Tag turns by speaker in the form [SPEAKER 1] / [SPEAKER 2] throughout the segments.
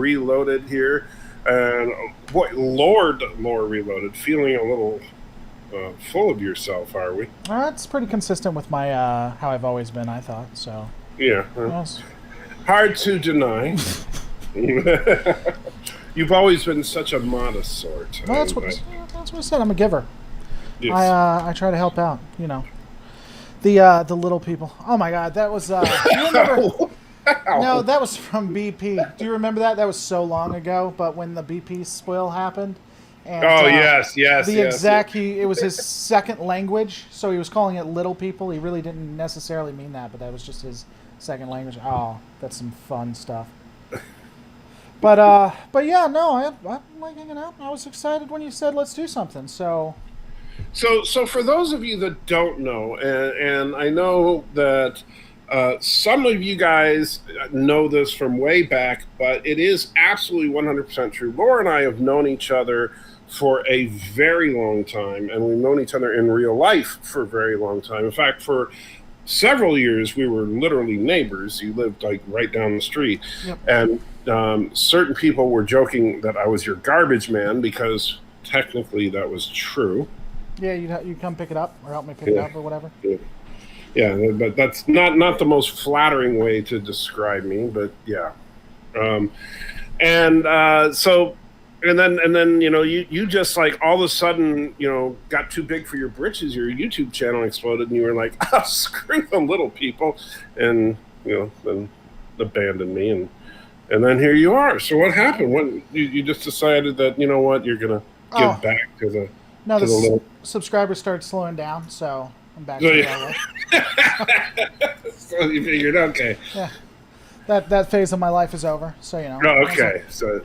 [SPEAKER 1] Reloaded here. And boy, Lore Reloaded, feeling a little full of yourself, are we?
[SPEAKER 2] It's pretty consistent with my how I've always been, I thought. So,
[SPEAKER 1] Yeah.
[SPEAKER 2] yes.
[SPEAKER 1] Hard to deny. You've always been such a modest sort.
[SPEAKER 2] Well, that's what I said. I'm a giver.
[SPEAKER 1] Yes.
[SPEAKER 2] I try to help out. The little people. Oh my God, that was. Do you remember? No, that was from BP. Do you remember that? That was so long ago. But when the BP spill happened, and
[SPEAKER 1] yes.
[SPEAKER 2] it was his second language, so he was calling it little people. He really didn't necessarily mean that, but that was just his second language. Oh, that's some fun stuff. But yeah, no, I like hanging out. I was excited when you said let's do something. So
[SPEAKER 1] for those of you that don't know, and I know that some of you guys know this from way back, but it is absolutely 100% true. Laura and I have known each other for a very long time, and we've known each other in real life for a very long time. In fact, for several years, we were literally neighbors. You lived like right down the street.
[SPEAKER 2] Yep.
[SPEAKER 1] And certain people were joking that I was your garbage man because technically that was true.
[SPEAKER 2] Yeah, you come pick it up or help me pick it up or whatever.
[SPEAKER 1] Yeah, but that's not the most flattering way to describe me. But yeah, so. And then you just like all of a sudden got too big for your britches. Your YouTube channel exploded, and you were like, "Oh, screw the little people," and then abandoned me, and then here you are. So what happened? When you just decided that what you're gonna give back to the little
[SPEAKER 2] subscribers started slowing down, so I'm back to the
[SPEAKER 1] So you figured, okay,
[SPEAKER 2] yeah, that phase of my life is over. So
[SPEAKER 1] Oh, okay, so.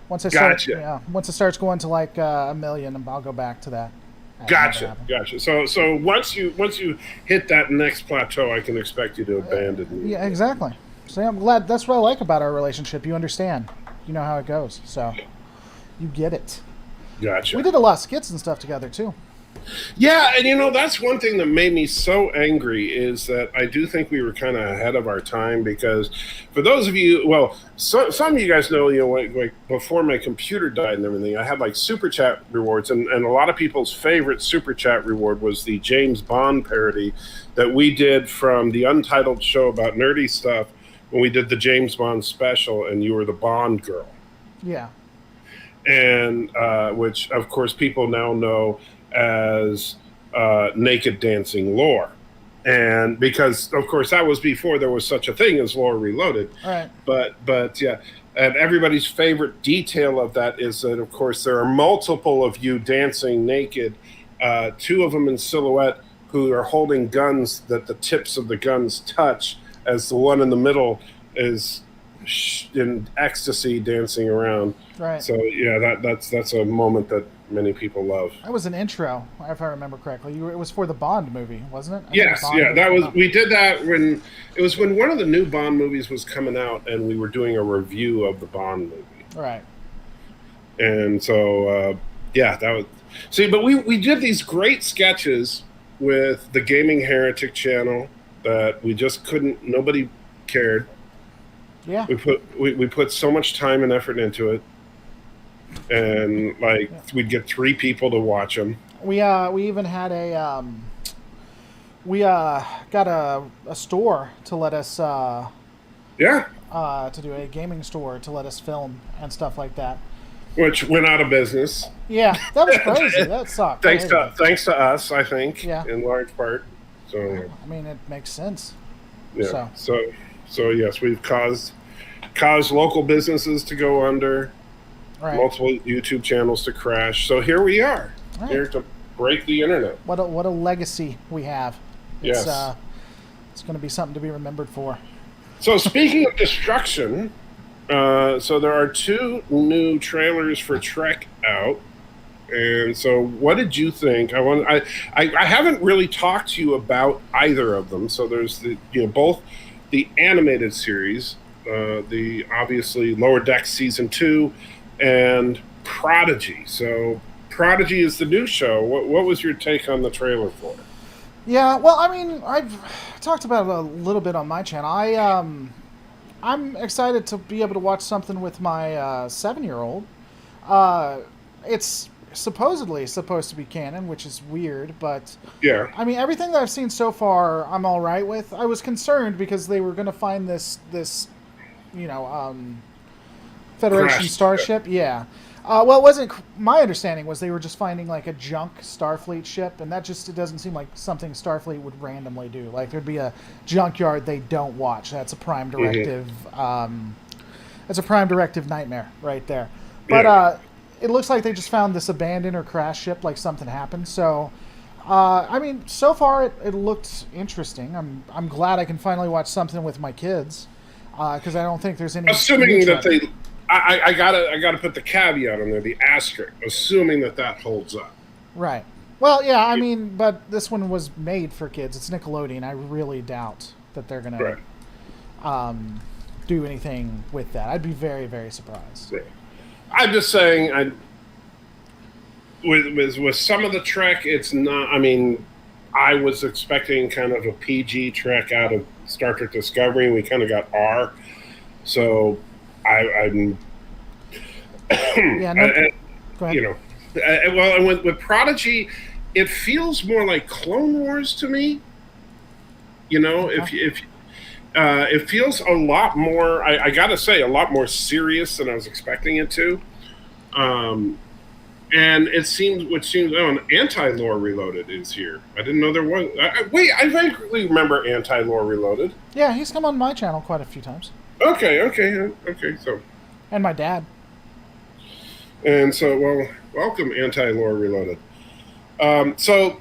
[SPEAKER 2] Once it starts, once it starts going to like 1 million, I'll go back to that.
[SPEAKER 1] Gotcha. So once you hit that next plateau, I can expect you to abandon me.
[SPEAKER 2] Yeah, exactly. So I'm glad. That's what I like about our relationship. You understand. You know how it goes. So you get it.
[SPEAKER 1] Gotcha.
[SPEAKER 2] We did a lot of skits and stuff together too.
[SPEAKER 1] Yeah, and that's one thing that made me so angry is that I do think we were kind of ahead of our time because for those of you, some of you guys know, like before my computer died and everything, I had like super chat rewards, and a lot of people's favorite super chat reward was the James Bond parody that we did from the Untitled show about nerdy stuff when we did the James Bond special, and you were the Bond girl.
[SPEAKER 2] Yeah.
[SPEAKER 1] And which, of course, people now know as Naked Dancing Lore. And because, of course, that was before there was such a thing as Lore Reloaded.
[SPEAKER 2] All right.
[SPEAKER 1] But yeah, and everybody's favorite detail of that is that, of course, there are multiple of you dancing naked, 2 of them in silhouette who are holding guns that the tips of the guns touch, as the one in the middle is in ecstasy dancing around.
[SPEAKER 2] Right.
[SPEAKER 1] So yeah, that's a moment that many people love.
[SPEAKER 2] That was an intro, if I remember correctly. It was for the Bond movie, wasn't it?
[SPEAKER 1] Yes, yeah, that was. We did that when one of the new Bond movies was coming out, and we were doing a review of the Bond movie.
[SPEAKER 2] Right.
[SPEAKER 1] And so that was. See, but we did these great sketches with the Gaming Heretic channel that we just couldn't. Nobody cared.
[SPEAKER 2] Yeah.
[SPEAKER 1] We put so much time and effort into it. And we'd get 3 people to watch them.
[SPEAKER 2] We even had got a store to let us to do a gaming store to let us film and stuff like that,
[SPEAKER 1] which went out of business.
[SPEAKER 2] Yeah, that was crazy. That sucked.
[SPEAKER 1] Thanks to us, I think.
[SPEAKER 2] Yeah.
[SPEAKER 1] In large part. So
[SPEAKER 2] I mean, it makes sense.
[SPEAKER 1] Yeah. So yes, we've caused local businesses to go under. Right. Multiple YouTube channels to crash. So here we are, here to break the internet.
[SPEAKER 2] What a legacy we have.
[SPEAKER 1] Yes.
[SPEAKER 2] It's going to be something to be remembered for.
[SPEAKER 1] So speaking of destruction, so there are 2 new trailers for Trek out. And so what did you think? I haven't really talked to you about either of them. So there's both the animated series, the obviously Lower Decks Season 2, and Prodigy. So Prodigy is the new show. What was your take on the trailer for it?
[SPEAKER 2] Yeah, well, I mean, I've talked about it a little bit on my channel. I'm excited to be able to watch something with my 7-year-old. Uh, it's supposedly supposed to be canon, which is weird, but
[SPEAKER 1] Yeah.
[SPEAKER 2] I mean everything that I've seen so far, I'm all right with. I was concerned because they were going to find this you know Federation
[SPEAKER 1] Crash.
[SPEAKER 2] starship. Yeah. Well, it wasn't. My understanding was they were just finding like a junk Starfleet ship, and that just it doesn't seem like something Starfleet would randomly do. Like there'd be a junkyard they don't watch. That's a prime directive. That's a prime directive nightmare right there. But
[SPEAKER 1] Yeah.
[SPEAKER 2] it looks like they just found this abandoned or crashed ship. Like something happened. So, I mean, so far it looked interesting. I'm glad I can finally watch something with my kids because I don't think there's any.
[SPEAKER 1] Assuming that they, I gotta put the caveat on there, the asterisk. Assuming that holds up.
[SPEAKER 2] Right. Well, yeah, I mean, but this one was made for kids. It's Nickelodeon. I really doubt that they're gonna do anything with that. I'd be very, very surprised.
[SPEAKER 1] Right. I'm just saying, with some of the Trek, it's not. I mean, I was expecting kind of a PG Trek out of Star Trek Discovery, and we kind of got R. So I'm,
[SPEAKER 2] Yeah. No, go ahead.
[SPEAKER 1] you know, well, and with Prodigy, it feels more like Clone Wars to me. You know, if it feels a lot more, I gotta say, a lot more serious than I was expecting it to. And it seems, Anti-Lore Reloaded is here. I didn't know there was. Wait, I vaguely remember Anti-Lore Reloaded.
[SPEAKER 2] Yeah, he's come on my channel quite a few times.
[SPEAKER 1] Okay. So,
[SPEAKER 2] And my dad.
[SPEAKER 1] and so, well, welcome Anti-Lore Reloaded. So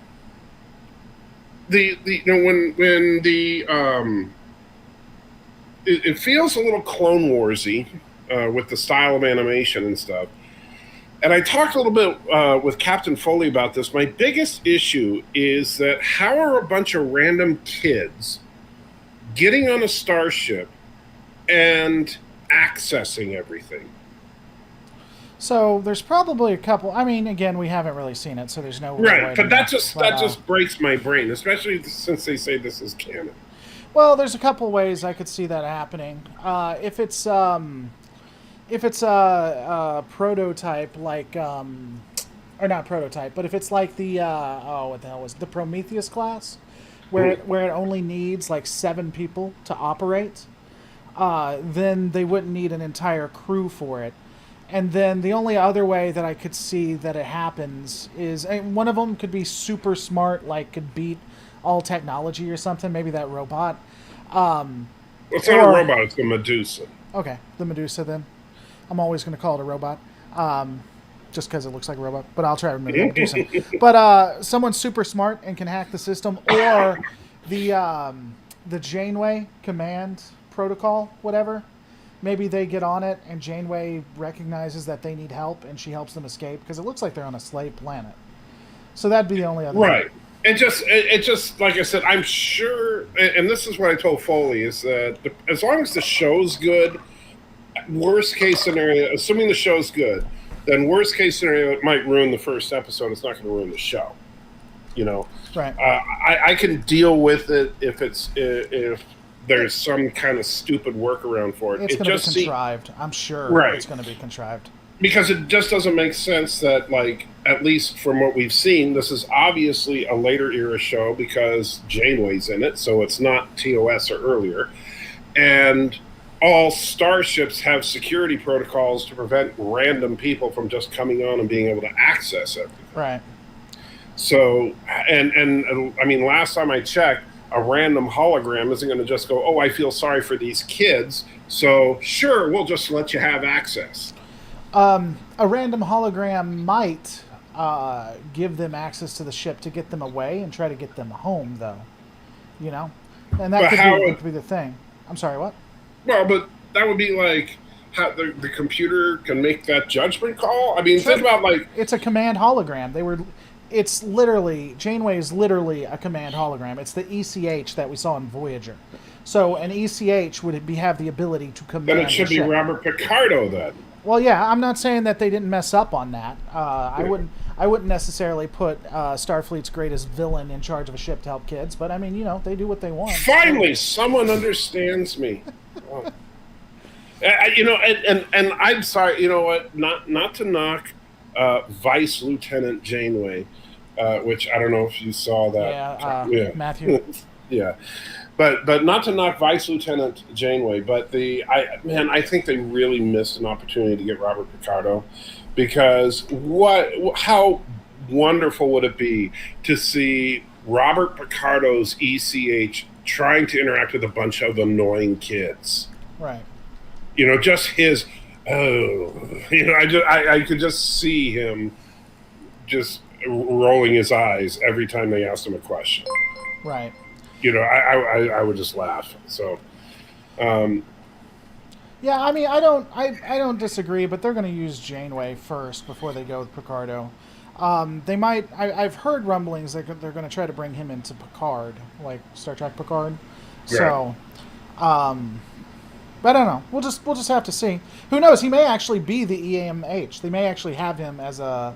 [SPEAKER 1] the when the it feels a little Clone Warsy with the style of animation and stuff. And I talked a little bit with Captain Foley about this. My biggest issue is that how are a bunch of random kids getting on a starship and accessing everything?
[SPEAKER 2] So there's probably a couple. I mean, again, we haven't really seen it, so there's no way
[SPEAKER 1] Right,
[SPEAKER 2] to
[SPEAKER 1] but
[SPEAKER 2] know.
[SPEAKER 1] that just breaks my brain, especially since they say this is canon.
[SPEAKER 2] Well, there's a couple ways I could see that happening. If it's a prototype like or not prototype, but if it's like the what the hell was it? The Prometheus class, where it only needs like 7 people to operate, then they wouldn't need an entire crew for it. And then the only other way that I could see that it happens is one of them could be super smart, like could beat all technology or something. Maybe that robot.
[SPEAKER 1] It's not a robot; it's a Medusa.
[SPEAKER 2] Okay, the Medusa then. I'm always going to call it a robot, just because it looks like a robot. But I'll try to remember that Medusa. But someone super smart and can hack the system, or the Janeway command protocol, whatever. Maybe they get on it, and Janeway recognizes that they need help, and she helps them escape because it looks like they're on a slave planet. So that'd be the only other
[SPEAKER 1] right.
[SPEAKER 2] thing.
[SPEAKER 1] It just like I said, I'm sure, and this is what I told Foley is that as long as the show's good, worst case scenario, assuming the show's good, then worst case scenario, it might ruin the first episode. It's not going to ruin the show. You know,
[SPEAKER 2] right?
[SPEAKER 1] I can deal with it if there's some kind of stupid workaround for it.
[SPEAKER 2] It's going to be contrived. I'm sure it's going to be contrived.
[SPEAKER 1] Because it just doesn't make sense that, like, at least from what we've seen, this is obviously a later era show because Janeway's in it, so it's not TOS or earlier. And all starships have security protocols to prevent random people from just coming on and being able to access everything.
[SPEAKER 2] Right.
[SPEAKER 1] So, and I mean, last time I checked, a random hologram isn't going to just go, oh, I feel sorry for these kids, so sure, we'll just let you have access.
[SPEAKER 2] A random hologram might give them access to the ship to get them away and try to get them home, though. You know? And that could be the thing. I'm sorry, what?
[SPEAKER 1] Well, but that would be like how the computer can make that judgment call. I mean, think about like...
[SPEAKER 2] It's a command hologram. It's literally... Janeway is literally a command hologram. It's the ECH that we saw in Voyager. So an ECH would have the ability to command
[SPEAKER 1] Then it should be Robert Picardo, then.
[SPEAKER 2] Well, yeah, I'm not saying that they didn't mess up on that. I wouldn't necessarily put Starfleet's greatest villain in charge of a ship to help kids, but I mean, you know, they do what they want.
[SPEAKER 1] Finally, someone understands me. Oh. And I'm sorry. You know what? Not to knock Vice Lieutenant Janeway, which I don't know if you saw that.
[SPEAKER 2] Yeah,
[SPEAKER 1] Yeah,
[SPEAKER 2] Matthew.
[SPEAKER 1] yeah. But not to knock Vice Lieutenant Janeway, but I think they really missed an opportunity to get Robert Picardo, because how wonderful would it be to see Robert Picardo's ECH trying to interact with a bunch of annoying kids.
[SPEAKER 2] Right.
[SPEAKER 1] Just his I could just see him just rolling his eyes every time they asked him a question.
[SPEAKER 2] Right.
[SPEAKER 1] I would just laugh. So,
[SPEAKER 2] yeah, I mean, I don't disagree, but they're going to use Janeway first before they go with Picardo. They might. I've heard rumblings that they're going to try to bring him into Picard, like Star Trek Picard.
[SPEAKER 1] Right.
[SPEAKER 2] So, but I don't know. We'll just have to see. Who knows? He may actually be the EMH. They may actually have him as a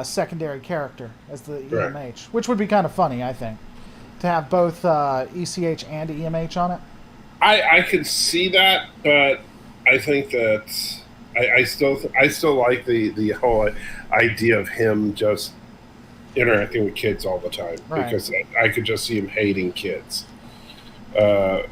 [SPEAKER 2] secondary character as the
[SPEAKER 1] Right.
[SPEAKER 2] EMH, which would be kind of funny, I think, to have both ECH and EMH on it.
[SPEAKER 1] I could see that, but I think that I still like the whole idea of him just interacting with kids all the time,
[SPEAKER 2] Right.
[SPEAKER 1] because I could just see him hating kids. But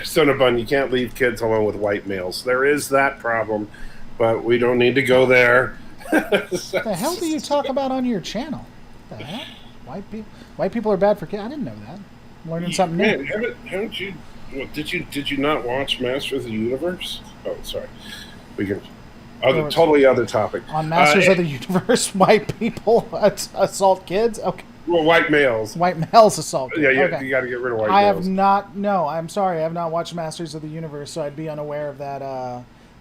[SPEAKER 1] Son of Bun, you can't leave kids alone with white males. There is that problem, but we don't need to go there.
[SPEAKER 2] What the hell do you talk about on your channel? The hell? White people are bad for kids. I didn't know that. I'm learning something new.
[SPEAKER 1] Man, haven't you? Did you not watch Masters of the Universe? Oh, sorry. We can. Totally other topic.
[SPEAKER 2] On Masters of the Universe, white people assault kids. Okay.
[SPEAKER 1] Well, white males.
[SPEAKER 2] White males assault kids.
[SPEAKER 1] Yeah,
[SPEAKER 2] Okay.
[SPEAKER 1] you got to get rid of white
[SPEAKER 2] I
[SPEAKER 1] males.
[SPEAKER 2] have not. No, I'm sorry. I have not watched Masters of the Universe, so I'd be unaware of that.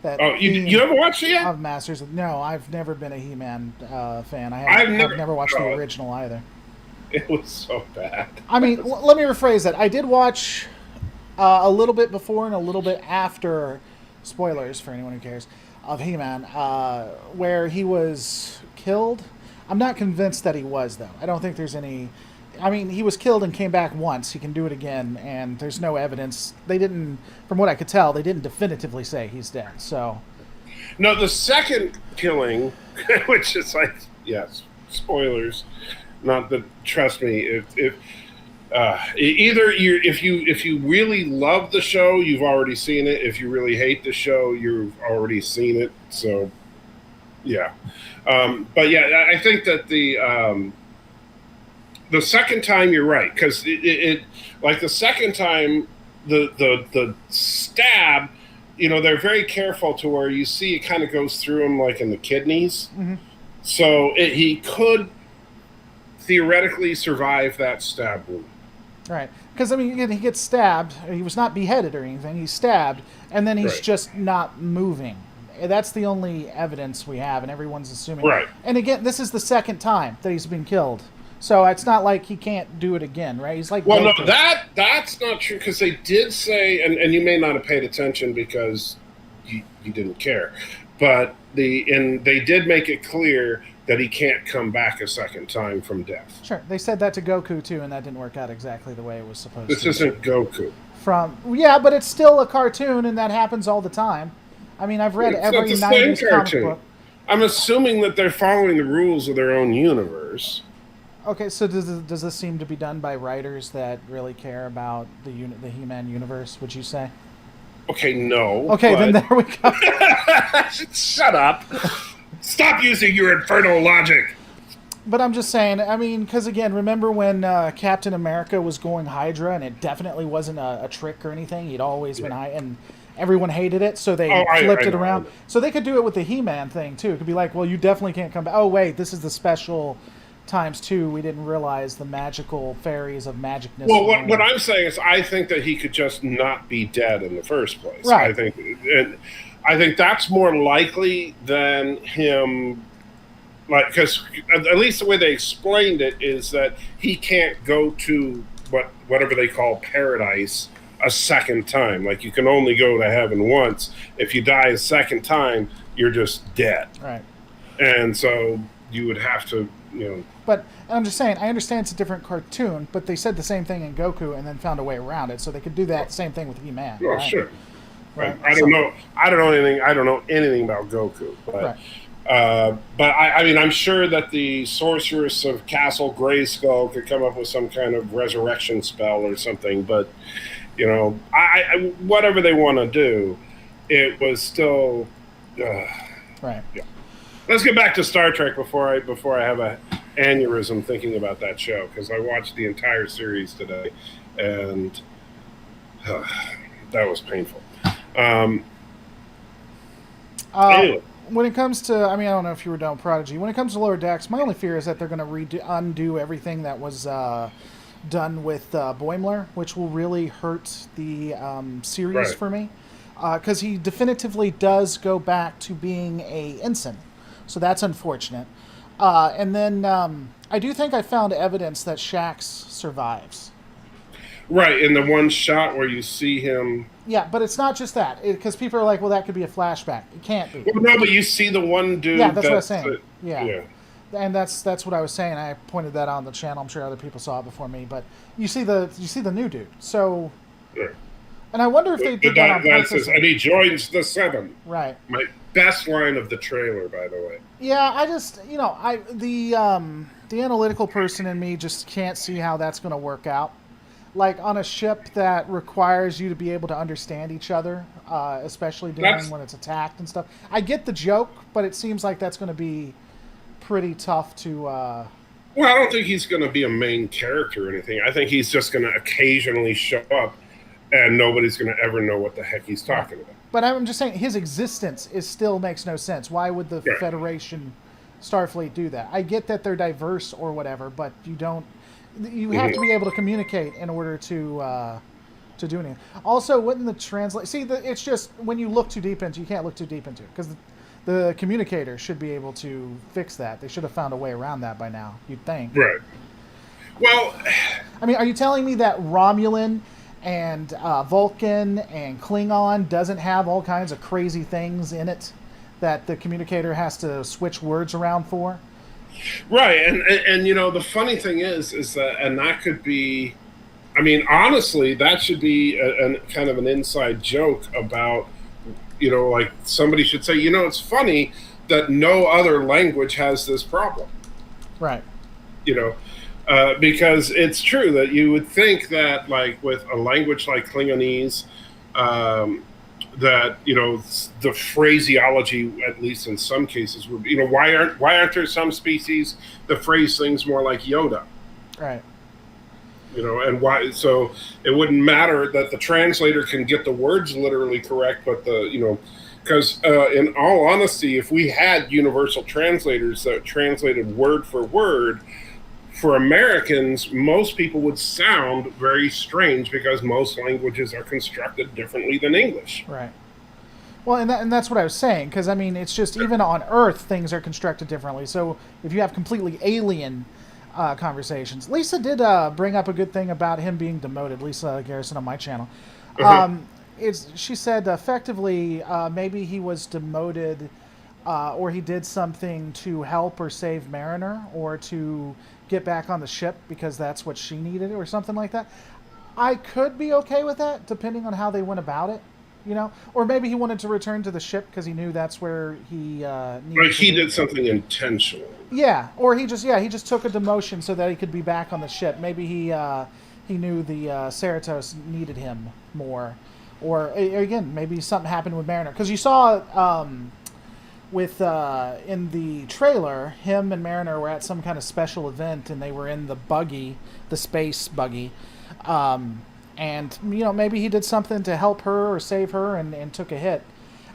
[SPEAKER 2] That.
[SPEAKER 1] Oh, you haven't watched it yet?
[SPEAKER 2] Of Masters. No, I've never been a He-Man fan.
[SPEAKER 1] I've
[SPEAKER 2] never watched the original either.
[SPEAKER 1] It was so bad.
[SPEAKER 2] I mean, let me rephrase that. I did watch a little bit before and a little bit after, spoilers for anyone who cares, of He-Man, where he was killed. I'm not convinced that he was, though. I don't think there's any... I mean, he was killed and came back once. He can do it again, and there's no evidence. They didn't, from what I could tell, they didn't definitively say he's dead, so...
[SPEAKER 1] No, the second killing, which is like, yes, spoilers. Not that, trust me, if you really love the show, you've already seen it. If you really hate the show, you've already seen it. So, yeah. But yeah, I think that the second time you're right, because it like the second time the stab, they're very careful to where you see it kind of goes through him like in the kidneys.
[SPEAKER 2] Mm-hmm.
[SPEAKER 1] So he could theoretically survive that stab wound.
[SPEAKER 2] Right. Because, I mean, again, he gets stabbed. He was not beheaded or anything. He's stabbed, and then he's
[SPEAKER 1] Right.
[SPEAKER 2] just not moving. That's the only evidence we have, and everyone's assuming.
[SPEAKER 1] Right.
[SPEAKER 2] And again, this is the second time that he's been killed. So it's not like he can't do it again, right? He's like...
[SPEAKER 1] Well, no, that's not true, because they did say, and you may not have paid attention because you didn't care, but they did make it clear that he can't come back a second time from death.
[SPEAKER 2] Sure. They said that to Goku, too, and that didn't work out exactly the way it was supposed to.
[SPEAKER 1] This isn't Goku.
[SPEAKER 2] Yeah, but it's still a cartoon, and that happens all the time. I mean, I've read every 90s comic book.
[SPEAKER 1] I'm assuming that they're following the rules of their own universe.
[SPEAKER 2] Okay, so does this seem to be done by writers that really care about the He-Man universe, would you say?
[SPEAKER 1] Okay, no.
[SPEAKER 2] Okay, then there we go.
[SPEAKER 1] Shut up. Stop using your infernal logic.
[SPEAKER 2] But I'm just saying, I mean, because again, remember when Captain America was going Hydra, and it definitely wasn't a trick or anything? He'd always been Hydra, and everyone hated it, so they flipped it around. So they could do it with the He-Man thing, too. It could be like, well, you definitely can't come back. Oh, wait, this is the special ×2. We didn't realize the magical fairies of magicness.
[SPEAKER 1] Well, what I'm saying is I think that he could just not be dead in the first place.
[SPEAKER 2] Right.
[SPEAKER 1] I think that's more likely than him, like, because at least the way they explained it is that he can't go to whatever they call paradise a second time. Like, you can only go to heaven once. If you die a second time, you're just dead.
[SPEAKER 2] Right.
[SPEAKER 1] And so you would have to,
[SPEAKER 2] But I'm just saying, I understand it's a different cartoon, but they said the same thing in Goku and then found a way around it, so they could do that same thing with He-Man.
[SPEAKER 1] Oh,
[SPEAKER 2] right?
[SPEAKER 1] sure.
[SPEAKER 2] Right.
[SPEAKER 1] I don't know. I don't know anything. I don't know anything about Goku, but
[SPEAKER 2] Right.
[SPEAKER 1] I mean, I'm sure that the sorceress of Castle Grayskull could come up with some kind of resurrection spell or something. But whatever they want to do, it was still.
[SPEAKER 2] Right.
[SPEAKER 1] Yeah. Let's get back to Star Trek before I have a aneurysm thinking about that show, because I watched the entire series today, and that was painful. Anyway.
[SPEAKER 2] When it comes to, I mean, I don't know if you were done with Prodigy. When it comes to Lower Decks, my only fear is that they're going to undo everything that was done with Boimler, which will really hurt the series for me. Because he definitively does go back to being a ensign. So that's unfortunate. And then I do think I found evidence that Shax survives.
[SPEAKER 1] Right, in the one shot where you see him.
[SPEAKER 2] Yeah, but it's not just that. Because people are like, well, that could be a flashback. It can't be.
[SPEAKER 1] Well, no, but you see the one dude.
[SPEAKER 2] Yeah, that's what I was saying. Yeah. And that's what I was saying. I pointed that out on the channel. I'm sure other people saw it before me. But you see the new dude. So. Yeah. And I wonder if they did that on purpose.
[SPEAKER 1] And he joins the Seven.
[SPEAKER 2] Right.
[SPEAKER 1] My best line of the trailer, by the way.
[SPEAKER 2] Yeah, I just the analytical person in me just can't see how that's going to work out. Like on a ship that requires you to be able to understand each other, especially when it's attacked and stuff. I get the joke, but it seems like that's going to be pretty tough to.
[SPEAKER 1] Well, I don't think he's going to be a main character or anything. I think he's just going to occasionally show up, and nobody's going to ever know what the heck he's talking about.
[SPEAKER 2] But I'm just saying his existence still makes no sense. Why would the Federation, Starfleet do that? I get that they're diverse or whatever, but you don't. You have to be able to communicate in order to do anything. Also, wouldn't the translate? See, it's just when you look too deep into, you can't look too deep into it because the communicator should be able to fix that. They should have found a way around that by now. You'd think.
[SPEAKER 1] Right. Well,
[SPEAKER 2] I mean, are you telling me that Romulan and Vulcan and Klingon doesn't have all kinds of crazy things in it that the communicator has to switch words around for?
[SPEAKER 1] Right, and the funny thing is that, and that could be, I mean, honestly, that should be a kind of an inside joke about, like somebody should say, it's funny that no other language has this problem.
[SPEAKER 2] Right.
[SPEAKER 1] Because it's true that you would think that, like, with a language like Klingonese, that the phraseology, at least in some cases, would be, why aren't there some species that phrase things more like Yoda?
[SPEAKER 2] Right.
[SPEAKER 1] And why? So it wouldn't matter that the translator can get the words literally correct, but because in all honesty, if we had universal translators that translated word for word, for Americans, most people would sound very strange because most languages are constructed differently than English.
[SPEAKER 2] Right. Well, and that's what I was saying, because, I mean, it's just even on Earth, things are constructed differently. So if you have completely alien conversations. Lisa did bring up a good thing about him being demoted, Lisa Garrison on my channel. She said effectively maybe he was demoted or he did something to help or save Mariner or to get back on the ship because that's what she needed or something like that. I could be okay with that depending on how they went about it, or maybe he wanted to return to the ship because he knew that's where he needed
[SPEAKER 1] like he did something intentional.
[SPEAKER 2] Yeah, or he just took a demotion so that he could be back on the ship. Maybe he knew the Cerritos needed him more, or again maybe something happened with Mariner because you saw with in the trailer, him and Mariner were at some kind of special event, and they were in the buggy, the space buggy, and maybe he did something to help her or save her, and took a hit.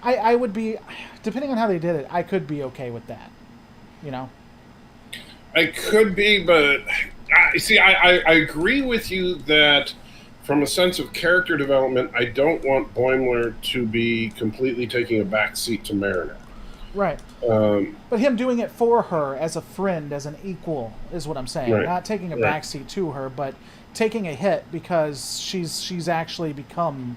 [SPEAKER 2] I would be, depending on how they did it, I could be okay with that.
[SPEAKER 1] I could be, but I agree with you that from a sense of character development, I don't want Boimler to be completely taking a back seat to Mariner.
[SPEAKER 2] Right. But him doing it for her as a friend, as an equal, is what I'm saying. Right. Not taking a backseat to her, but taking a hit because she's actually become,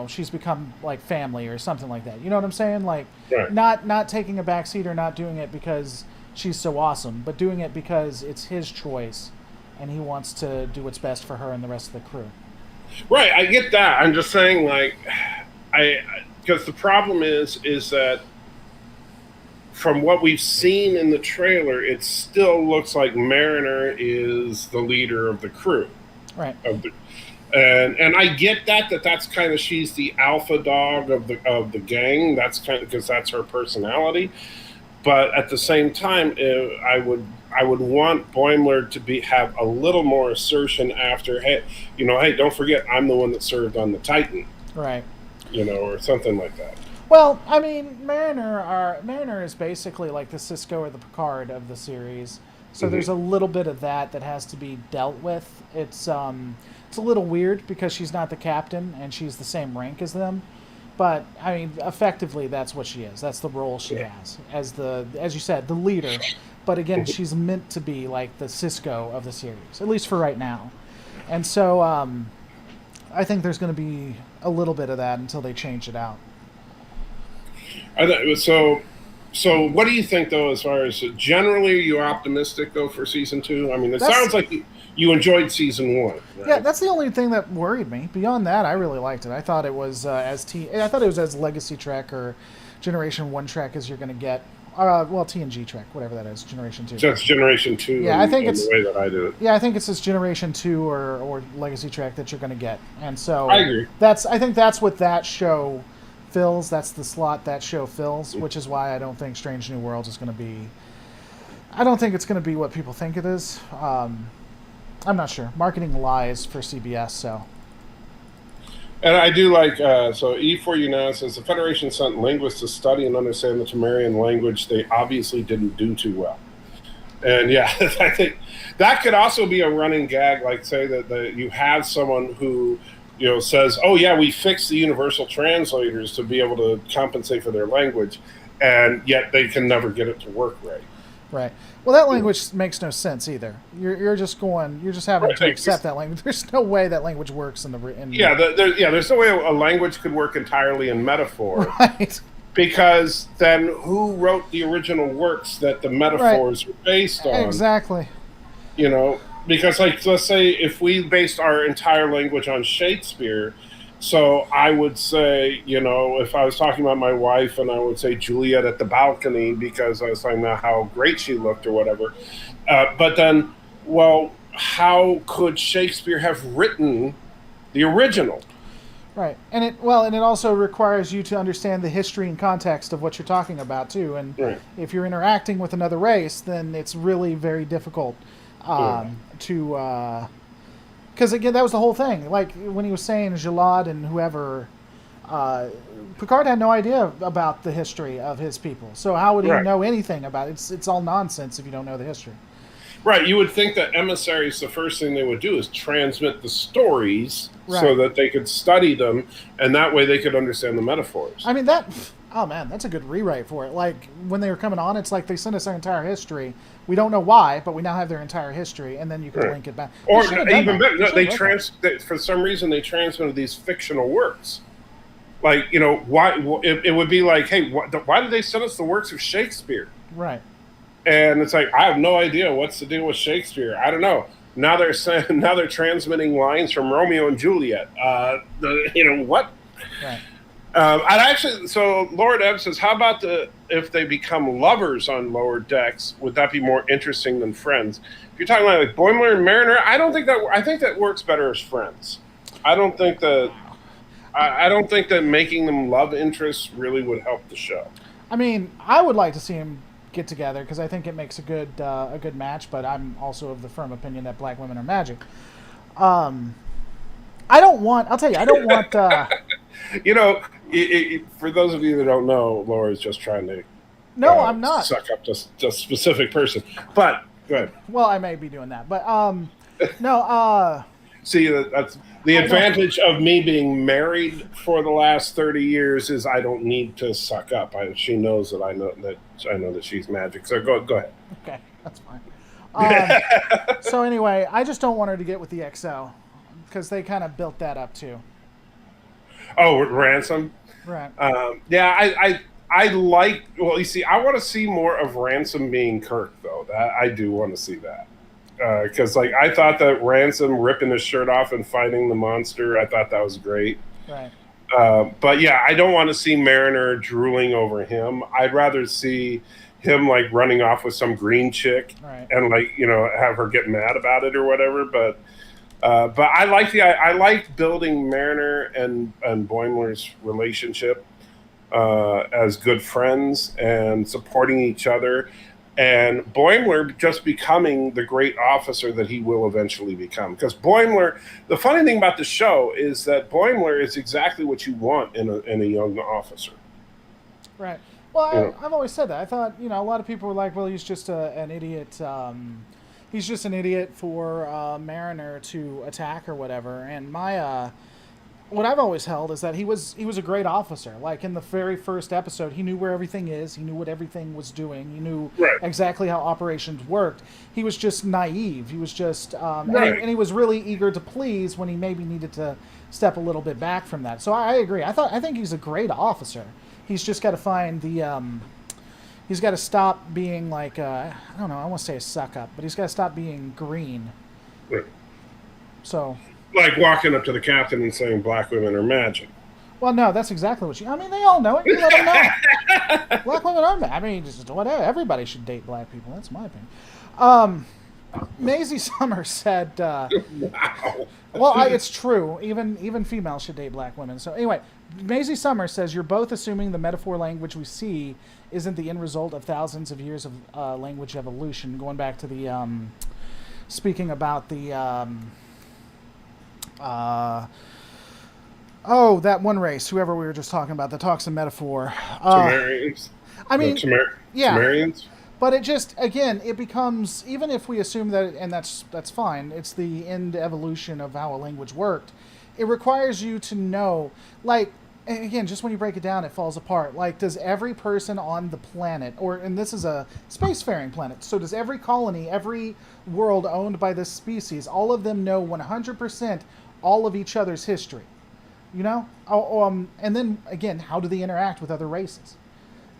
[SPEAKER 2] she's become like family or something like that. You know what I'm saying? Like, not taking a backseat or not doing it because she's so awesome, but doing it because it's his choice and he wants to do what's best for her and the rest of the crew.
[SPEAKER 1] Right, I get that. I'm just saying, like, because the problem is that from what we've seen in the trailer, it still looks like Mariner is the leader of the crew.
[SPEAKER 2] Right.
[SPEAKER 1] And I get that's kind of, she's the alpha dog of the gang. That's kind of because that's her personality. But at the same time, I would want Boimler to have a little more assertion after, hey, hey, don't forget I'm the one that served on the Titan.
[SPEAKER 2] Right.
[SPEAKER 1] Or something like that.
[SPEAKER 2] Well, I mean, Mariner is basically like the Cisco or the Picard of the series. So there's a little bit of that has to be dealt with. It's a little weird because she's not the captain and she's the same rank as them. But I mean, effectively, that's what she is. That's the role she has as you said, the leader. But again, she's meant to be like the Cisco of the series, at least for right now. And so I think there's going to be a little bit of that until they change it out.
[SPEAKER 1] So what do you think, though, as far as generally, are you optimistic, though, for season 2? I mean, sounds like you enjoyed season 1. Right?
[SPEAKER 2] Yeah, that's the only thing that worried me. Beyond that, I really liked it. I thought it was I thought it was as Legacy Trek or Generation 1 Trek as you're going to get. TNG Trek, whatever that is, Generation 2.
[SPEAKER 1] So it's Generation 2.
[SPEAKER 2] Yeah, I think it's
[SPEAKER 1] the way that I do it.
[SPEAKER 2] Yeah, I think it's this Generation 2 or Legacy Trek that you're going to get, and so
[SPEAKER 1] I agree.
[SPEAKER 2] I think that's what that show fills. That's the slot that show fills, which is why I don't think Strange New Worlds is going to be. I don't think it's going to be what people think it is. I'm not sure. Marketing lies for CBS, so.
[SPEAKER 1] And I do like, so E4U now says the Federation sent linguists to study and understand the Temerian language. They obviously didn't do too well. And yeah, I think that could also be a running gag, like say that you have someone who, says, oh yeah, we fixed the universal translators to be able to compensate for their language, and yet they can never get it to work right.
[SPEAKER 2] Right. Well, that language makes no sense either. You're just having to accept that language. There's no way that language works in the.
[SPEAKER 1] There's no way a language could work entirely in metaphor.
[SPEAKER 2] Right.
[SPEAKER 1] Because then who wrote the original works that the metaphors were based on?
[SPEAKER 2] Exactly.
[SPEAKER 1] Because let's say if we based our entire language on Shakespeare. So I would say, if I was talking about my wife and I would say Juliet at the balcony because I was talking about how great she looked or whatever. But then, how could Shakespeare have written the original?
[SPEAKER 2] Right. And it also requires you to understand the history and context of what you're talking about too. And if you're interacting with another race, then it's really very difficult to because again, that was the whole thing. Like when he was saying Gilad and whoever, Picard had no idea about the history of his people. So how would he know anything about it? It's all nonsense if you don't know the history.
[SPEAKER 1] Right. You would think that emissaries, the first thing they would do is transmit the stories so that they could study them, and that way they could understand the metaphors.
[SPEAKER 2] I mean, that's a good rewrite for it. Like when they were coming on, it's like they sent us their entire history. We don't know why, but we now have their entire history, and then you can link it back.
[SPEAKER 1] Or even better, for some reason they transmitted these fictional works. Like, why it would be like, hey, why did they send us the works of Shakespeare?
[SPEAKER 2] Right.
[SPEAKER 1] And it's like, I have no idea what's the deal with Shakespeare. I don't know. Now they're transmitting lines from Romeo and Juliet. What?
[SPEAKER 2] Right.
[SPEAKER 1] So Lord Ebb says, how about if they become lovers on lower decks? Would that be more interesting than friends? If you're talking about like Boimler and Mariner, I think that works better as friends. I don't think that making them love interests really would help the show.
[SPEAKER 2] I mean, I would like to see them get together because I think it makes a good match. But I'm also of the firm opinion that black women are magic. I'll tell you, I don't want.
[SPEAKER 1] For those of you that don't know, Laura's just trying to.
[SPEAKER 2] No, I'm not.
[SPEAKER 1] Suck up just a specific person, but go ahead.
[SPEAKER 2] Well, I may be doing that, but no.
[SPEAKER 1] See, that's the advantage of me being married for the last 30 years is I don't need to suck up. She knows that I know that she's magic. So go ahead.
[SPEAKER 2] Okay, that's fine. So anyway, I just don't want her to get with the XO because they kind of built that up too.
[SPEAKER 1] Oh, Ransom.
[SPEAKER 2] Right.
[SPEAKER 1] I like. Well, you see, I want to see more of Ransom being Kirk, though. I do want to see that. Because I thought that Ransom ripping his shirt off and fighting the monster, I thought that was great.
[SPEAKER 2] Right.
[SPEAKER 1] But yeah, I don't want to see Mariner drooling over him. I'd rather see him like running off with some green chick
[SPEAKER 2] Right.
[SPEAKER 1] and like have her get mad about it or whatever. But I like building Mariner and Boimler's relationship as good friends and supporting each other, and Boimler just becoming the great officer that he will eventually become. Because Boimler, the funny thing about the show is that Boimler is exactly what you want in a young officer.
[SPEAKER 2] Right. Well,
[SPEAKER 1] You know,
[SPEAKER 2] I've always said that. I thought, a lot of people were like, well, he's just an idiot. He's just an idiot for Mariner to attack or whatever. And what I've always held is that he was a great officer. Like in the very first episode, he knew where everything is. He knew what everything was doing. He knew
[SPEAKER 1] right,
[SPEAKER 2] exactly how operations worked. He was just naive. He was just,
[SPEAKER 1] right.
[SPEAKER 2] and he was really eager to please when he maybe needed to step a little bit back from that. So I agree. I think he's a great officer. He's just got to find the. He's got to stop being like I don't know. I want to say a suck up, but he's got to stop being green.
[SPEAKER 1] Right.
[SPEAKER 2] So.
[SPEAKER 1] Like walking up to the captain and saying black women are magic.
[SPEAKER 2] Well, no, that's exactly what I mean, they all know it. You let them know. Black women are magic. I mean, just whatever. Everybody should date black people. That's my opinion. Maisie Summers said,
[SPEAKER 1] Wow.
[SPEAKER 2] well, it's true. Even females should date black women. So anyway, Maisie Summers says, you're both assuming the metaphor language we see isn't the end result of thousands of years of language evolution. Going back to the, speaking about the, that one race, whoever we were just talking about, that talks in metaphor.
[SPEAKER 1] Sumerians.
[SPEAKER 2] I mean, yeah.
[SPEAKER 1] Sumerians.
[SPEAKER 2] But it just, again, it becomes, even if we assume that, and that's fine, it's the end evolution of how a language worked, it requires you to know, like, and again, just when you break it down, it falls apart. Like, does every person on the planet, and this is a spacefaring planet, so does every colony, every world owned by this species, all of them know 100% all of each other's history? And then, again, how do they interact with other races?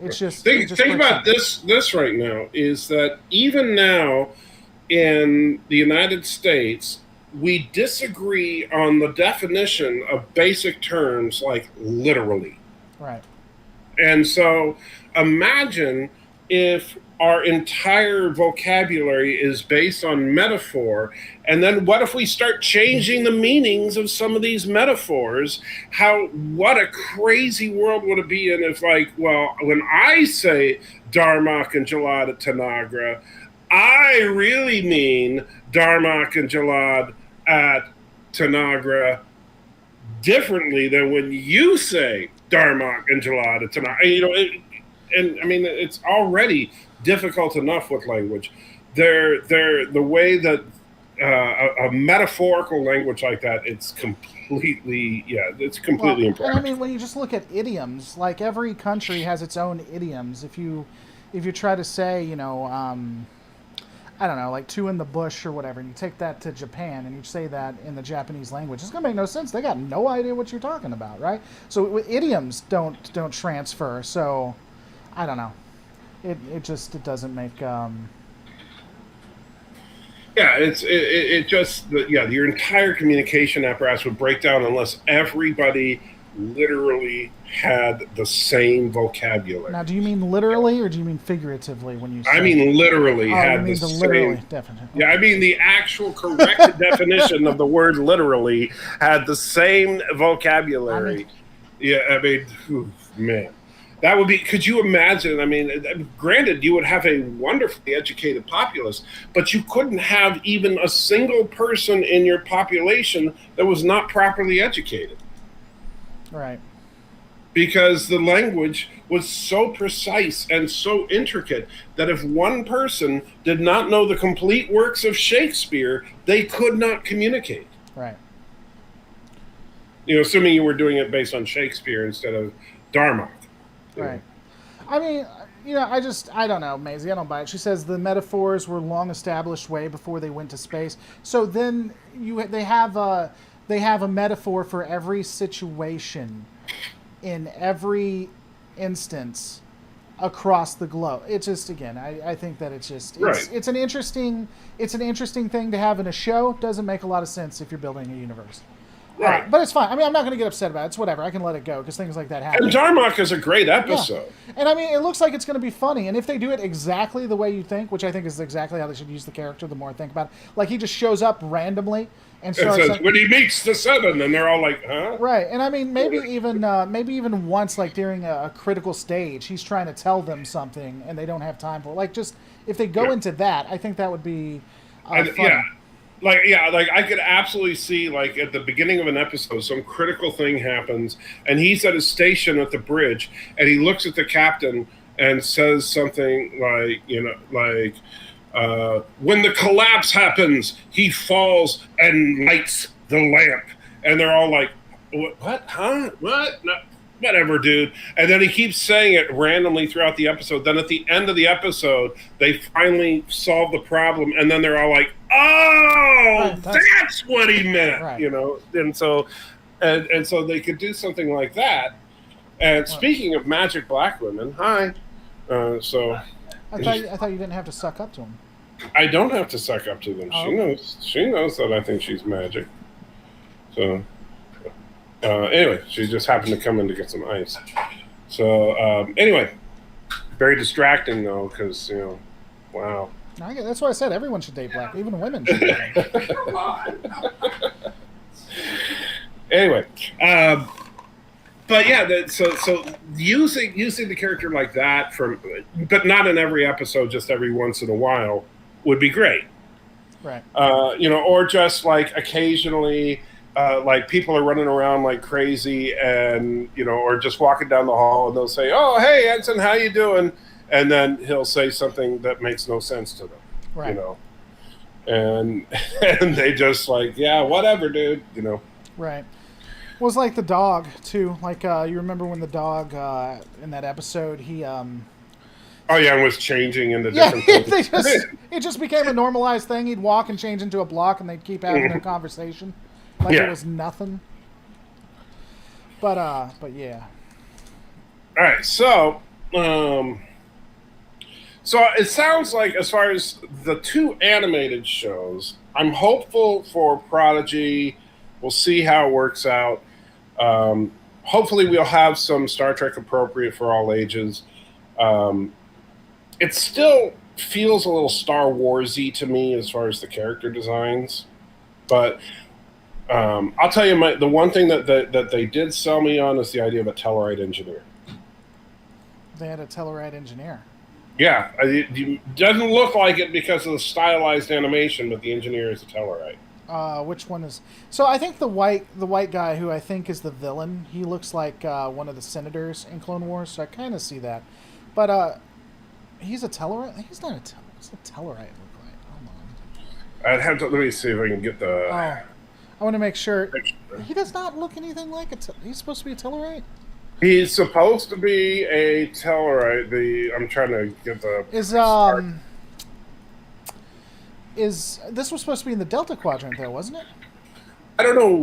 [SPEAKER 2] It's just
[SPEAKER 1] think about this right now is that even now in the United States, we disagree on the definition of basic terms like literally.
[SPEAKER 2] Right.
[SPEAKER 1] And so imagine if our entire vocabulary is based on metaphor, and then what if we start changing the meanings of some of these metaphors? What a crazy world would it be in if, like, well, when I say Darmok and Jalad at Tanagra, I really mean Darmok and Jalad at Tanagra differently than when you say Darmok and Jalad at Tanagra. And I mean, it's already difficult enough with language. The way that a metaphorical language like that, it's completely impractical.
[SPEAKER 2] And I mean, when you just look at idioms, like every country has its own idioms. If you try to say, I don't know, like two in the bush or whatever, and you take that to Japan and you say that in the Japanese language, it's gonna make no sense. They got no idea what you're talking about, right? So idioms don't transfer. So I don't know. It doesn't make.
[SPEAKER 1] Yeah, your entire communication apparatus would break down unless everybody literally had the same vocabulary.
[SPEAKER 2] Now, do you mean literally or do you mean figuratively when you say?
[SPEAKER 1] I mean literally had the same.
[SPEAKER 2] Literally, definitely.
[SPEAKER 1] Yeah, I mean the actual correct definition of the word literally had the same vocabulary. Man. That would be, could you imagine? I mean, granted, you would have a wonderfully educated populace, but you couldn't have even a single person in your population that was not properly educated.
[SPEAKER 2] Right.
[SPEAKER 1] Because the language was so precise and so intricate that if one person did not know the complete works of Shakespeare, they could not communicate.
[SPEAKER 2] Right.
[SPEAKER 1] Assuming you were doing it based on Shakespeare instead of Darmok.
[SPEAKER 2] Right. I mean, I don't know, Maisie. I don't buy it. She says the metaphors were long established way before they went to space. So then they have a metaphor for every situation in every instance across the globe. It's just, again, I think that it's an interesting thing to have in a show. Doesn't make a lot of sense if you're building a universe.
[SPEAKER 1] Right.
[SPEAKER 2] But it's fine. I mean, I'm not going to get upset about it. It's whatever. I can let it go because things like that happen.
[SPEAKER 1] And Darmok is a great episode.
[SPEAKER 2] Yeah. And I mean, it looks like it's going to be funny. And if they do it exactly the way you think, which I think is exactly how they should use the character the more I think about it, like he just shows up randomly and starts...
[SPEAKER 1] It says, when he meets the 7, and they're all like, huh?
[SPEAKER 2] Right. And I mean, maybe even once, like during a critical stage, he's trying to tell them something and they don't have time for it. Like, just, if they go into that, I think that would be funny.
[SPEAKER 1] Yeah. Like I could absolutely see, like, at the beginning of an episode, some critical thing happens, and he's at his station at the bridge, and he looks at the captain and says something like, when the collapse happens, he falls and lights the lamp. And they're all like, what? Huh? What? No, whatever, dude. And then he keeps saying it randomly throughout the episode. Then at the end of the episode, they finally solve the problem, and then they're all like, oh, that's what he meant,
[SPEAKER 2] right.
[SPEAKER 1] And so they could do something like that. And speaking of magic black women, hi.
[SPEAKER 2] I thought you didn't have to suck up to them.
[SPEAKER 1] I don't have to suck up to them.
[SPEAKER 2] Oh.
[SPEAKER 1] She knows that I think she's magic. So anyway, she just happened to come in to get some ice. So anyway, very distracting though, because wow.
[SPEAKER 2] That's why I said everyone should date black, even women should date black. Come on.
[SPEAKER 1] Anyway, but yeah, so using the character like that but not in every episode, just every once in a while, would be great.
[SPEAKER 2] Right.
[SPEAKER 1] Or just like occasionally, like people are running around like crazy, and or just walking down the hall, and they'll say, "Oh, hey, Ensign, how you doing?" And then he'll say something that makes no sense to them.
[SPEAKER 2] Right.
[SPEAKER 1] And they just like, yeah, whatever, dude.
[SPEAKER 2] Right. Well, it's like the dog too. Like you remember when the dog in that episode he
[SPEAKER 1] Oh yeah, and was changing into different things.
[SPEAKER 2] It just became a normalized thing. He'd walk and change into a block, and they'd keep having their conversation like it was nothing. But yeah.
[SPEAKER 1] All right, so it sounds like, as far as the 2 animated shows, I'm hopeful for Prodigy. We'll see how it works out. Hopefully we'll have some Star Trek appropriate for all ages. It still feels a little Star Wars-y to me as far as the character designs. But I'll tell you, the one thing that they did sell me on is the idea of a Tellarite engineer.
[SPEAKER 2] They had a Tellarite engineer.
[SPEAKER 1] Yeah, it doesn't look like it because of the stylized animation, but the engineer is a Tellarite.
[SPEAKER 2] Which one is... So I think the white guy, who I think is the villain, he looks like one of the senators in Clone Wars, so I kind of see that. But he's a Tellarite? He's not a Tellarite. What's a Tellarite look like? Hold on.
[SPEAKER 1] I'd have to... Let me see if I can get the...
[SPEAKER 2] I want to make sure. He does not look anything like he's supposed to be a Tellarite?
[SPEAKER 1] He's supposed to be a Tellarite. I'm trying to get the...
[SPEAKER 2] This was supposed to be in the Delta Quadrant, though, wasn't it?
[SPEAKER 1] I don't know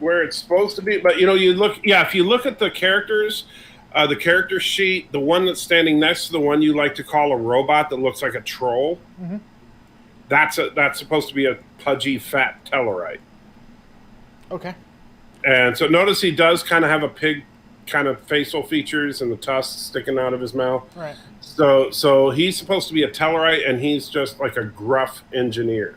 [SPEAKER 1] where it's supposed to be, but if you look at the characters, the character sheet, the one that's standing next to the one you like to call a robot that looks like a troll, that's supposed to be a pudgy, fat Tellarite.
[SPEAKER 2] Okay.
[SPEAKER 1] And so notice he does kind of have a pig kind of facial features and the tusks sticking out of his mouth.
[SPEAKER 2] Right.
[SPEAKER 1] So he's supposed to be a Tellarite, and he's just like a gruff engineer.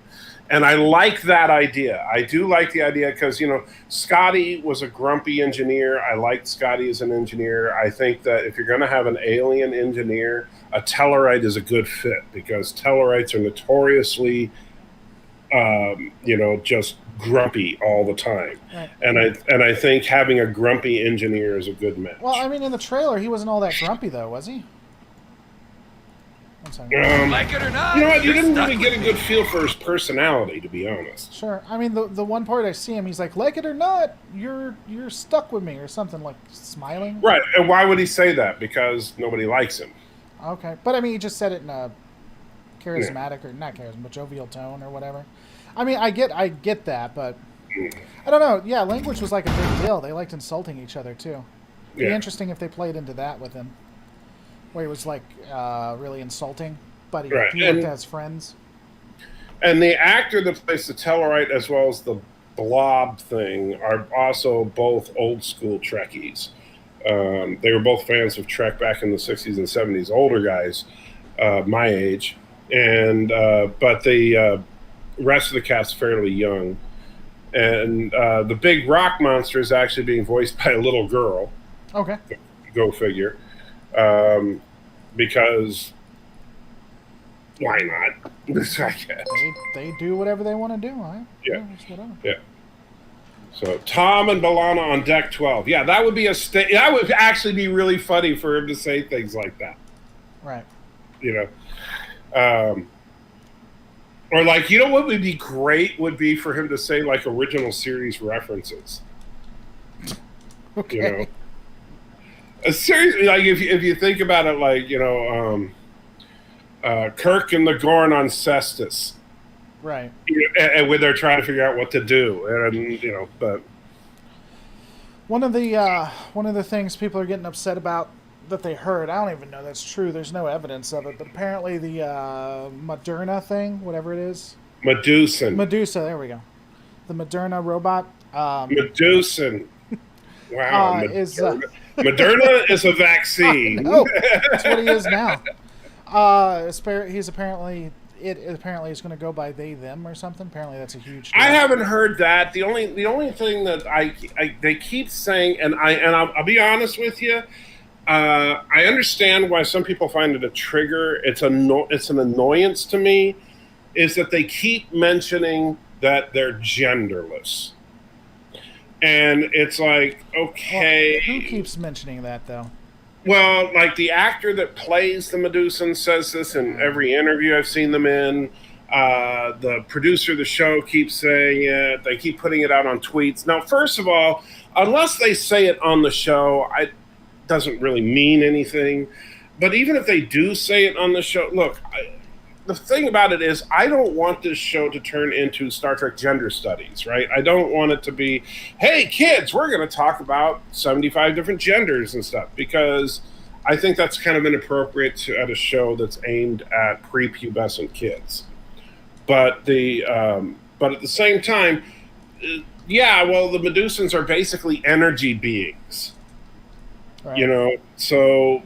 [SPEAKER 1] And I like that idea. I do like the idea because, Scotty was a grumpy engineer. I liked Scotty as an engineer. I think that if you're going to have an alien engineer, a Tellarite is a good fit because Tellarites are notoriously, just grumpy all the time.
[SPEAKER 2] Right.
[SPEAKER 1] And I think having a grumpy engineer is a good match.
[SPEAKER 2] Well, I mean, in the trailer, he wasn't all that grumpy, though, was he?
[SPEAKER 1] Like it or not, you didn't really get a good feel for his personality, to be honest.
[SPEAKER 2] Sure. I mean, the one part I see him, he's like it or not, you're stuck with me, or something, like smiling.
[SPEAKER 1] Right. And why would he say that? Because nobody likes him.
[SPEAKER 2] Okay. But I mean, he just said it in a charismatic, or not charismatic, but jovial tone or whatever. I mean, I get that, but I don't know. Yeah, language was like a big deal. They liked insulting each other too. It'd be interesting if they played into that with him, where he was like really insulting, but he worked as friends.
[SPEAKER 1] And the actor that plays the Tellarite, as well as the Blob thing are also both old school Trekkies. They were both fans of Trek back in the 60s and 70s, older guys, my age. And but the rest of the cast fairly young. And the big rock monster is actually being voiced by a little girl.
[SPEAKER 2] Okay.
[SPEAKER 1] Go figure. Because why not?
[SPEAKER 2] They do whatever they want to do, right?
[SPEAKER 1] Yeah.
[SPEAKER 2] Whatever.
[SPEAKER 1] Yeah. So Tom and B'Elanna on deck 12. Yeah, that would be that would actually be really funny for him to say things like that.
[SPEAKER 2] Right.
[SPEAKER 1] You know. Or like, you know what would be great would be for him to say like original series references.
[SPEAKER 2] Okay.
[SPEAKER 1] You know. Seriously, like if you think about it, like, you know, Kirk and the Gorn on Cestus.
[SPEAKER 2] Right.
[SPEAKER 1] And when they're trying to figure out what to do, and you know, but
[SPEAKER 2] one of the things people are getting upset about that they heard, I don't even know that's true. There's no evidence of it, but apparently the Moderna thing, whatever it is, Medusa. There we go. The Moderna robot.
[SPEAKER 1] Medusa. Wow. Moderna is a vaccine.
[SPEAKER 2] No, that's what he is now. He's apparently. It apparently is going to go by they them or something. Apparently that's a huge deal.
[SPEAKER 1] I haven't heard that. The only thing that they keep saying, and I'll be honest with you, I understand why some people find it a trigger. It's an annoyance to me, is that they keep mentioning that they're genderless, and it's like, okay,
[SPEAKER 2] well, who keeps mentioning that though?
[SPEAKER 1] Well, like the actor that plays the Medusan says this in every interview I've seen them in. The producer of the show keeps saying it. They keep putting it out on tweets. Now, first of all, unless they say it on the show, it doesn't really mean anything. But even if they do say it on the show, look, the thing about it is I don't want this show to turn into Star Trek gender studies, right? I don't want it to be, hey, kids, we're going to talk about 75 different genders and stuff, because I think that's kind of inappropriate at a show that's aimed at prepubescent kids. But at the same time, yeah, well, the Medusans are basically energy beings, right. You know, so...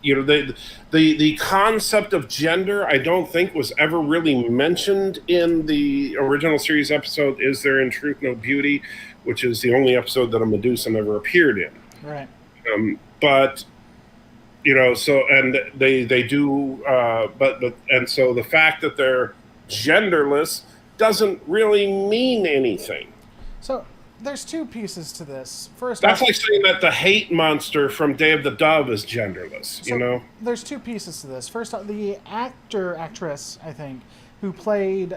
[SPEAKER 1] You know, the concept of gender, I don't think was ever really mentioned in the original series episode, Is There in Truth No Beauty, which is the only episode that a Medusan ever appeared in.
[SPEAKER 2] Right.
[SPEAKER 1] But, you know, so, and they do, and so the fact that they're genderless doesn't really mean anything.
[SPEAKER 2] So... There's two pieces to this. First,
[SPEAKER 1] that's like saying that the hate monster from Day of the Dove is genderless.
[SPEAKER 2] So
[SPEAKER 1] you know,
[SPEAKER 2] there's two pieces to this. First, the actress, I think, who played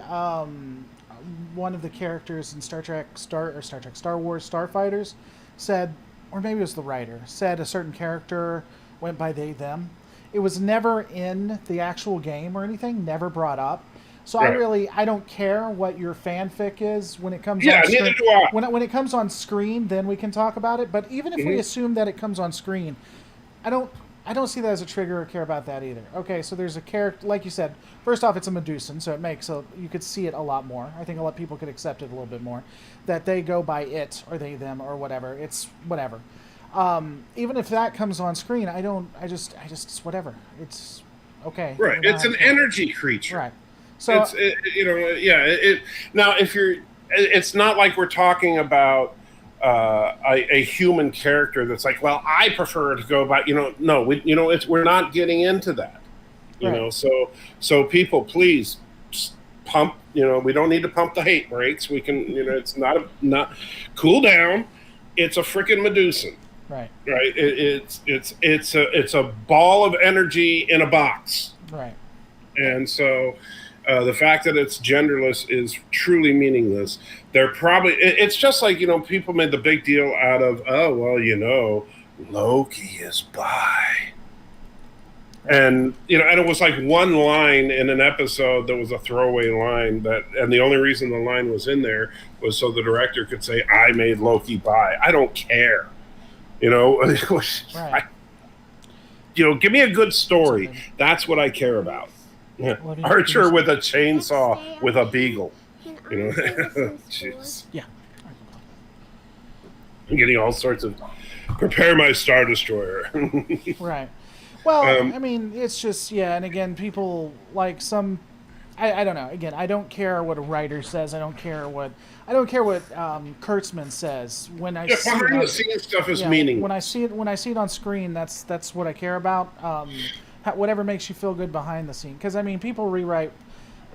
[SPEAKER 2] one of the characters in Star Wars Starfighters, said, or maybe it was the writer, said a certain character went by they them. It was never in the actual game or anything. Never brought up. So right. I don't care what your fanfic is when it comes on screen.
[SPEAKER 1] Neither do I.
[SPEAKER 2] When it comes on screen, then we can talk about it. But even if we assume that it comes on screen, I don't see that as a trigger or care about that either. Okay, so there's a character, like you said. First off, it's a Medusan, so you could see it a lot more. I think a lot of people could accept it a little bit more. That they go by it or they them or whatever. It's whatever. Even if that comes on screen, I just it's whatever. It's okay.
[SPEAKER 1] Right. It's an energy creature.
[SPEAKER 2] Right. So
[SPEAKER 1] now if you're, it's not like we're talking about a human character that's like, well, I prefer to go by, no, we're not getting into that, you know. So people, please pump. We don't need to pump the hate brakes. We can, it's not cool down. It's a freaking Medusan.
[SPEAKER 2] Right.
[SPEAKER 1] Right. It's a ball of energy in a box.
[SPEAKER 2] Right.
[SPEAKER 1] And so. The fact that it's genderless is truly meaningless. It's just like, people made the big deal out of, Loki is bi. And, and it was like one line in an episode that was a throwaway line and the only reason the line was in there was so the director could say, I made Loki bi. I don't care.
[SPEAKER 2] Right.
[SPEAKER 1] Give me a good story. That's what I care about. Yeah. Archer with a chainsaw with a beagle. Jeez.
[SPEAKER 2] Yeah.
[SPEAKER 1] I'm getting all sorts of prepare my Star Destroyer.
[SPEAKER 2] Right. Well,
[SPEAKER 1] Um,
[SPEAKER 2] I mean, it's just yeah, and again, people like some. I don't know. Again, I don't care what a writer says. I don't care what Kurtzman says. When I
[SPEAKER 1] yeah,
[SPEAKER 2] see it
[SPEAKER 1] behind the
[SPEAKER 2] on,
[SPEAKER 1] scenes stuff is
[SPEAKER 2] yeah,
[SPEAKER 1] meaningless.
[SPEAKER 2] when I see it on screen, that's what I care about. Whatever makes you feel good behind the scene, because I mean, people rewrite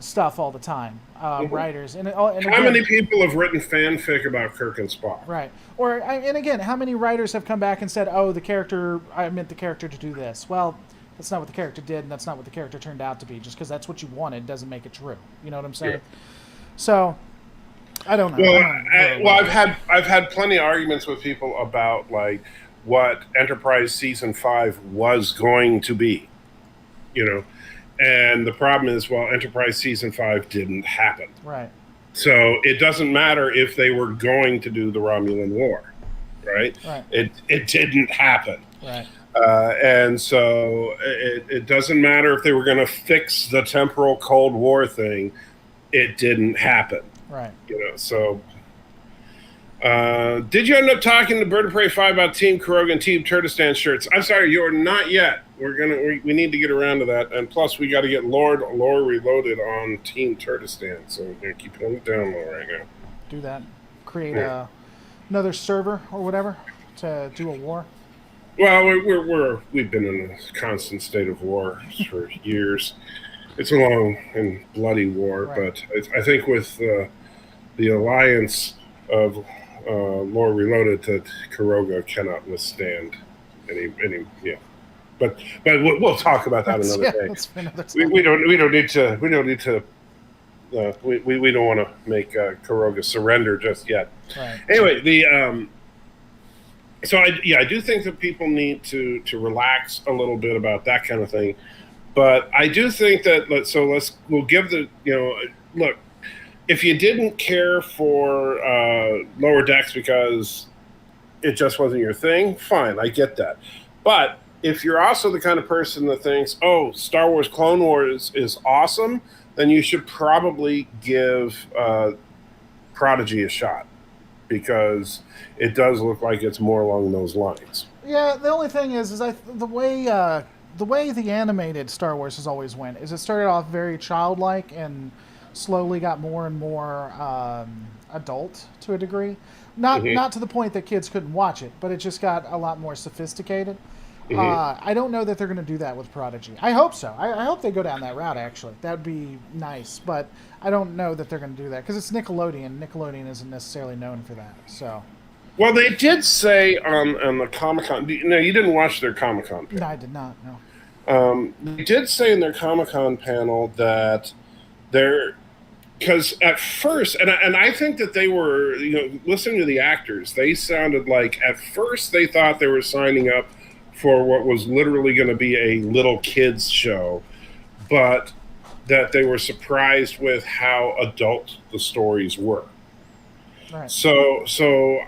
[SPEAKER 2] stuff all the time.
[SPEAKER 1] Mhm.
[SPEAKER 2] Writers and
[SPEAKER 1] How
[SPEAKER 2] again,
[SPEAKER 1] many people have written fanfic about Kirk and Spock?
[SPEAKER 2] right. And again, how many writers have come back and said, "Oh, I meant the character to do this." Well, that's not what the character did, and that's not what the character turned out to be. Just because that's what you wanted doesn't make it true. You know what I'm saying?
[SPEAKER 1] Yeah.
[SPEAKER 2] So, I don't know.
[SPEAKER 1] Well,
[SPEAKER 2] I don't know.
[SPEAKER 1] I've had plenty of arguments with people about like what Enterprise season 5 was going to be, you know, and the problem is, well, Enterprise season 5 didn't happen,
[SPEAKER 2] Right.
[SPEAKER 1] so it doesn't matter if they were going to do the Romulan War, right?
[SPEAKER 2] Right.
[SPEAKER 1] It didn't happen.
[SPEAKER 2] Right.
[SPEAKER 1] And so it doesn't matter if they were going to fix the temporal Cold War thing. It didn't happen.
[SPEAKER 2] Right.
[SPEAKER 1] You know, so did you end up talking to Bird of Prey 5 about Team Kuroga and Team Turtistan shirts? I'm sorry, you're not yet. We need to get around to that, and plus we got to get Lore Reloaded on Team Turtistan. So we're gonna keep pulling it down low right now.
[SPEAKER 2] Do that. Create another server or whatever to do a war.
[SPEAKER 1] Well, we've been in a constant state of war for years. It's a long and bloody war,
[SPEAKER 2] Right.
[SPEAKER 1] but I think with the alliance of Lore Reloaded, that Kuroga cannot withstand any. Yeah, but we'll talk about that another day.
[SPEAKER 2] That's for another time.
[SPEAKER 1] We don't need to. We don't need to. We don't want to make Kuroga surrender just yet.
[SPEAKER 2] Right.
[SPEAKER 1] Anyway, so I do think that people need to relax a little bit about that kind of thing, but I do think that we'll give look, if you didn't care for Lower Decks because it just wasn't your thing, fine, I get that, but if you're also the kind of person that thinks, oh, Star Wars Clone Wars is awesome, then you should probably give Prodigy a shot, because it does look like it's more along those lines.
[SPEAKER 2] Yeah. The only thing is the way the animated Star Wars has always went is it started off very childlike and slowly got more and more adult to a degree. Not to the point that kids couldn't watch it, but it just got a lot more sophisticated. I don't know that they're going to do that with Prodigy. I hope so. I hope they go down that route, actually. That would be nice. But I don't know that they're going to do that because it's Nickelodeon. Nickelodeon isn't necessarily known for that. So.
[SPEAKER 1] Well, they did say on the Comic-Con... No, you didn't watch their Comic-Con panel.
[SPEAKER 2] No, I did not, no.
[SPEAKER 1] They did say in their Comic-Con panel that they're... Because at first, and I think that they were, listening to the actors, they sounded like at first they thought they were signing up for what was literally going to be a little kids show, but that they were surprised with how adult the stories were.
[SPEAKER 2] Right.
[SPEAKER 1] So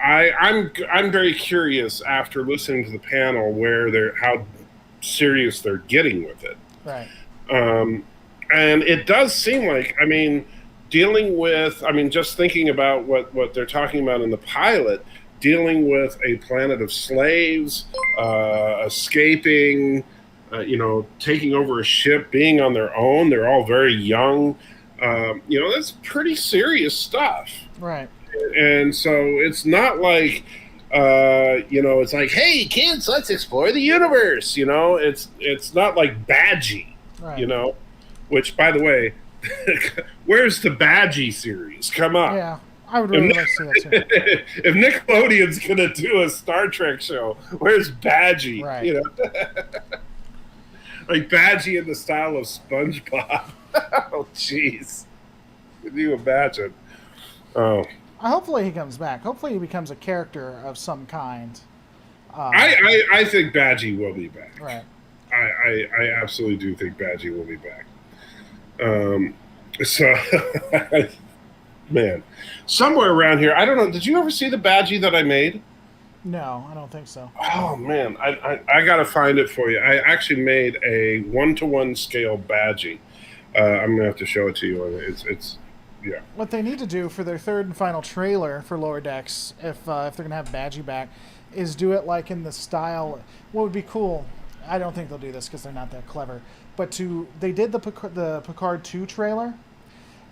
[SPEAKER 1] I'm very curious after listening to the panel how serious they're getting with it.
[SPEAKER 2] Right.
[SPEAKER 1] And it does seem like, just thinking about what they're talking about in the pilot, dealing with a planet of slaves, escaping, taking over a ship, being on their own. They're all very young. That's pretty serious stuff.
[SPEAKER 2] Right.
[SPEAKER 1] And so it's not like, it's like, hey, kids, let's explore the universe. It's not like Badgie,
[SPEAKER 2] right.
[SPEAKER 1] Which, by the way, where's the Badgie series? Come on.
[SPEAKER 2] Yeah. I would really like to see that too.
[SPEAKER 1] If Nickelodeon's going to do a Star Trek show, where's Badgie?
[SPEAKER 2] Right.
[SPEAKER 1] Like Badgie in the style of SpongeBob. Oh, jeez. Can you imagine? Oh.
[SPEAKER 2] Hopefully he comes back. Hopefully he becomes a character of some kind.
[SPEAKER 1] I think Badgie will be back.
[SPEAKER 2] Right.
[SPEAKER 1] I absolutely do think Badgie will be back. So, man, somewhere around here, I don't know. Did you ever see the Badgie that I made?
[SPEAKER 2] No, I don't think so.
[SPEAKER 1] Oh man, I gotta find it for you. I actually made a 1-to-1 scale Badgie. I'm gonna have to show it to you. yeah.
[SPEAKER 2] What they need to do for their third and final trailer for Lower Decks, if they're gonna have Badgie back, is do it like in the style. What would be cool? I don't think they'll do this because they're not that clever. But they did the Picard 2 trailer,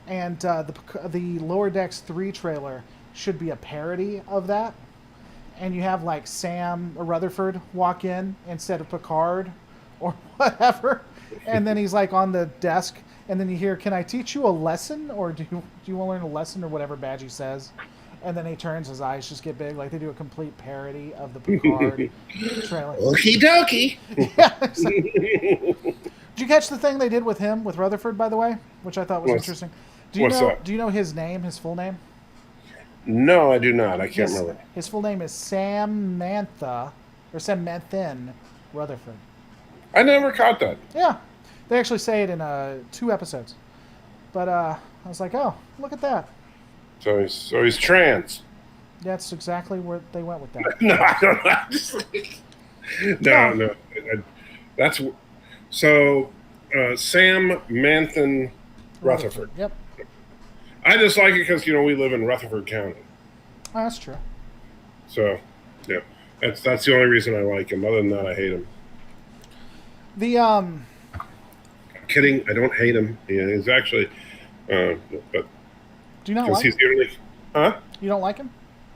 [SPEAKER 2] and the Lower Decks 3 trailer should be a parody of that. And you have like Sam Rutherford walk in instead of Picard or whatever, and then he's like on the desk, and then you hear, "Can I teach you a lesson, or do you want to learn a lesson," or whatever Badgie says, and then he turns, his eyes just get big, like they do a complete parody of the Picard trailer.
[SPEAKER 1] Okie dokie.
[SPEAKER 2] Yeah. Did you catch the thing they did with him, with Rutherford, by the way, which I thought was interesting?
[SPEAKER 1] What's that?
[SPEAKER 2] Do you know his name, his full name?
[SPEAKER 1] No, I do not. I can't remember.
[SPEAKER 2] His full name is Samantha Rutherford.
[SPEAKER 1] I never caught that.
[SPEAKER 2] Yeah, they actually say it in 2 episodes. But I was like, oh, look at that.
[SPEAKER 1] So he's trans.
[SPEAKER 2] That's exactly where they went with that.
[SPEAKER 1] No, I don't know. No. That's so. Sam Manthan Rutherford.
[SPEAKER 2] Yep.
[SPEAKER 1] I just like it because we live in Rutherford County.
[SPEAKER 2] Oh, that's true.
[SPEAKER 1] So, yeah, that's the only reason I like him. Other than that, I hate him. I'm kidding. I don't hate him. Yeah, he's actually, but
[SPEAKER 2] do you not like
[SPEAKER 1] he's
[SPEAKER 2] him?
[SPEAKER 1] the only, huh?
[SPEAKER 2] You don't like him?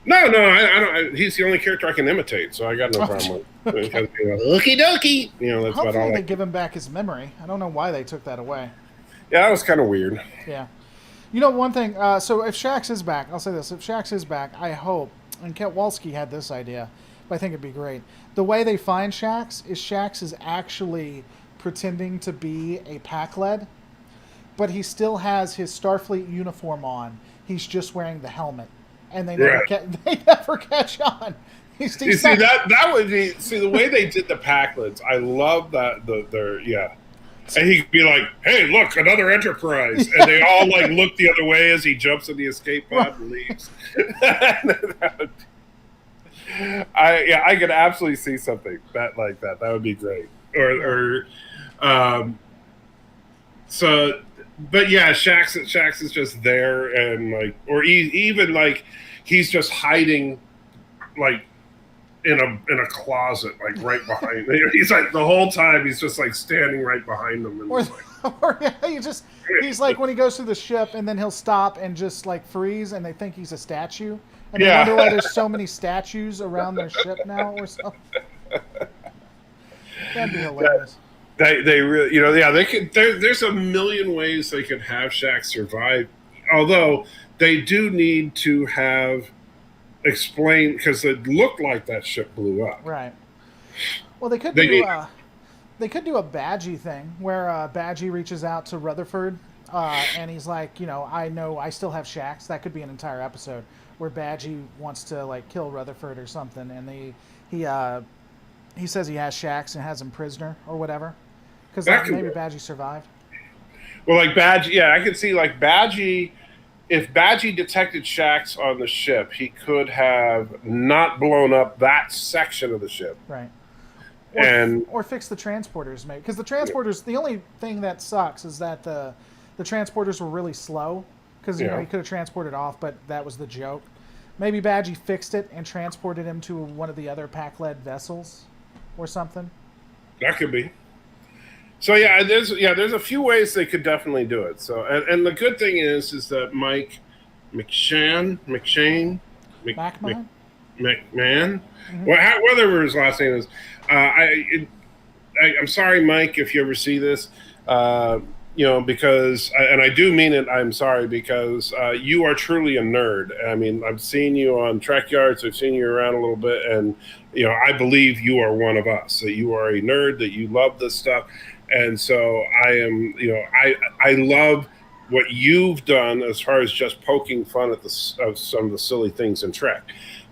[SPEAKER 1] No, I don't. He's the only character I can imitate, so I got no problem with it. Because, okie dokie. That's
[SPEAKER 2] Hopefully
[SPEAKER 1] about all.
[SPEAKER 2] They give him back his memory. I don't know why they took that away.
[SPEAKER 1] Yeah, that was kind of weird.
[SPEAKER 2] Yeah. One thing, so if Shax is back, I'll say this, if Shax is back, I hope, and Kowalski had this idea, but I think it'd be great. The way they find Shax is actually pretending to be a Pac-Led, but he still has his Starfleet uniform on. He's just wearing the helmet, and they never catch on.
[SPEAKER 1] You see, that would be, the way they did the Pac-Leds, I love that, yeah. And he could be like, "Hey, look, another Enterprise," and they all look the other way as he jumps in the escape pod and leaves. I could absolutely see something like that. That would be great. But yeah, Shax is just there, and even he's just hiding, in a closet, right behind. He's the whole time he's just standing right behind them. And
[SPEAKER 2] he's like when he goes through the ship, and then he'll stop and just freeze, and they think he's a statue, and they wonder why there's so many statues around their ship now or something. That'd be hilarious.
[SPEAKER 1] They really, they could. There's a million ways they could have Shax survive, although they do need to have explain, because it looked like that ship blew up.
[SPEAKER 2] Right. Well, they could do a Badgie thing where Badgie reaches out to Rutherford, and he's like, I know I still have Shax. That could be an entire episode where Badgie wants to kill Rutherford or something, and he says he has Shax and has him prisoner or whatever, because maybe Badgie survived.
[SPEAKER 1] Well, Badgie, yeah, I could see Badgie. If Badgie detected Shax on the ship, he could have not blown up that section of the ship.
[SPEAKER 2] Right. Or fix the transporters, maybe. Because the transporters, the only thing that sucks is that the transporters were really slow. Because, he could have transported off, but that was the joke. Maybe Badgie fixed it and transported him to one of the other Pac-Led vessels or something.
[SPEAKER 1] That could be. So there's a few ways they could definitely do it. So and the good thing is that Mike McMahon, whatever his last name is. I'm sorry, Mike, if you ever see this. Because and I do mean it. I'm sorry, because you are truly a nerd. I mean, I've seen you on Trek Yards. I've seen you around a little bit, and I believe you are one of us. That you are a nerd. That you love this stuff. And so I am, I love what you've done as far as just poking fun at of some of the silly things in Trek.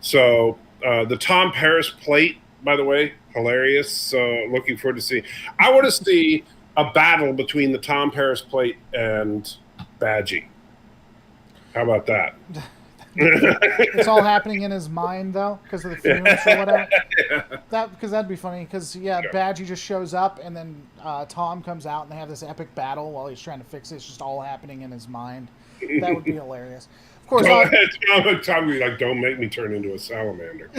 [SPEAKER 1] So the Tom Paris plate, by the way, hilarious. So looking forward to seeing. I want to see a battle between the Tom Paris plate and Badgie. How about that?
[SPEAKER 2] It's all happening in his mind though, because of the fumes or whatever. Because that'd be funny. Because Badgie just shows up, and then Tom comes out, and they have this epic battle while he's trying to fix it. It's just all happening in his mind. That would be hilarious. Of course,
[SPEAKER 1] Tom would be like, "Don't make me turn into a salamander."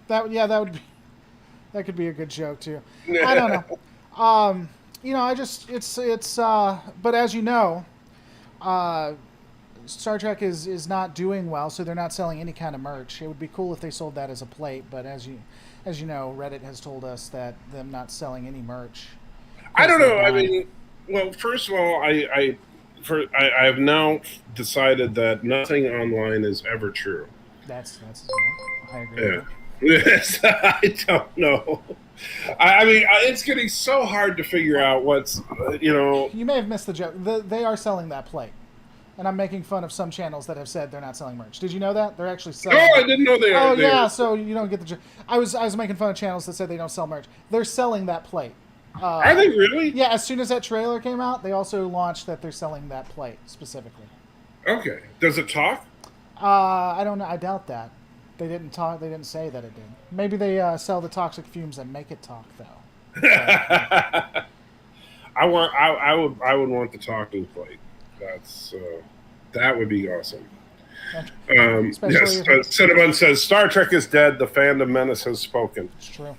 [SPEAKER 2] That could be a good joke too. I don't know. But as you know, Star Trek is not doing well, so they're not selling any kind of merch. It would be cool if they sold that as a plate, but as you know, Reddit has told us that them not selling any merch.
[SPEAKER 1] I don't know. I mean, well, first of all, I have now decided that nothing online is ever true.
[SPEAKER 2] That's I agree.
[SPEAKER 1] Yeah. Yes, I don't know. I mean, it's getting so hard to figure out what's,
[SPEAKER 2] You may have missed the joke. They are selling that plate. And I'm making fun of some channels that have said they're not selling merch. Did you know that? They're actually selling.
[SPEAKER 1] Oh, I didn't know they are.
[SPEAKER 2] Oh, yeah, so you don't get the joke. I was making fun of channels that said they don't sell merch. They're selling that plate.
[SPEAKER 1] Are they really?
[SPEAKER 2] Yeah, as soon as that trailer came out, they also launched that they're selling that plate specifically.
[SPEAKER 1] Okay. Does it talk?
[SPEAKER 2] I don't know. I doubt that. They didn't talk. They didn't say that it did. Maybe they sell the toxic fumes that make it talk, though.
[SPEAKER 1] I would want the talking plate. That would be awesome. Yes, Cinnamon says Star Trek is dead. The fandom menace has spoken.
[SPEAKER 2] It's true.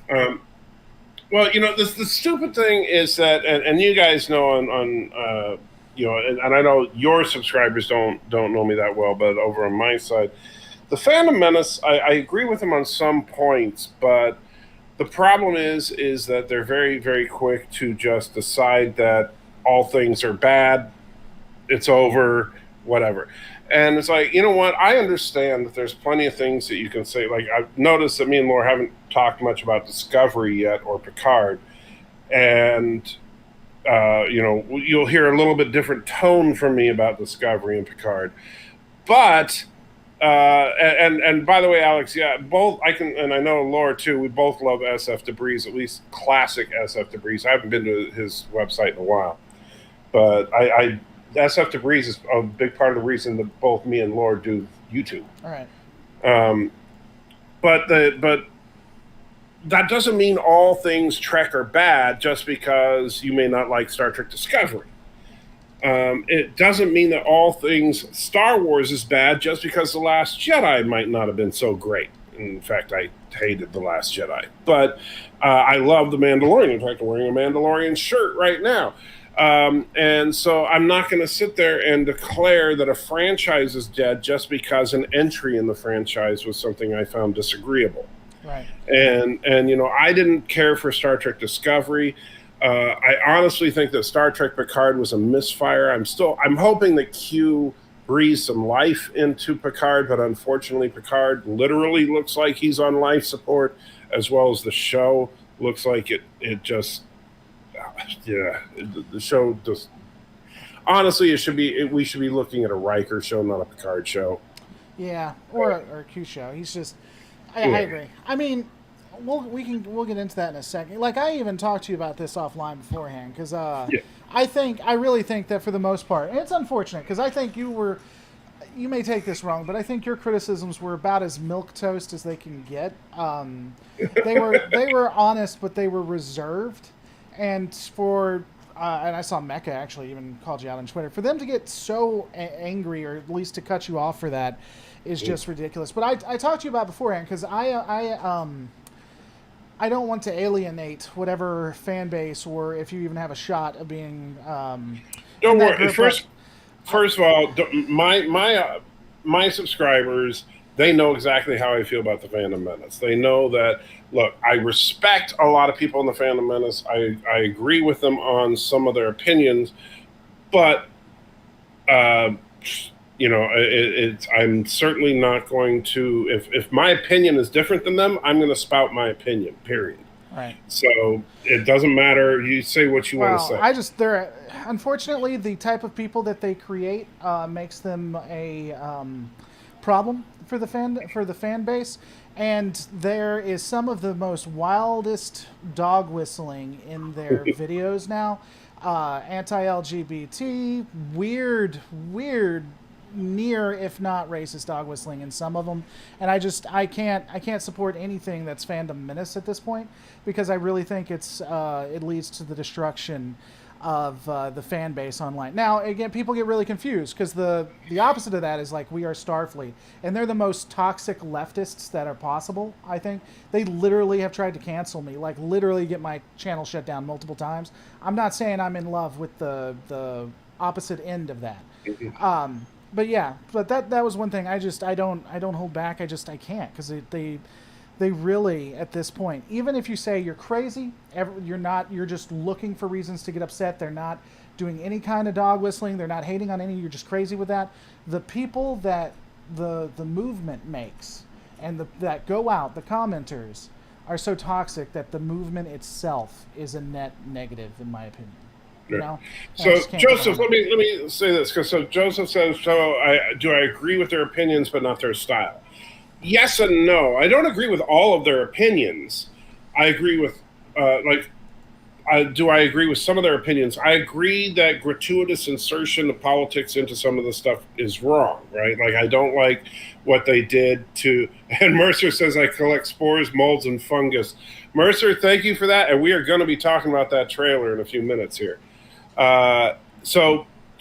[SPEAKER 1] Well, the stupid thing is that, and you guys know on and I know your subscribers don't know me that well, but over on my side, the fandom menace, I agree with them on some points, but the problem is that they're very, very quick to just decide that all things are bad, it's over, whatever. And it's like, you know what? I understand that there's plenty of things that you can say. Like, I've noticed that me and Laura haven't talked much about Discovery yet or Picard. And, you'll hear a little bit different tone from me about Discovery and Picard. But, and by the way, Alex, yeah, both, I know Laura too, we both love SF Debris, at least classic SF Debris. I haven't been to his website in a while. But SF Debris is a big part of the reason that both me and Laura do YouTube.
[SPEAKER 2] All right.
[SPEAKER 1] But that doesn't mean all things Trek are bad just because you may not like Star Trek Discovery. It doesn't mean that all things Star Wars is bad just because The Last Jedi might not have been so great. In fact, I hated The Last Jedi. But I love The Mandalorian. In fact, I'm wearing a Mandalorian shirt right now. And so I'm not going to sit there and declare that a franchise is dead just because an entry in the franchise was something I found disagreeable.
[SPEAKER 2] Right.
[SPEAKER 1] And I didn't care for Star Trek Discovery. I honestly think that Star Trek Picard was a misfire. I'm hoping that Q breathes some life into Picard, but unfortunately Picard literally looks like he's on life support, as well as the show looks like it just... Yeah, the show just honestly, we should be looking at a Riker show, not a Picard show.
[SPEAKER 2] Yeah, or a Q show. He's just, I agree. I mean, we'll get into that in a second. Like, I even talked to you about this offline beforehand because I really think that for the most part, and it's unfortunate because I think you may take this wrong, but I think your criticisms were about as milquetoast as they can get. They were honest, but they were reserved. And and I saw Mecca actually even called you out on Twitter. For them to get so angry, or at least to cut you off for that, is just ridiculous. But I talked to you about beforehand because I don't want to alienate whatever fan base, or if you even have a shot of being.
[SPEAKER 1] Don't worry. First of all, my subscribers, they know exactly how I feel about the Phantom Menace. They know that, look, I respect a lot of people in the Phantom Menace. I agree with them on some of their opinions, but, I'm certainly not going to, if my opinion is different than them, I'm going to spout my opinion, period.
[SPEAKER 2] Right.
[SPEAKER 1] So it doesn't matter. You say what you want to say.
[SPEAKER 2] Unfortunately, the type of people that they create makes them a problem for the fan base, and there is some of the most wildest dog whistling in their videos now. anti-LGBT, weird, near if not racist dog whistling in some of them, and I can't support anything that's fandom menace at this point because I really think it leads to the destruction of the fan base online. Now again, people get really confused because the opposite of that is like We Are Starfleet, and they're the most toxic leftists that are possible. I think they literally have tried to cancel me, like literally get my channel shut down multiple times. I'm not saying I'm in love with the opposite end of that. But yeah, but that was one thing. I don't hold back. I can't because they really at this point, even if you say you're crazy, you're just looking for reasons to get upset. They're not doing any kind of dog whistling. They're not hating on any. You're just crazy with that. The people that the movement makes and that go out, the commenters, are so toxic that the movement itself is a net negative, in my opinion. You know?
[SPEAKER 1] So Joseph, let me say this because Joseph says, do I agree with their opinions but not their style? Yes and no. I don't agree with all of their opinions. I agree with do I agree with some of their opinions? I agree that gratuitous insertion of politics into some of the stuff is wrong, right? Like I don't like what they did to. And Mercer says I collect spores, molds, and fungus. Mercer, thank you for that, and we are going to be talking about that trailer in a few minutes here. To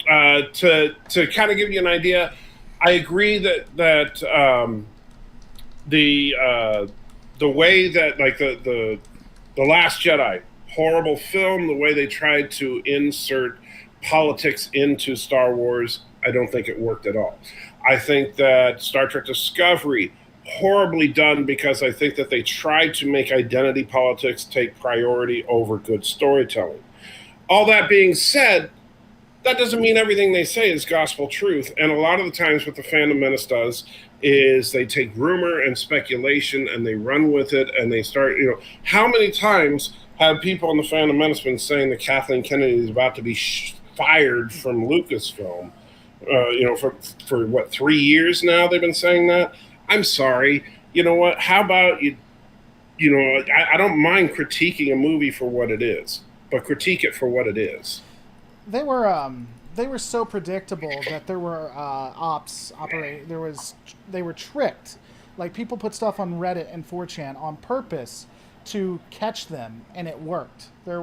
[SPEAKER 1] kind of give you an idea, I agree that the way that like the Last Jedi, horrible film, the way they tried to insert politics into Star Wars, I don't think it worked at all. I think that Star Trek Discovery, horribly done because I think that they tried to make identity politics take priority over good storytelling. All that being said, that doesn't mean everything they say is gospel truth. And a lot of the times what the Fandom Menace does is they take rumor and speculation and they run with it and they start, how many times have people in the Fandom Menace been saying that Kathleen Kennedy is about to be fired from Lucasfilm? For what, 3 years now they've been saying that? I'm sorry. You know what? How about I don't mind critiquing a movie for what it is, but critique it for what it is.
[SPEAKER 2] They were so predictable that there were they were tricked. Like people put stuff on Reddit and 4chan on purpose to catch them, and it worked. They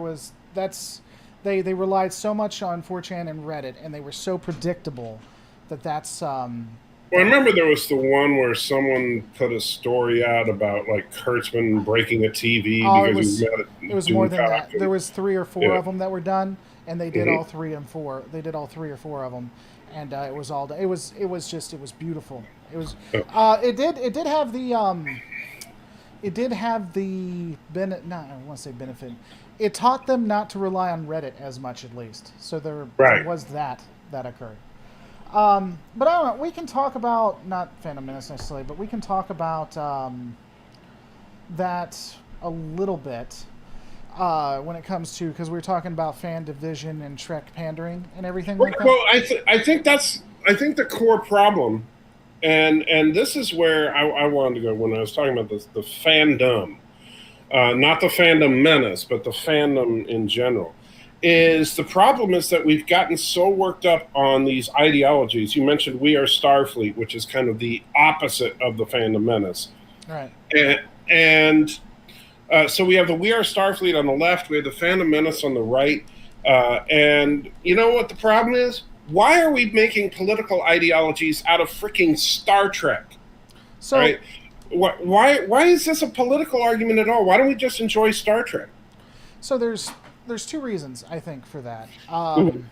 [SPEAKER 2] relied so much on 4chan and Reddit, and they were so predictable that's.
[SPEAKER 1] Well, I remember there was the one where someone put a story out about like Kurtzman breaking a TV because
[SPEAKER 2] it was more than that. There was 3 or 4 of them that were done, and they did all 3 and 4. They did all 3 or 4 of them, and it was all. It was beautiful. It was. It did have the. It did have the benefit. Not I want to say benefit. It taught them not to rely on Reddit as much, at least. So there was that occurred. But I don't know. We can talk about not Phantom Menace necessarily, but we can talk about that a little bit when it comes to, because we were talking about fan division and Trek pandering and everything like that.
[SPEAKER 1] Well, I think the core problem, and this is where I wanted to go when I was talking about the fandom, not the Fandom Menace, but the fandom in general. Is the problem is that we've gotten so worked up on these ideologies. You mentioned We Are Starfleet, which is kind of the opposite of the Fandom Menace.
[SPEAKER 2] Right.
[SPEAKER 1] And so we have the We Are Starfleet on the left, we have the Fandom Menace on the right. And you know what the problem is? Why are we making political ideologies out of freaking Star Trek?
[SPEAKER 2] So,
[SPEAKER 1] right? Why is this a political argument at all? Why don't we just enjoy Star Trek?
[SPEAKER 2] So there's 2 reasons, I think, for that. And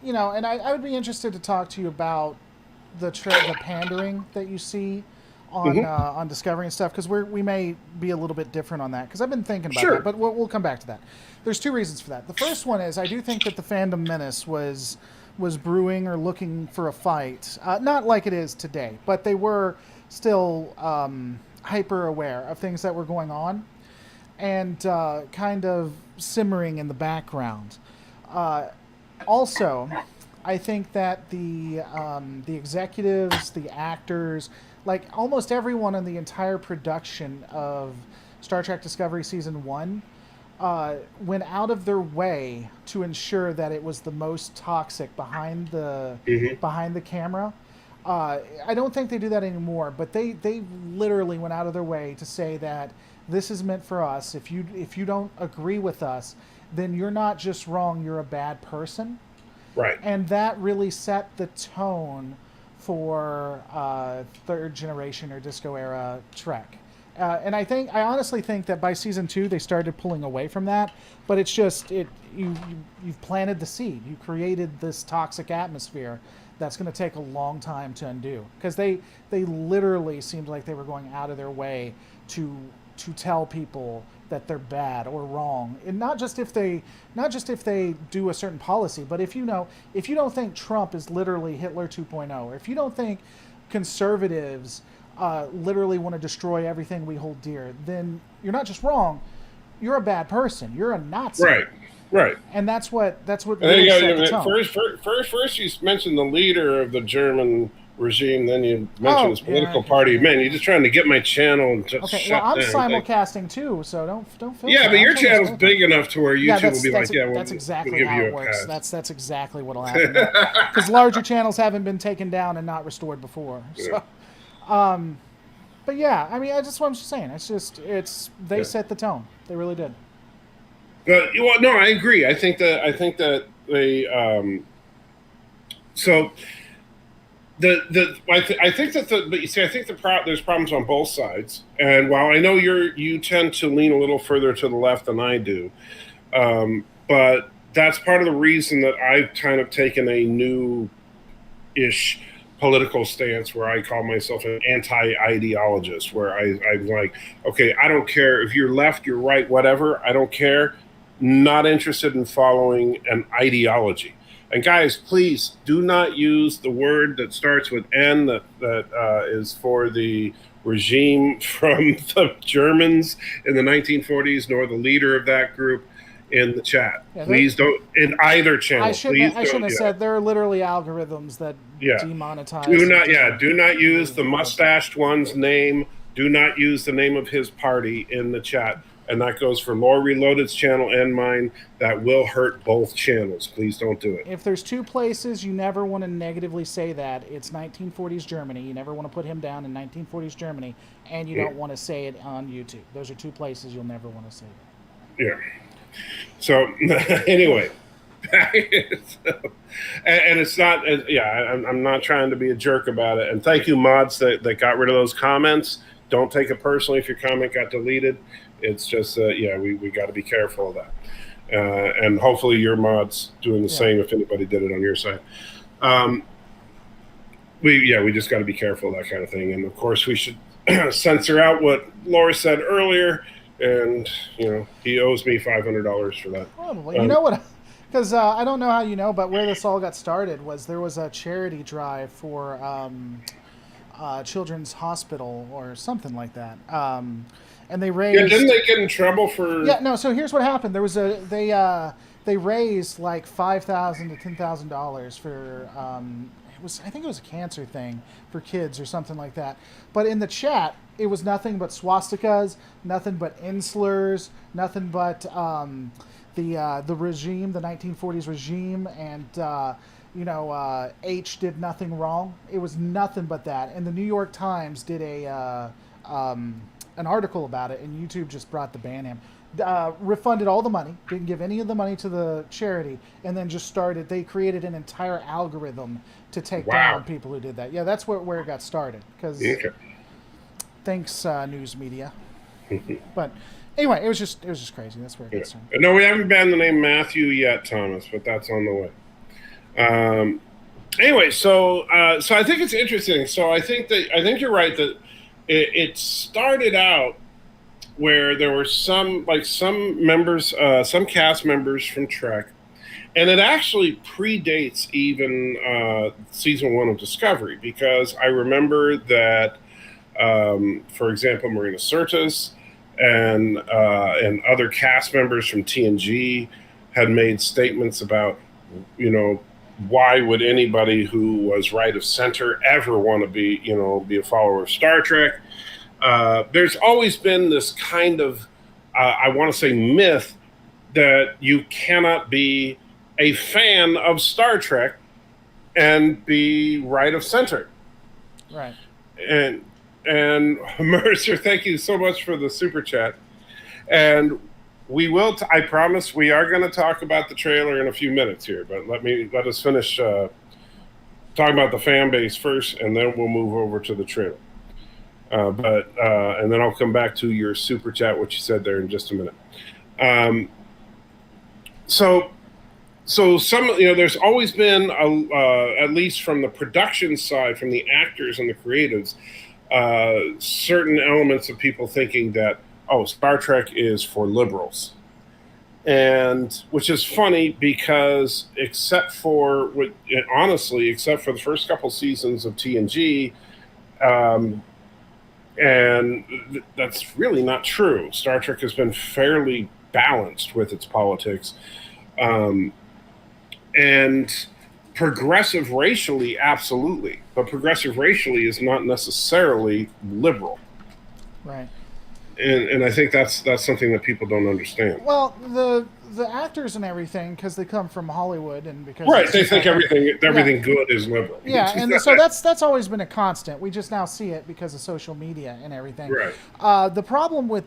[SPEAKER 2] I would be interested to talk to you about the pandering that you see on Discovery and stuff, because we may be a little bit different on that, because I've been thinking about that, but we'll come back to that. There's 2 reasons for that. The first one is I do think that the Fandom Menace was brewing or looking for a fight, not like it is today, but they were still hyper aware of things that were going on and kind of simmering in the background. Also, I think that the executives, the actors, like almost everyone in the entire production of Star Trek Discovery Season 1 went out of their way to ensure that it was the most toxic
[SPEAKER 1] Hmm.
[SPEAKER 2] behind the camera. I don't think they do that anymore, but they literally went out of their way to say that this is meant for us. If you don't agree with us, then you're not just wrong, you're a bad person.
[SPEAKER 1] Right.
[SPEAKER 2] And that really set the tone for third generation or disco era Trek. And I honestly think that by season 2 they started pulling away from that, but it's just you've planted the seed, you created this toxic atmosphere that's going to take a long time to undo, because they literally seemed like they were going out of their way to tell people that they're bad or wrong, and not just if they do a certain policy, but if you don't think Trump is literally Hitler 2.0, or if you don't think conservatives literally want to destroy everything we hold dear, then you're not just wrong, you're a bad person, you're a Nazi.
[SPEAKER 1] Right. Right.
[SPEAKER 2] And that's what
[SPEAKER 1] And
[SPEAKER 2] really set the tone.
[SPEAKER 1] First, you mentioned the leader of the German regime. Then you mentioned his political party. Man, you're just trying to get my channel and just
[SPEAKER 2] Okay,
[SPEAKER 1] shut
[SPEAKER 2] well, I'm
[SPEAKER 1] down.
[SPEAKER 2] simulcasting too, so don't feel
[SPEAKER 1] Yeah,
[SPEAKER 2] bad.
[SPEAKER 1] but your
[SPEAKER 2] I'm saying
[SPEAKER 1] channel's
[SPEAKER 2] it's
[SPEAKER 1] big enough to where YouTube will be like, yeah,
[SPEAKER 2] that's
[SPEAKER 1] we'll
[SPEAKER 2] exactly
[SPEAKER 1] give
[SPEAKER 2] how
[SPEAKER 1] you
[SPEAKER 2] it
[SPEAKER 1] a
[SPEAKER 2] works.
[SPEAKER 1] pass.
[SPEAKER 2] That's exactly what'll happen. Because larger channels haven't been taken down and not restored before. So, but yeah, I mean, that's what I'm just saying. They set the tone. They really did.
[SPEAKER 1] But well, no, I agree. I think that they so I think that but you see, I think there's problems on both sides. And while I know you tend to lean a little further to the left than I do, but that's part of the reason that I've kind of taken a new ish political stance where I call myself an anti-ideologist, where I'm like, okay, I don't care if you're left, you're right, whatever, I don't care. Not interested in following an ideology. And guys, please do not use the word that starts with N that is for the regime from the Germans in the 1940s, nor the leader of that group in the chat.
[SPEAKER 2] Yeah,
[SPEAKER 1] Please don't, in either channel.
[SPEAKER 2] I
[SPEAKER 1] Please
[SPEAKER 2] shouldn't
[SPEAKER 1] don't.
[SPEAKER 2] have said there are literally algorithms that
[SPEAKER 1] Yeah.
[SPEAKER 2] demonetize.
[SPEAKER 1] Do not use the mustached one's name. Do not use the name of his party in the chat. And that goes for Lore Reloaded's channel and mine. That will hurt both channels. Please don't do it.
[SPEAKER 2] If there's two places you never want to negatively say that, it's 1940s Germany. You never want to put him down in 1940s Germany, and you don't want to say it on YouTube. Those are two places you'll never want to say that.
[SPEAKER 1] Yeah. So anyway, and it's not. I'm not trying to be a jerk about it. And thank you, mods that got rid of those comments. Don't take it personally if your comment got deleted. It's just we got to be careful of that. And hopefully your mod's doing the same if anybody did it on your side. We just got to be careful of that kind of thing. And of course we should censor out what Laura said earlier. And he owes me $500 for that.
[SPEAKER 2] Probably. You know what? Because I don't know how you know, but where this all got started was there was a charity drive for Children's Hospital or something like that. And they raised.
[SPEAKER 1] Yeah, didn't they get in trouble for?
[SPEAKER 2] Yeah, no. So here's what happened. There was they raised like $5,000 to $10,000 for I think it was a cancer thing for kids or something like that. But in the chat, it was nothing but swastikas, nothing but insulars, nothing but the regime, the 1940s regime, and H did nothing wrong. It was nothing but that. And the New York Times did an article about it, and YouTube just brought the ban him. Refunded all the money, didn't give any of the money to the charity, and then just they created an entire algorithm to take down people who did that. Yeah, that's where it got started. Because thanks, news media. But anyway, it was just crazy. That's where it got started.
[SPEAKER 1] No, we haven't banned the name Matthew yet, Thomas, but that's on the way. Anyway, so I think it's interesting. So I think you're right that it started out where there were some members, some cast members from Trek, and it actually predates even season 1 of Discovery, because I remember that, for example, Marina Sirtis and other cast members from TNG had made statements about, why would anybody who was right of center ever want to be a follower of Star Trek? There's always been this kind of, I want to say, myth that you cannot be a fan of Star Trek and be right of center.
[SPEAKER 2] Right.
[SPEAKER 1] And Mercer, thank you so much for the super chat. And we will. I promise we are going to talk about the trailer in a few minutes here, but let us finish talking about the fan base first, and then we'll move over to the trailer. And then I'll come back to your super chat, what you said there in just a minute. So some, there's always been at least from the production side, from the actors and the creatives, certain elements of people thinking that, oh, Star Trek is for liberals, and which is funny because except for the first couple seasons of TNG, and that's really not true. Star Trek has been fairly balanced with its politics, and progressive racially, absolutely, but progressive racially is not necessarily liberal.
[SPEAKER 2] Right.
[SPEAKER 1] And I think that's something that people don't understand.
[SPEAKER 2] Well, the actors and everything, because they come from Hollywood, and because
[SPEAKER 1] they think everything good is liberal.
[SPEAKER 2] Yeah, and so that's always been a constant. We just now see it because of social media and everything.
[SPEAKER 1] Right.
[SPEAKER 2] The problem with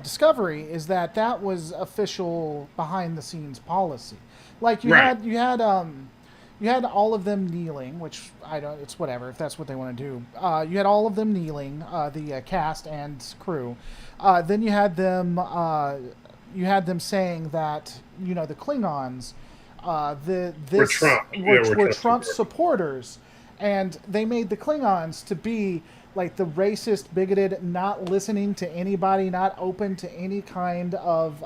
[SPEAKER 2] Discovery is that was official behind the scenes policy. Like you had all of them kneeling, which it's whatever if that's what they want to do. You had all of them kneeling, the cast and crew. Then you had them saying that the Klingons, were Trump supporters, and they made the Klingons to be like the racist, bigoted, not listening to anybody, not open to any kind of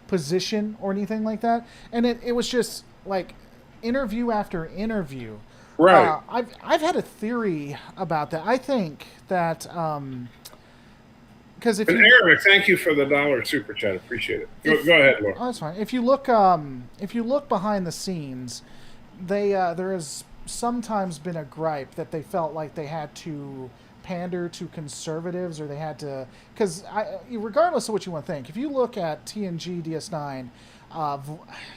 [SPEAKER 2] position or anything like that. And it was just like interview after interview.
[SPEAKER 1] Right.
[SPEAKER 2] I've had a theory about that. I think that because
[SPEAKER 1] Eric, thank you for the $1 super chat. Appreciate it. Go ahead, Laura.
[SPEAKER 2] Oh, that's fine. If you look behind the scenes, there has sometimes been a gripe that they felt like they had to pander to conservatives, or they had to, because regardless of what you want to think, if you look at TNG, DS9,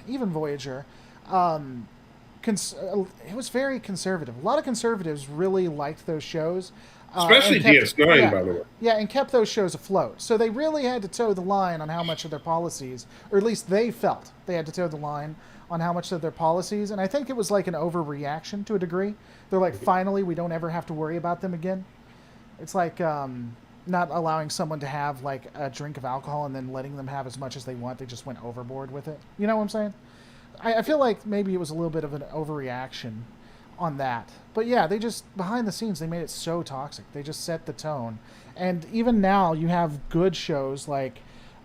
[SPEAKER 2] even Voyager, it was very conservative. A lot of conservatives really liked those shows.
[SPEAKER 1] Especially DS9, by the way.
[SPEAKER 2] Yeah, and kept those shows afloat. So they really had to toe the line on how much of their policies, or at least they felt they had to toe the line on how much of their policies. And I think it was like an overreaction to a degree. They're like, finally, we don't ever have to worry about them again. It's like not allowing someone to have like a drink of alcohol and then letting them have as much as they want. They just went overboard with it. You know what I'm saying? I feel like maybe it was a little bit of an overreaction on that. But yeah, they just, behind the scenes, they made it so toxic. They just set the tone. And even now, you have good shows like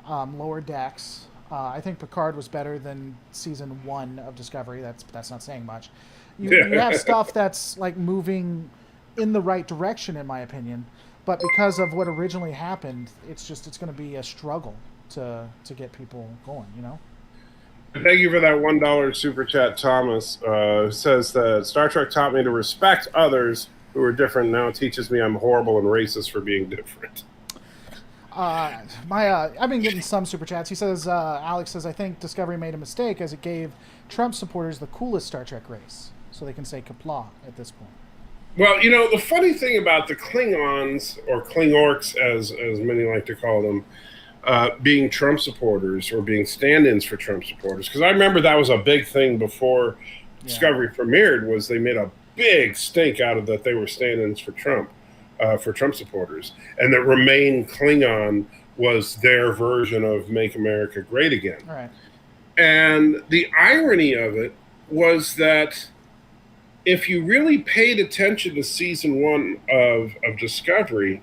[SPEAKER 2] Lower Decks. I think Picard was better than season 1 of Discovery. That's not saying much. You have stuff that's like moving in the right direction, in my opinion. But because of what originally happened, it's going to be a struggle to get people going,
[SPEAKER 1] Thank you for that $1 super chat, Thomas. Says that Star Trek taught me to respect others who are different. Now it teaches me I'm horrible and racist for being different.
[SPEAKER 2] I've been getting some super chats. He says, Alex says, I think Discovery made a mistake as it gave Trump supporters the coolest Star Trek race. So they can say Qapla' at this point.
[SPEAKER 1] Well, the funny thing about the Klingons, or Klingorks as many like to call them, being Trump supporters or being stand-ins for Trump supporters, because I remember that was a big thing before Discovery premiered, was they made a big stink out of that they were stand-ins for Trump supporters, and that Remain Klingon was their version of Make America Great Again.
[SPEAKER 2] All right.
[SPEAKER 1] And the irony of it was that if you really paid attention to season 1 of Discovery,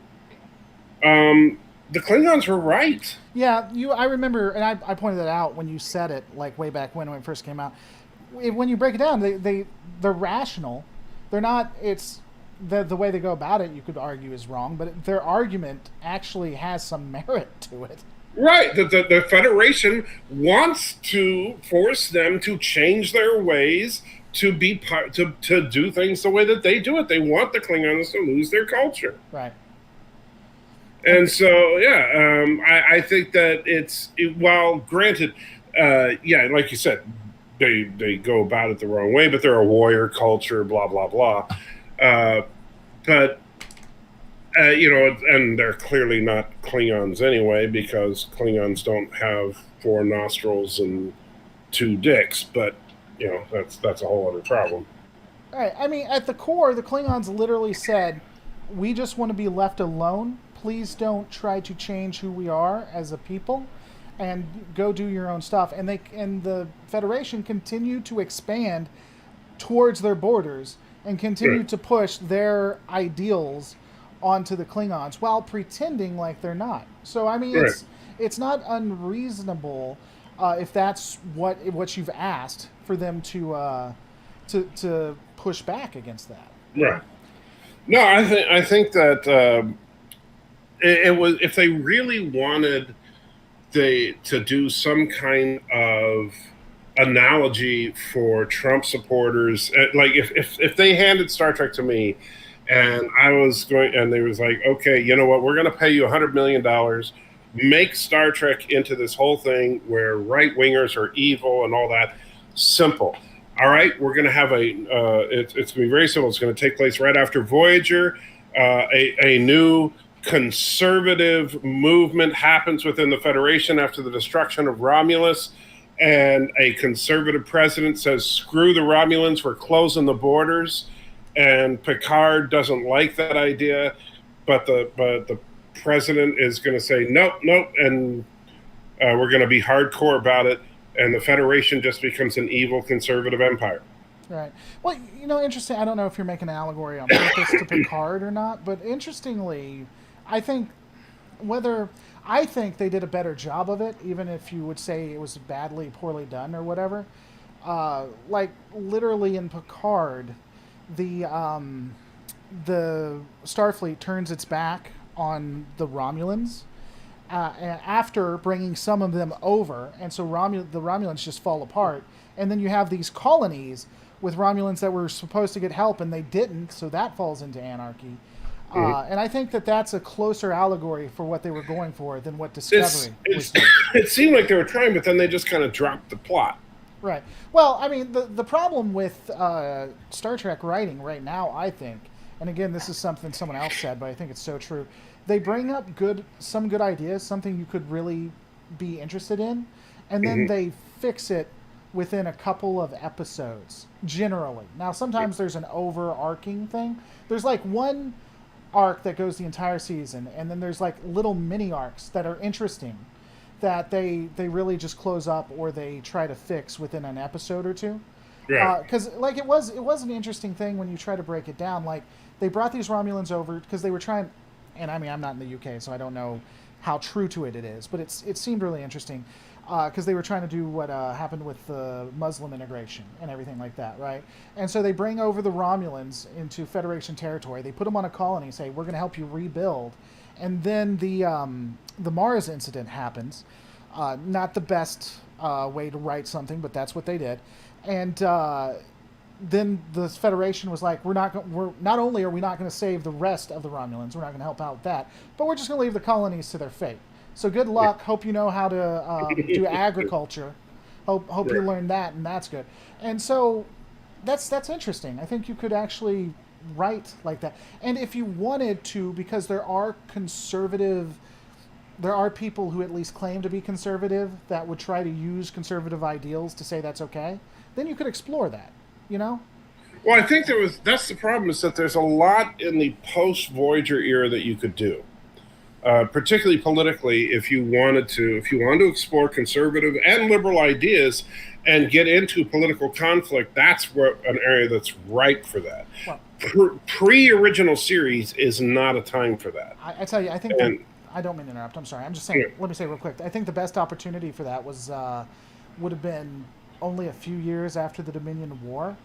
[SPEAKER 1] the Klingons were right.
[SPEAKER 2] Yeah, I remember, and I pointed that out when you said it, like way back when it first came out. When you break it down, they're rational. They're not. It's the way they go about it. You could argue is wrong, but their argument actually has some merit to it.
[SPEAKER 1] Right. The Federation wants to force them to change their ways to do things the way that they do it. They want the Klingons to lose their culture.
[SPEAKER 2] Right.
[SPEAKER 1] And so, I think that while granted, yeah, like you said, they go about it the wrong way, but they're a warrior culture, blah blah blah. Uh, but and they're clearly not Klingons anyway, because Klingons don't have four nostrils and two dicks. But that's a whole other problem.
[SPEAKER 2] All right. I mean, at the core, the Klingons literally said, "We just want to be left alone. Please don't try to change who we are as a people, and go do your own stuff." And the Federation continued to expand towards their borders and continued to push their ideals onto the Klingons while pretending like they're not. So I mean,
[SPEAKER 1] Right.
[SPEAKER 2] it's not unreasonable if that's what you've asked for them to push back against that.
[SPEAKER 1] Right. No, I think that it was, if they really wanted to do some kind of analogy for Trump supporters, like if they handed Star Trek to me and I was going, and they was like, okay, you know what, we're going to pay you $100 million, make Star Trek into this whole thing where right wingers are evil and all that. Simple. All right, we're going to have it's going to be very simple. It's going to take place right after Voyager. A new conservative movement happens within the Federation after the destruction of Romulus, and a conservative president says, screw the Romulans, we're closing the borders. And Picard doesn't like that idea, but the president is going to say, nope, nope, and we're going to be hardcore about it, and the Federation just becomes an evil conservative empire.
[SPEAKER 2] Right. Well, interesting. I don't know if you're making an allegory on purpose to Picard or not, but interestingly, I think they did a better job of it, even if you would say it was poorly done or whatever. Like literally in Picard, the Starfleet turns its back on the Romulans after bringing some of them over, and so the Romulans just fall apart. And then you have these colonies with Romulans that were supposed to get help and they didn't, so that falls into anarchy. And I think that's a closer allegory for what they were going for than what Discovery was doing.
[SPEAKER 1] It seemed like they were trying, but then they just kind of dropped the plot.
[SPEAKER 2] Right. Well, I mean, the problem with Star Trek writing right now, I think, and again, this is something someone else said, but I think it's so true. They bring up some good ideas, something you could really be interested in, and then they fix it within a couple of episodes, generally. Now, sometimes there's an overarching thing. There's like one arc that goes the entire season, and then there's like little mini arcs that are interesting that they really just close up or they try to fix within an episode or two.
[SPEAKER 1] Right.
[SPEAKER 2] Because like it was an interesting thing when you try to break it down. Like they brought these Romulans over because they were trying, and I mean I'm not in the UK, so I don't know how true to it is, but it seemed really interesting because they were trying to do what happened with the Muslim integration and everything like that, right? And so they bring over the Romulans into Federation territory. They put them on a colony, say we're going to help you rebuild, and then the Mars incident happens. Not the best way to write something, but that's what they did. And then the Federation was like, we're not only are we not going to save the rest of the Romulans, we're not going to help out with that, but we're just going to leave the colonies to their fate. So good luck. Hope you know how to do agriculture. Hope you learn that, and that's good. And so that's interesting. I think you could actually write like that. And if you wanted to, because there are people who at least claim to be conservative that would try to use conservative ideals to say that's okay, then you could explore that, Well,
[SPEAKER 1] I think that's the problem, is that there's a lot in the post-Voyager era that you could do. Particularly politically, if you wanted to explore conservative and liberal ideas and get into political conflict, that's an area that's ripe for that. Well, pre-original series is not a time for that.
[SPEAKER 2] I tell you, I think I don't mean to interrupt. I'm sorry. I'm just saying. Yeah. Let me say real quick. I think the best opportunity for that would have been only a few years after the Dominion War,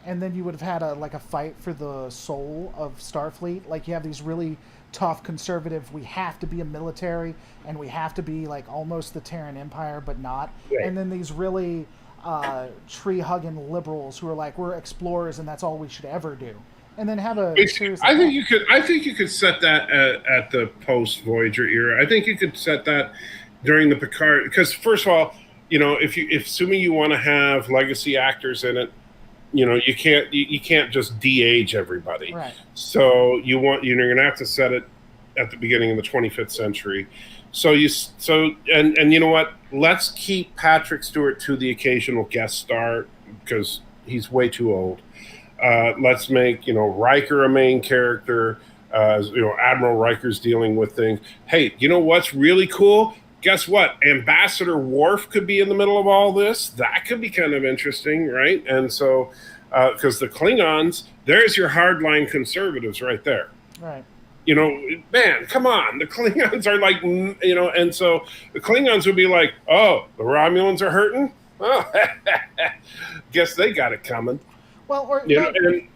[SPEAKER 2] and then you would have had a fight for the soul of Starfleet. Like you have these really tough conservative, we have to be a military and we have to be like almost the Terran Empire but not. Right. And then these really tree-hugging liberals who are like, we're explorers and that's all we should ever do. And then have a series.
[SPEAKER 1] I think you could set that at the post-Voyager era. I think you could set that during the Picard, because first of all, if assuming you want to have legacy actors in it, you can't just de-age everybody.
[SPEAKER 2] Right.
[SPEAKER 1] So you're going to have to set it at the beginning of the 25th century. And you know what? Let's keep Patrick Stewart to the occasional guest star because he's way too old. Let's make Riker a main character. Admiral Riker's dealing with things. Hey, you know what's really cool? Guess what? Ambassador Worf could be in the middle of all this. That could be kind of interesting, right? And so, because the Klingons, there's your hardline conservatives right there.
[SPEAKER 2] Right.
[SPEAKER 1] Man, come on. The Klingons are like, and so the Klingons would be like, oh, the Romulans are hurting? Oh, guess they got it coming.
[SPEAKER 2] Well, or you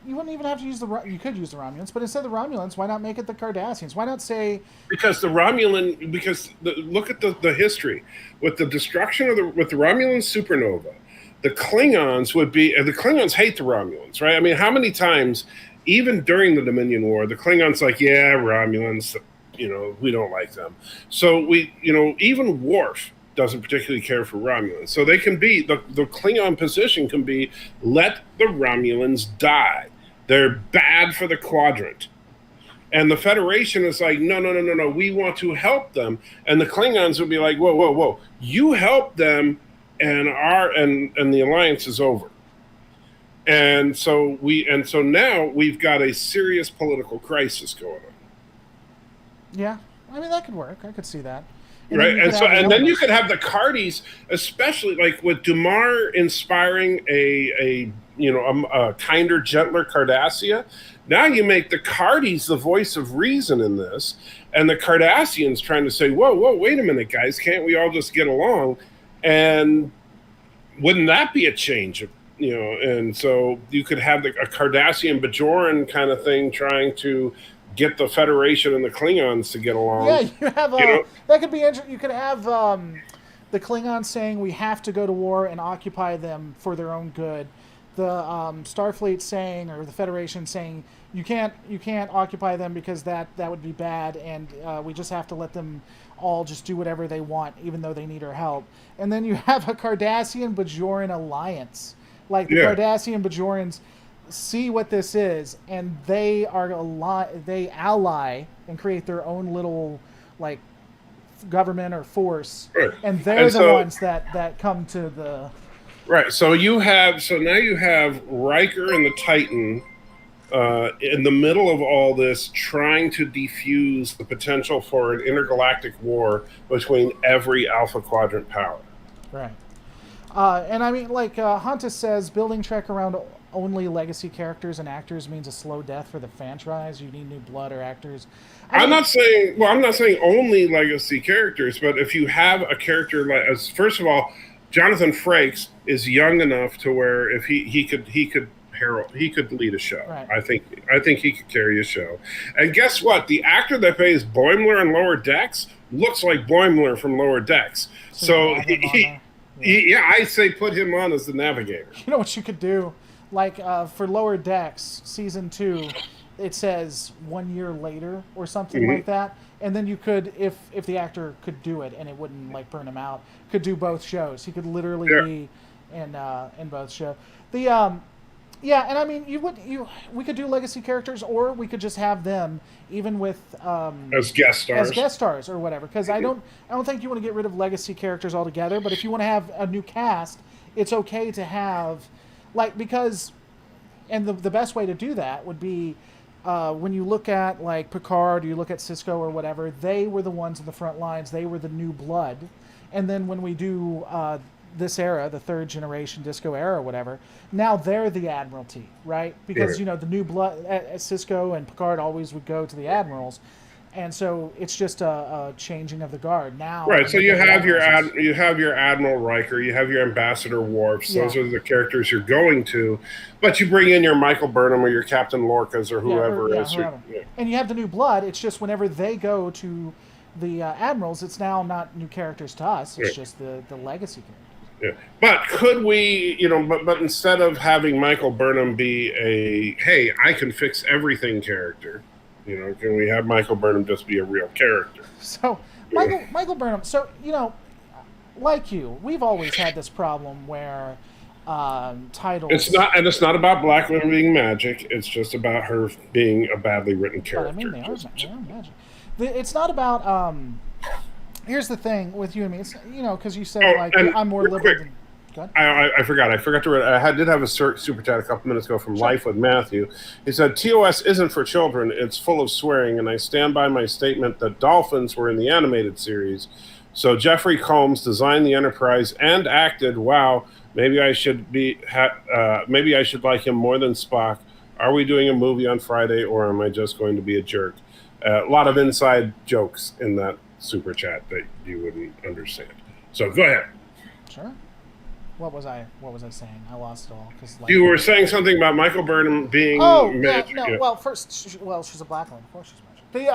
[SPEAKER 2] wouldn't even have to use you could use the Romulans, but instead of the Romulans, why not make it the Cardassians? Why not say
[SPEAKER 1] because look at the history with the destruction with the Romulan supernova, the Klingons hate the Romulans, right? I mean, how many times, even during the Dominion War, the Klingons like, yeah, Romulans, we don't like them. So even Worf doesn't particularly care for Romulans. So they can be, the Klingon position can be, let the Romulans die. They're bad for the quadrant. And the Federation is like, no, we want to help them. And the Klingons would be like, whoa, you help them and the alliance is over. And so now we've got a serious political crisis going on.
[SPEAKER 2] Yeah. I mean, that could work. I could see that.
[SPEAKER 1] Right, and then you could have the Cardis, especially like with Dumar inspiring a kinder, gentler Cardassia. Now you make the Cardis the voice of reason in this, and the Cardassians trying to say, "Whoa, wait a minute, guys, can't we all just get along?" And wouldn't that be a change? And so you could have a Cardassian Bajoran kind of thing trying to get the Federation and the Klingons to get along.
[SPEAKER 2] Yeah, you have that could be interesting. You could have the Klingons saying we have to go to war and occupy them for their own good. The Starfleet saying, or the Federation saying, you can't occupy them because that would be bad, and we just have to let them all just do whatever they want, even though they need our help. And then you have a Cardassian Bajoran alliance, like the Cardassian Bajorans see what this is, and they ally and create their own little like government or force,
[SPEAKER 1] right.
[SPEAKER 2] And they're the ones that come to the
[SPEAKER 1] right. So now you have Riker and the Titan in the middle of all this, trying to defuse the potential for an intergalactic war between every Alpha Quadrant power.
[SPEAKER 2] Right. And I mean, like Huntus says, building Trek around only legacy characters and actors means a slow death for the franchise. You need new blood or actors.
[SPEAKER 1] I'm not saying only legacy characters, but if you have a character first of all, Jonathan Frakes is young enough to where if he could lead a show.
[SPEAKER 2] Right.
[SPEAKER 1] I think he could carry a show. And guess what? The actor that plays Boimler in Lower Decks looks like Boimler from Lower Decks. So I say put him on as the navigator.
[SPEAKER 2] You know what you could do? Like for Lower Decks, season 2, it says 1 year later or something like that. And then you could, if the actor could do it and it wouldn't like burn him out, could do both shows. He could literally be in both shows. And I mean, we could do legacy characters, or we could just have them even with
[SPEAKER 1] as guest
[SPEAKER 2] stars or whatever. Because I don't think you want to get rid of legacy characters altogether. But if you want to have a new cast, it's okay to have and the best way to do that would be when you look at like Picard, or you look at Cisco or whatever, they were the ones in the front lines. They were the new blood. And then when we do this era, the third generation Disco era or whatever, now they're the Admiralty, right? Because, the new blood, Cisco and Picard always would go to the Admirals. And so it's just a changing of the guard now.
[SPEAKER 1] Right. So you have your Admiral Riker, you have your Ambassador Worf. Those are the characters you're going to, but you bring in your Michael Burnham or your Captain Lorcas or whoever is.
[SPEAKER 2] Whoever. And you have the new blood. It's just whenever they go to the Admirals, it's now not new characters to us. It's just the legacy characters.
[SPEAKER 1] Yeah. But could we, but instead of having Michael Burnham be a, hey, I can fix everything character, can we have Michael Burnham just be a real character?
[SPEAKER 2] So, Michael Burnham, so, like you, we've always had this problem where titles.
[SPEAKER 1] It's not about black women being magic. It's just about her being a badly written
[SPEAKER 2] But I mean,
[SPEAKER 1] character.
[SPEAKER 2] they are magic. It's not about. Here's the thing with you and me. It's because you said I'm more liberal
[SPEAKER 1] quick,
[SPEAKER 2] than.
[SPEAKER 1] I forgot. I forgot to read. Did have a super chat a couple minutes ago from Life with Matthew. He said, TOS isn't for children. It's full of swearing, and I stand by my statement that dolphins were in the animated series. So Jeffrey Combs designed the Enterprise and acted. Wow, maybe I should maybe I should like him more than Spock. Are we doing a movie on Friday, or am I just going to be a jerk? A lot of inside jokes in that super chat that you wouldn't understand. So go ahead.
[SPEAKER 2] Sure. What was I saying? I lost it all because
[SPEAKER 1] you were saying something about Michael Burnham being.
[SPEAKER 2] Oh magic. No. Yeah. Well, first, she's a black woman. Of course, she's magic.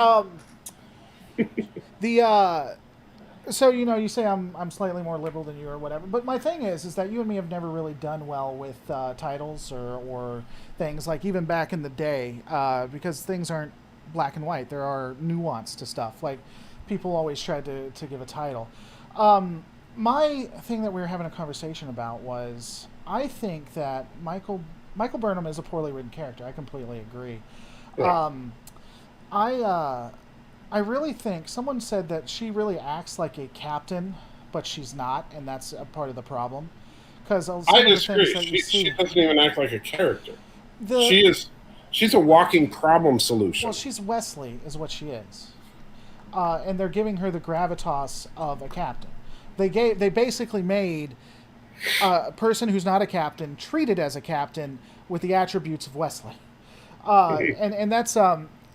[SPEAKER 2] So you say I'm slightly more liberal than you or whatever, but my thing is that you and me have never really done well with titles or things like even back in the day because things aren't black and white. There are nuance to stuff. Like people always tried to give a title. My thing that we were having a conversation about was I think that Michael Burnham is a poorly written character. I completely agree. Yeah. I really think someone said that she really acts like a captain, but she's not, and that's a part of the problem. Because
[SPEAKER 1] I disagree. She doesn't even act like a character. She's a walking problem solution.
[SPEAKER 2] Well, she's Wesley, is what she is, and they're giving her the gravitas of a captain. They basically made a person who's not a captain treated as a captain with the attributes of Wesley, and that's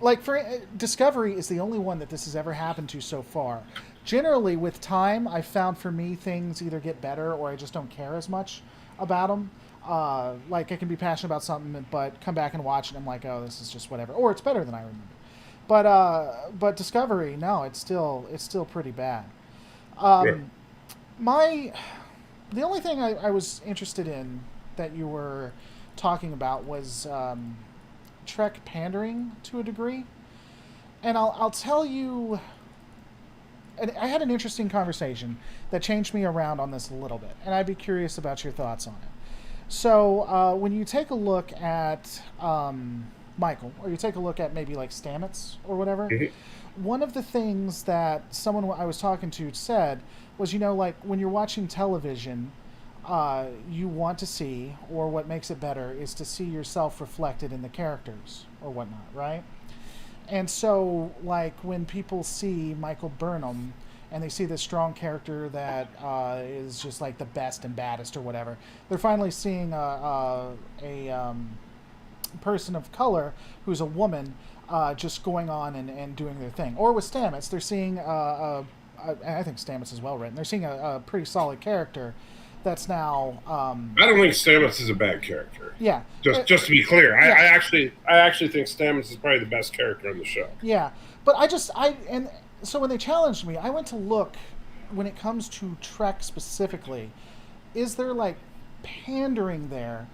[SPEAKER 2] like for Discovery is the only one that this has ever happened to so far. Generally, with time, I've found for me things either get better or I just don't care as much about them. Like I can be passionate about something, but come back and watch it, and I'm like, oh, this is just whatever, or it's better than I remember. But Discovery, no, it's still pretty bad. The only thing I was interested in that you were talking about was Trek pandering to a degree, and I'll tell you. And I had an interesting conversation that changed me around on this a little bit, and I'd be curious about your thoughts on it. So when you take a look at Michael, or you take a look at maybe like Stamets or whatever, one of the things that someone I was talking to said was, like when you're watching television, you want to see, or what makes it better is to see yourself reflected in the characters or whatnot, right? And so, like, when people see Michael Burnham and they see this strong character that is just like the best and baddest or whatever, they're finally seeing a person of color who's a woman just going on and doing their thing. Or with Stamets, they're seeing, I think Stamets is well written, they're seeing a pretty solid character that's now.
[SPEAKER 1] I don't think Stamets is a bad character.
[SPEAKER 2] Yeah.
[SPEAKER 1] Just to be clear,
[SPEAKER 2] yeah.
[SPEAKER 1] I actually think Stamets is probably the best character on the show.
[SPEAKER 2] Yeah, but and so when they challenged me, I went to look when it comes to Trek specifically. Is there like pandering there?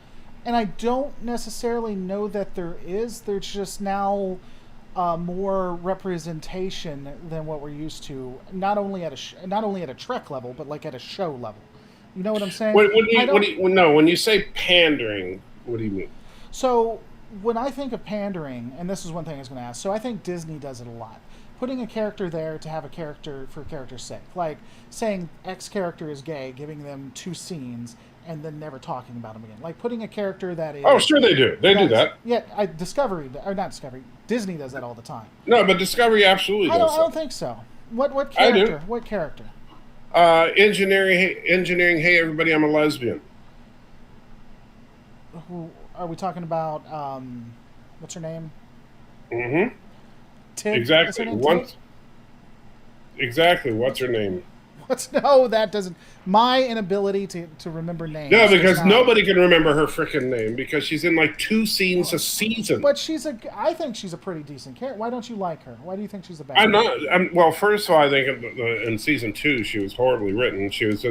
[SPEAKER 2] And I don't necessarily know that there is. There's just now more representation than what we're used to. Not only at a Trek level, but like at a show level. You know what I'm saying?
[SPEAKER 1] When you say pandering, what do you mean?
[SPEAKER 2] So when I think of pandering, and this is one thing I was going to ask, so I think Disney does it a lot. Putting a character there to have a character for a character's sake. Like saying X character is gay, giving them 2 scenes, and then never talking about them again. Like putting a character that is...
[SPEAKER 1] Oh, sure they do. They do that.
[SPEAKER 2] Yeah, Disney does that all the time.
[SPEAKER 1] No, but Discovery absolutely does
[SPEAKER 2] I don't think so. What character? I do. What character?
[SPEAKER 1] Engineering. Hey, everybody, I'm a lesbian.
[SPEAKER 2] Who are we talking about? What's her name?
[SPEAKER 1] Mm-hmm.
[SPEAKER 2] Tig?
[SPEAKER 1] Exactly. Exactly. What's her name?
[SPEAKER 2] No, that doesn't. My inability to remember names.
[SPEAKER 1] No, because nobody can remember her freaking name because she's in like 2 scenes a season.
[SPEAKER 2] But I think she's a pretty decent character. Why don't you like her? Why do you think she's a bad?
[SPEAKER 1] Well, first of all, I think in season 2 she was horribly written. She was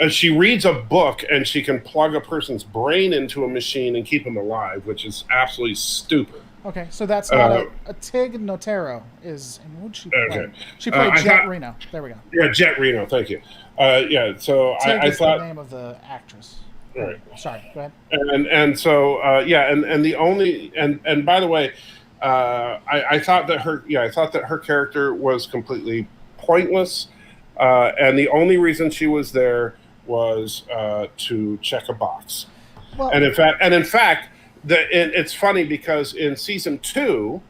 [SPEAKER 1] she reads a book and she can plug a person's brain into a machine and keep them alive, which is absolutely stupid.
[SPEAKER 2] Okay, so that's not a Tig Notaro is. And what'd she play?
[SPEAKER 1] Okay.
[SPEAKER 2] She played
[SPEAKER 1] I
[SPEAKER 2] Jet
[SPEAKER 1] thought-
[SPEAKER 2] Reno. There we go.
[SPEAKER 1] Yeah, Jet Reno. Thank you. Yeah. So
[SPEAKER 2] Tig
[SPEAKER 1] I
[SPEAKER 2] is
[SPEAKER 1] thought.
[SPEAKER 2] the name of the actress.
[SPEAKER 1] Right.
[SPEAKER 2] Sorry. Go ahead.
[SPEAKER 1] And so yeah, and the only and by the way, I thought that her character was completely pointless, and the only reason she was there was to check a box.
[SPEAKER 2] Well,
[SPEAKER 1] And in fact, it's funny because in season 2,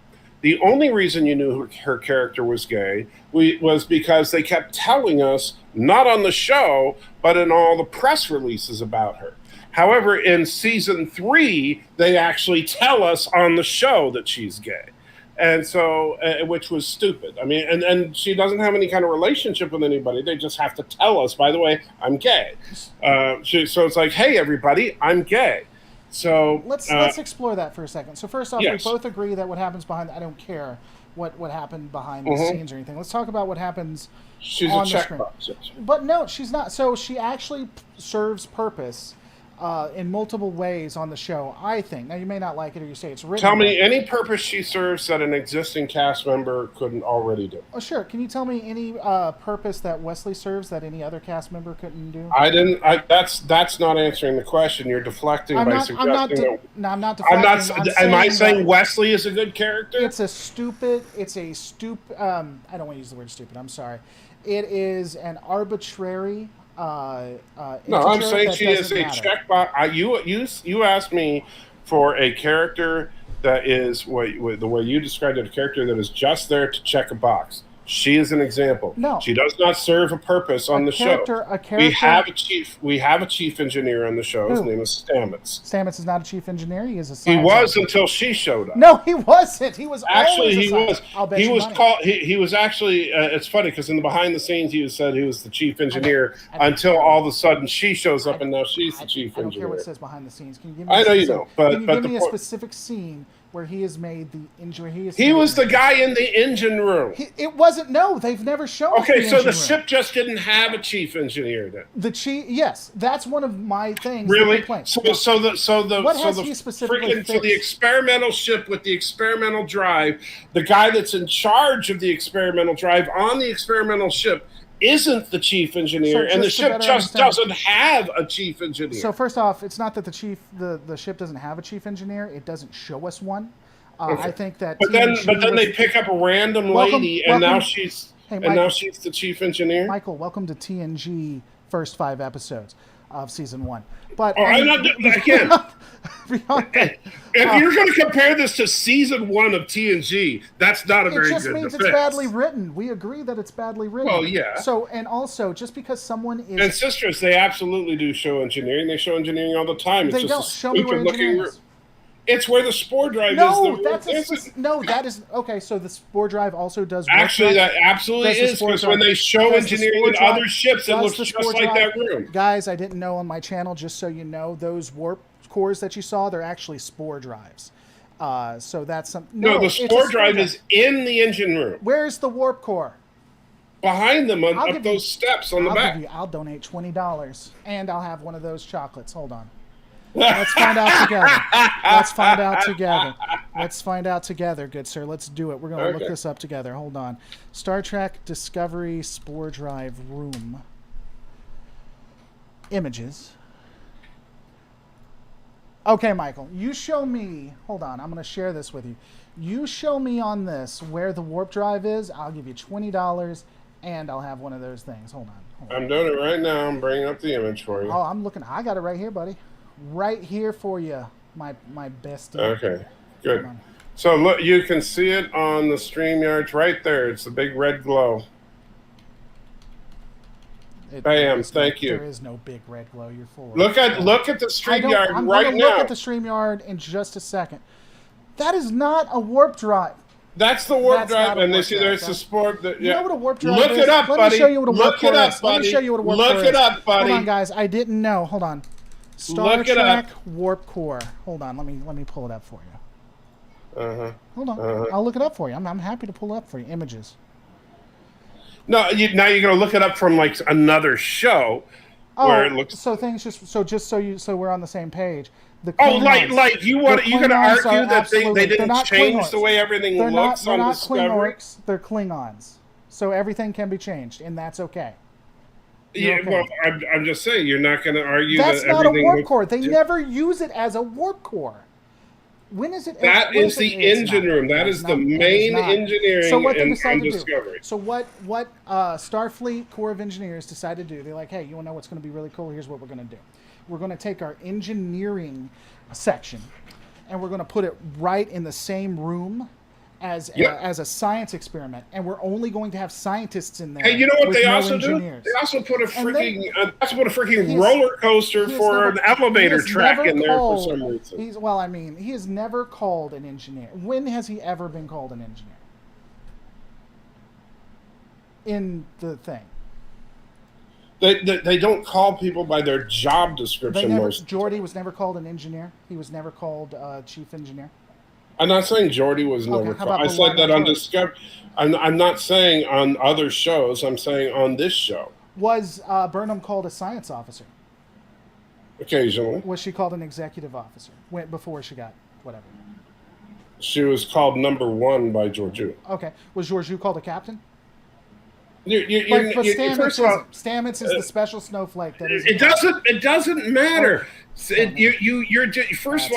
[SPEAKER 1] the only reason you knew her character was gay was because they kept telling us, not on the show, but in all the press releases about her. However, in season 3, they actually tell us on the show that she's gay. And so, which was stupid. I mean, and she doesn't have any kind of relationship with anybody. They just have to tell us, by the way, I'm gay. So it's like, hey, everybody, I'm gay. So
[SPEAKER 2] let's explore that for a second. So first off,
[SPEAKER 1] yes.
[SPEAKER 2] we both agree that what happens behind, I don't care what happened behind the scenes or anything. Let's talk about what happens
[SPEAKER 1] she's
[SPEAKER 2] on
[SPEAKER 1] a
[SPEAKER 2] the screen.
[SPEAKER 1] checkbox.
[SPEAKER 2] But no, she's not. So she actually serves purpose in multiple ways on the show, I think. Now, you may not like it or you say it's written.
[SPEAKER 1] Tell me any purpose she serves that an existing cast member couldn't already do.
[SPEAKER 2] Oh, sure. Can you tell me any purpose that Wesley serves that any other cast member couldn't do?
[SPEAKER 1] I didn't. That's not answering the question. You're deflecting by suggesting.
[SPEAKER 2] I'm not deflecting.
[SPEAKER 1] Am I saying Wesley is a good character?
[SPEAKER 2] I don't want to use the word stupid. I'm sorry. It is an arbitrary.
[SPEAKER 1] No, I'm saying she is a checkbox. You asked me for a character that is the way you described it, a character that is just there to check a box. She is an example.
[SPEAKER 2] No,
[SPEAKER 1] she does not serve a purpose on the show. We have a chief engineer on the show. His name is Stamets.
[SPEAKER 2] Stamets is not a chief engineer. He is a.
[SPEAKER 1] He was until she showed up.
[SPEAKER 2] No, he wasn't. He was
[SPEAKER 1] actually
[SPEAKER 2] always
[SPEAKER 1] he was.
[SPEAKER 2] I'll bet
[SPEAKER 1] he
[SPEAKER 2] you
[SPEAKER 1] was
[SPEAKER 2] money.
[SPEAKER 1] called. He was actually. It's funny because in the behind the scenes he said he was the chief engineer until all of a sudden she shows up and now she's the chief engineer.
[SPEAKER 2] I don't care what it says behind the scenes. Can you give me?
[SPEAKER 1] I know you don't. But
[SPEAKER 2] can you give me a specific scene where he has made the injury?
[SPEAKER 1] He was the guy in the engine room.
[SPEAKER 2] It wasn't. No, they've never shown.
[SPEAKER 1] Okay, so the ship just didn't have a chief engineer then.
[SPEAKER 2] The chief, yes, that's one of my things.
[SPEAKER 1] Really? So the experimental ship with the experimental drive, the guy that's in charge of the experimental drive on the experimental ship isn't the chief engineer, and the ship just doesn't have a chief engineer.
[SPEAKER 2] So first off, it's not that the ship doesn't have a chief engineer; it doesn't show us one. Okay. I think that.
[SPEAKER 1] But then they pick up a random lady, and now she's the chief engineer.
[SPEAKER 2] Michael, welcome to TNG first 5 episodes of season 1. But
[SPEAKER 1] I'm not again. If you're going to compare this to season 1 of TNG, that's not a very good defense. It just means
[SPEAKER 2] it's badly written. We agree that it's badly written.
[SPEAKER 1] Well, yeah.
[SPEAKER 2] So, and also, just because someone is...
[SPEAKER 1] And Sisters, they absolutely do show engineering. They show engineering all the time. It's
[SPEAKER 2] they
[SPEAKER 1] just
[SPEAKER 2] don't. Show me where engineering is.
[SPEAKER 1] It's where the spore drive is.
[SPEAKER 2] That is... Okay, so the spore drive also does...
[SPEAKER 1] Actually, that absolutely is, because when they show engineering in other ships, it looks just like that room.
[SPEAKER 2] Guys, I didn't know on my channel, just so you know, those warp cores that you saw, they're actually spore drives. So that's some...
[SPEAKER 1] No, the spore drive is in the engine room.
[SPEAKER 2] Where's the warp core?
[SPEAKER 1] Behind them, up those steps on the back.
[SPEAKER 2] I'll donate $20, and I'll have one of those chocolates. Hold on. Let's find out together. Good sir. Let's do it. We're going to look this up together. Hold on. Star Trek Discovery Spore Drive Room. Images. Okay, Michael. You show me. Hold on. I'm going to share this with you. You show me on this where the warp drive is. I'll give you $20, and I'll have one of those things. Hold on.
[SPEAKER 1] I'm doing it right now. I'm bringing up the image for you.
[SPEAKER 2] Oh, I'm looking. I got it right here, buddy. Right here for you, my bestie.
[SPEAKER 1] Okay, good. So look, you can see it on the StreamYard right there. It's the big red glow. Bam! Thank you.
[SPEAKER 2] There is no big red glow. You're full.
[SPEAKER 1] Look at the StreamYard
[SPEAKER 2] I'm
[SPEAKER 1] right
[SPEAKER 2] gonna
[SPEAKER 1] now.
[SPEAKER 2] Look at the StreamYard in just a second. That is not a warp drive.
[SPEAKER 1] That's the warp drive, and they see there's the sport.
[SPEAKER 2] You know what a warp drive is?
[SPEAKER 1] Look it up, buddy.
[SPEAKER 2] Let me show you what a warp
[SPEAKER 1] Look it up, buddy.
[SPEAKER 2] Let me show you what a warp
[SPEAKER 1] Look it up, buddy.
[SPEAKER 2] Hold on, guys. I didn't know. Hold on. Star Trek Warp Core. Hold on. Let me pull it up for you. Hold on. I'll look it up for you. I'm happy to pull it up for you. Images.
[SPEAKER 1] No, now you're gonna look it up from like another show where it looks.
[SPEAKER 2] So things so we're on the same page. The
[SPEAKER 1] Oh,
[SPEAKER 2] Klingons.
[SPEAKER 1] like you want
[SPEAKER 2] The
[SPEAKER 1] you're going to
[SPEAKER 2] Klingons
[SPEAKER 1] argue
[SPEAKER 2] are
[SPEAKER 1] that they
[SPEAKER 2] absolutely- they're
[SPEAKER 1] didn't
[SPEAKER 2] not
[SPEAKER 1] change
[SPEAKER 2] Klingons.
[SPEAKER 1] the way everything
[SPEAKER 2] They're
[SPEAKER 1] looks
[SPEAKER 2] not,
[SPEAKER 1] on
[SPEAKER 2] they're not
[SPEAKER 1] Discovery?
[SPEAKER 2] Klingorks, they're Klingons. So everything can be changed, and that's okay.
[SPEAKER 1] Yeah,
[SPEAKER 2] okay.
[SPEAKER 1] well, I'm just saying you're not going to argue
[SPEAKER 2] That's
[SPEAKER 1] that
[SPEAKER 2] not a
[SPEAKER 1] everything
[SPEAKER 2] warp
[SPEAKER 1] looks-
[SPEAKER 2] core. They never use it as a warp core. When is it?
[SPEAKER 1] That
[SPEAKER 2] when
[SPEAKER 1] is the
[SPEAKER 2] it's
[SPEAKER 1] engine
[SPEAKER 2] not.
[SPEAKER 1] room. That
[SPEAKER 2] It's
[SPEAKER 1] is the
[SPEAKER 2] not. It is
[SPEAKER 1] main
[SPEAKER 2] not.
[SPEAKER 1] engineering
[SPEAKER 2] So what they
[SPEAKER 1] on
[SPEAKER 2] decided to
[SPEAKER 1] Discovery.
[SPEAKER 2] do? So what Starfleet Corps of Engineers decided to do? They're like, hey, you want to know what's going to be really cool? Here's what we're going to do. We're going to take our engineering section, and we're going to put it right in the same room as as a science experiment, and we're only going to have scientists in there.
[SPEAKER 1] Hey, you know what
[SPEAKER 2] with
[SPEAKER 1] they
[SPEAKER 2] no
[SPEAKER 1] also
[SPEAKER 2] engineers.
[SPEAKER 1] do? They also put a freaking
[SPEAKER 2] He's-
[SPEAKER 1] roller coaster
[SPEAKER 2] he has
[SPEAKER 1] for
[SPEAKER 2] never-
[SPEAKER 1] an elevator
[SPEAKER 2] he has
[SPEAKER 1] track
[SPEAKER 2] never
[SPEAKER 1] in there
[SPEAKER 2] called-
[SPEAKER 1] for some reason.
[SPEAKER 2] He has never called an engineer. When has he ever been called an engineer? In the thing.
[SPEAKER 1] They don't call people by their job description most.
[SPEAKER 2] Geordi was never called an engineer. He was never called chief engineer.
[SPEAKER 1] I'm not saying Geordi was never
[SPEAKER 2] how
[SPEAKER 1] called.
[SPEAKER 2] about
[SPEAKER 1] I said that
[SPEAKER 2] B'Elanna
[SPEAKER 1] on
[SPEAKER 2] Torres?
[SPEAKER 1] Discovery. I'm not saying on other shows. I'm saying on this show.
[SPEAKER 2] Was Burnham called a science officer?
[SPEAKER 1] Occasionally.
[SPEAKER 2] Was she called an executive officer before she got whatever?
[SPEAKER 1] She was called number 1 by Georgiou.
[SPEAKER 2] Okay. Was Georgiou called a captain?
[SPEAKER 1] But
[SPEAKER 2] Stamets
[SPEAKER 1] first of all,
[SPEAKER 2] Stamets is the special snowflake that is.
[SPEAKER 1] it doesn't matter. First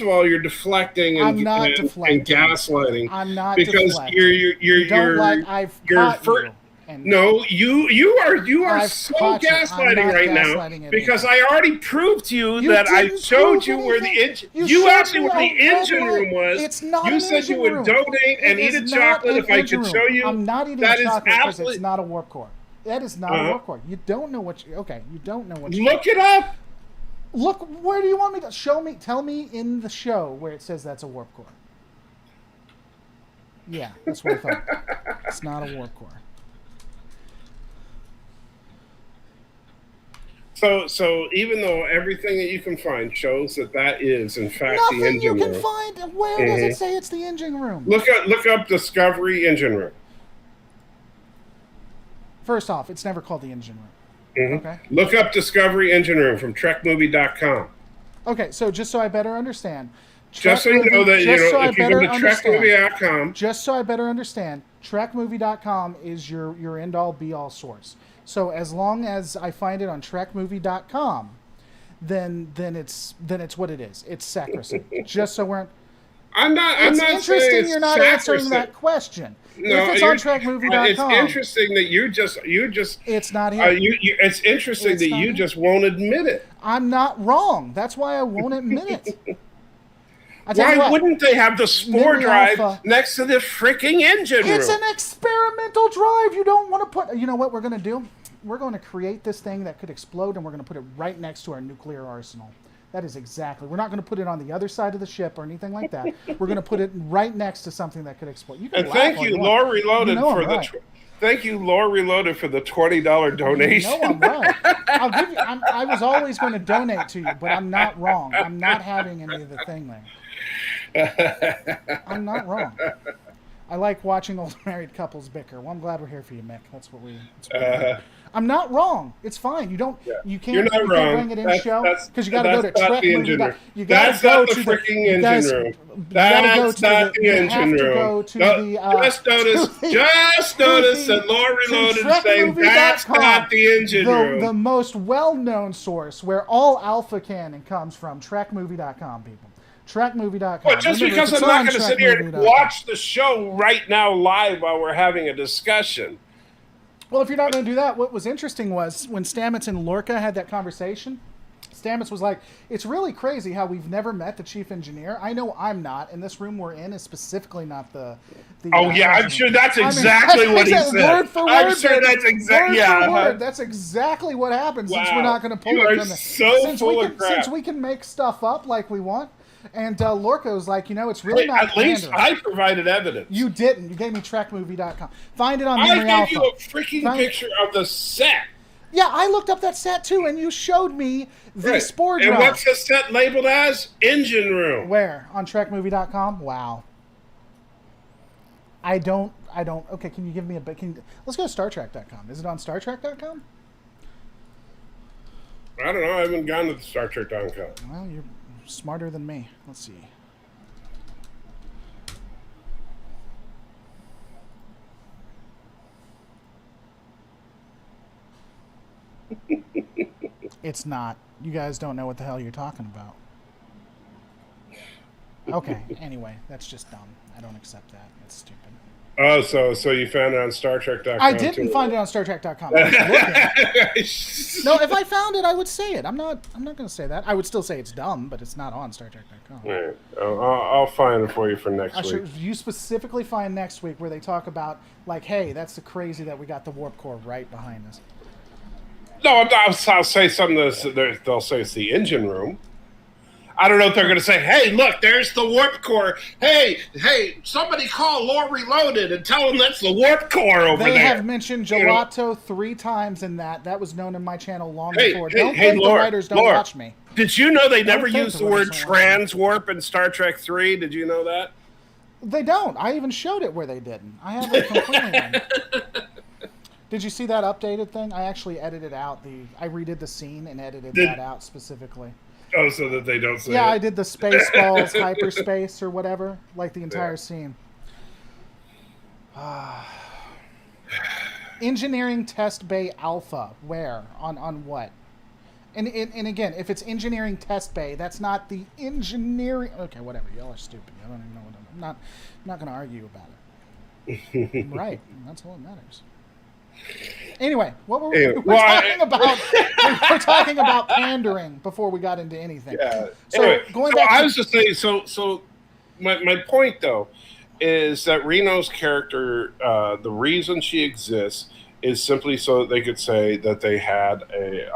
[SPEAKER 1] of all, you're deflecting and,
[SPEAKER 2] I'm not
[SPEAKER 1] and,
[SPEAKER 2] deflecting.
[SPEAKER 1] and gaslighting.
[SPEAKER 2] I'm not
[SPEAKER 1] because
[SPEAKER 2] deflecting. I've caught you. And
[SPEAKER 1] no, you are
[SPEAKER 2] I've
[SPEAKER 1] so
[SPEAKER 2] caught you. I'm
[SPEAKER 1] gaslighting
[SPEAKER 2] not
[SPEAKER 1] right
[SPEAKER 2] gaslighting
[SPEAKER 1] now
[SPEAKER 2] anything.
[SPEAKER 1] because I already proved to you that I
[SPEAKER 2] didn't
[SPEAKER 1] showed
[SPEAKER 2] prove
[SPEAKER 1] you where the
[SPEAKER 2] anything.
[SPEAKER 1] engine.
[SPEAKER 2] You
[SPEAKER 1] asked
[SPEAKER 2] showed
[SPEAKER 1] me
[SPEAKER 2] me
[SPEAKER 1] where
[SPEAKER 2] a
[SPEAKER 1] the
[SPEAKER 2] red
[SPEAKER 1] engine
[SPEAKER 2] light.
[SPEAKER 1] room was.
[SPEAKER 2] It's not
[SPEAKER 1] You
[SPEAKER 2] an
[SPEAKER 1] said
[SPEAKER 2] engine
[SPEAKER 1] you would
[SPEAKER 2] room.
[SPEAKER 1] donate and
[SPEAKER 2] It
[SPEAKER 1] eat
[SPEAKER 2] is
[SPEAKER 1] a
[SPEAKER 2] not
[SPEAKER 1] chocolate
[SPEAKER 2] an
[SPEAKER 1] if I
[SPEAKER 2] engine
[SPEAKER 1] could
[SPEAKER 2] room.
[SPEAKER 1] show you.
[SPEAKER 2] I'm not eating
[SPEAKER 1] that
[SPEAKER 2] a
[SPEAKER 1] is
[SPEAKER 2] chocolate because
[SPEAKER 1] absolutely.
[SPEAKER 2] it's not a warp core. That is not a warp core. You don't know what you. Okay, you don't know what you.
[SPEAKER 1] Look it up.
[SPEAKER 2] Look, where do you want me to show me? Tell me in the show where it says that's a warp core. Yeah, that's what I thought. It's not a warp core.
[SPEAKER 1] So even though everything that you can find shows that is in fact
[SPEAKER 2] Nothing
[SPEAKER 1] the engine
[SPEAKER 2] you can
[SPEAKER 1] room.
[SPEAKER 2] find. Where does it say it's the engine room?
[SPEAKER 1] Look up Discovery engine room.
[SPEAKER 2] First off, it's never called the engine room. Okay.
[SPEAKER 1] Look up Discovery engine room from TrekMovie.com.
[SPEAKER 2] Okay, so just so I better understand.
[SPEAKER 1] Just so you know that if you go to TrekMovie.com.
[SPEAKER 2] Just so I better understand, TrekMovie.com is your end all be all source. So as long as I find it on TrekMovie.com, then it's what it is. It's sacrosanct. Just so we're.
[SPEAKER 1] I'm not
[SPEAKER 2] interesting
[SPEAKER 1] saying
[SPEAKER 2] you're not
[SPEAKER 1] sacrosanct.
[SPEAKER 2] answering that question.
[SPEAKER 1] No,
[SPEAKER 2] if it's on TrekMovie.com,
[SPEAKER 1] it's interesting that you just.
[SPEAKER 2] It's not here.
[SPEAKER 1] It's interesting that you just won't admit it.
[SPEAKER 2] I'm not wrong. That's why I won't admit it.
[SPEAKER 1] Why wouldn't they have the spore drive next to the freaking engine room?
[SPEAKER 2] It's an experimental drive. You don't want to put. You know what we're going to do? We're going to create this thing that could explode, and we're going to put it right next to our nuclear arsenal. That is exactly. We're not going to put it on the other side of the ship or anything like that. We're going to put it right next to something that could explode. You can
[SPEAKER 1] and thank you, Lore Reloaded, thank you, Lore Reloaded, for the $20 donation.
[SPEAKER 2] You know I'm right. I'll give you. I was always going to donate to you, but I'm not wrong. I'm not having any of the thing there. I'm not wrong. I like watching old married couples bicker. Well, I'm glad we're here for you, Mick. That's what we. I'm not wrong. It's fine. You don't. Yeah. You can't.
[SPEAKER 1] You're not
[SPEAKER 2] you
[SPEAKER 1] wrong.
[SPEAKER 2] Can't bring it in show because you got to go to
[SPEAKER 1] Trek
[SPEAKER 2] Movie. You got
[SPEAKER 1] to go to the freaking engine room. That's not the engine room. Just notice that Lore Reloaded is saying that's not the engine room.
[SPEAKER 2] The most well-known source where all alpha canon comes from, TrekMovie.com, people. TrekMovie.com.
[SPEAKER 1] Well, just because I'm not going to sit here and watch the show right now live while we're having a discussion.
[SPEAKER 2] Well, if you're not going to do that, what was interesting was when Stamets and Lorca had that conversation, Stamets was like, it's really crazy how we've never met the chief engineer. I know I'm not, and this room we're in is specifically not the
[SPEAKER 1] oh, yeah, I'm sure that's exactly what he said.
[SPEAKER 2] Word for word.
[SPEAKER 1] I'm sure that's exactly,
[SPEAKER 2] That's exactly what happens since we're not going to pull
[SPEAKER 1] it
[SPEAKER 2] from
[SPEAKER 1] the... so full of crap.
[SPEAKER 2] Since we can make stuff up like we want. And Lorca was like, it's really not.
[SPEAKER 1] At least I provided evidence.
[SPEAKER 2] You didn't. You gave me TrekMovie.com. Find it on Memory
[SPEAKER 1] I
[SPEAKER 2] Alpha.
[SPEAKER 1] gave you a freaking picture of the set.
[SPEAKER 2] Yeah, I looked up that set too, and you showed me the spore drive.
[SPEAKER 1] And what's the set labeled as? Engine room.
[SPEAKER 2] Where? On TrekMovie.com? Wow. I don't. Okay, can you give me a bit? Let's go to StarTrek.com. Is it on StarTrek.com?
[SPEAKER 1] I don't know. I haven't gone to the StarTrek.com.
[SPEAKER 2] Well, smarter than me. Let's see. It's not. You guys don't know what the hell you're talking about. Okay, anyway, that's just dumb. I don't accept that. That's stupid.
[SPEAKER 1] Oh, so you found it on StarTrek.com?
[SPEAKER 2] I didn't find it on StarTrek.com. I was looking. No, if I found it, I would say it. I'm not going to say that. I would still say it's dumb, but it's not on StarTrek.com.
[SPEAKER 1] Right. I'll find it for you for next week.
[SPEAKER 2] You specifically find next week where they talk about, like, hey, that's the crazy that we got the warp core right behind us.
[SPEAKER 1] No, I'll say something. They'll say it's the engine room. I don't know if they're going to say, hey, look, there's the warp core. Hey, somebody call Lore Reloaded and tell them that's the warp core over there.
[SPEAKER 2] They have mentioned gelato 3 times in that. That was known in my channel long before. Don't think the writers don't watch me.
[SPEAKER 1] Did you know they never used the word transwarp in Star Trek 3? Did you know that?
[SPEAKER 2] They don't. I even showed it where they didn't. I have a complaint. Did you see that updated thing? I actually edited out I redid the scene and edited that out specifically.
[SPEAKER 1] Oh, so that they don't say
[SPEAKER 2] Yeah,
[SPEAKER 1] it.
[SPEAKER 2] I did the Spaceballs, hyperspace, or whatever, like the entire scene. Engineering Test Bay Alpha. Where? On what? And again, if it's Engineering Test Bay, that's not the engineering... Okay, whatever. Y'all are stupid. I don't even know what I'm not going to argue about it. I'm right. That's all that matters. Anyway, what were we talking about? We were talking about pandering before we got into anything.
[SPEAKER 1] Yeah.
[SPEAKER 2] So
[SPEAKER 1] anyway,
[SPEAKER 2] going back,
[SPEAKER 1] I was just saying. So my point though is that Reno's character, the reason she exists is simply so that they could say that they had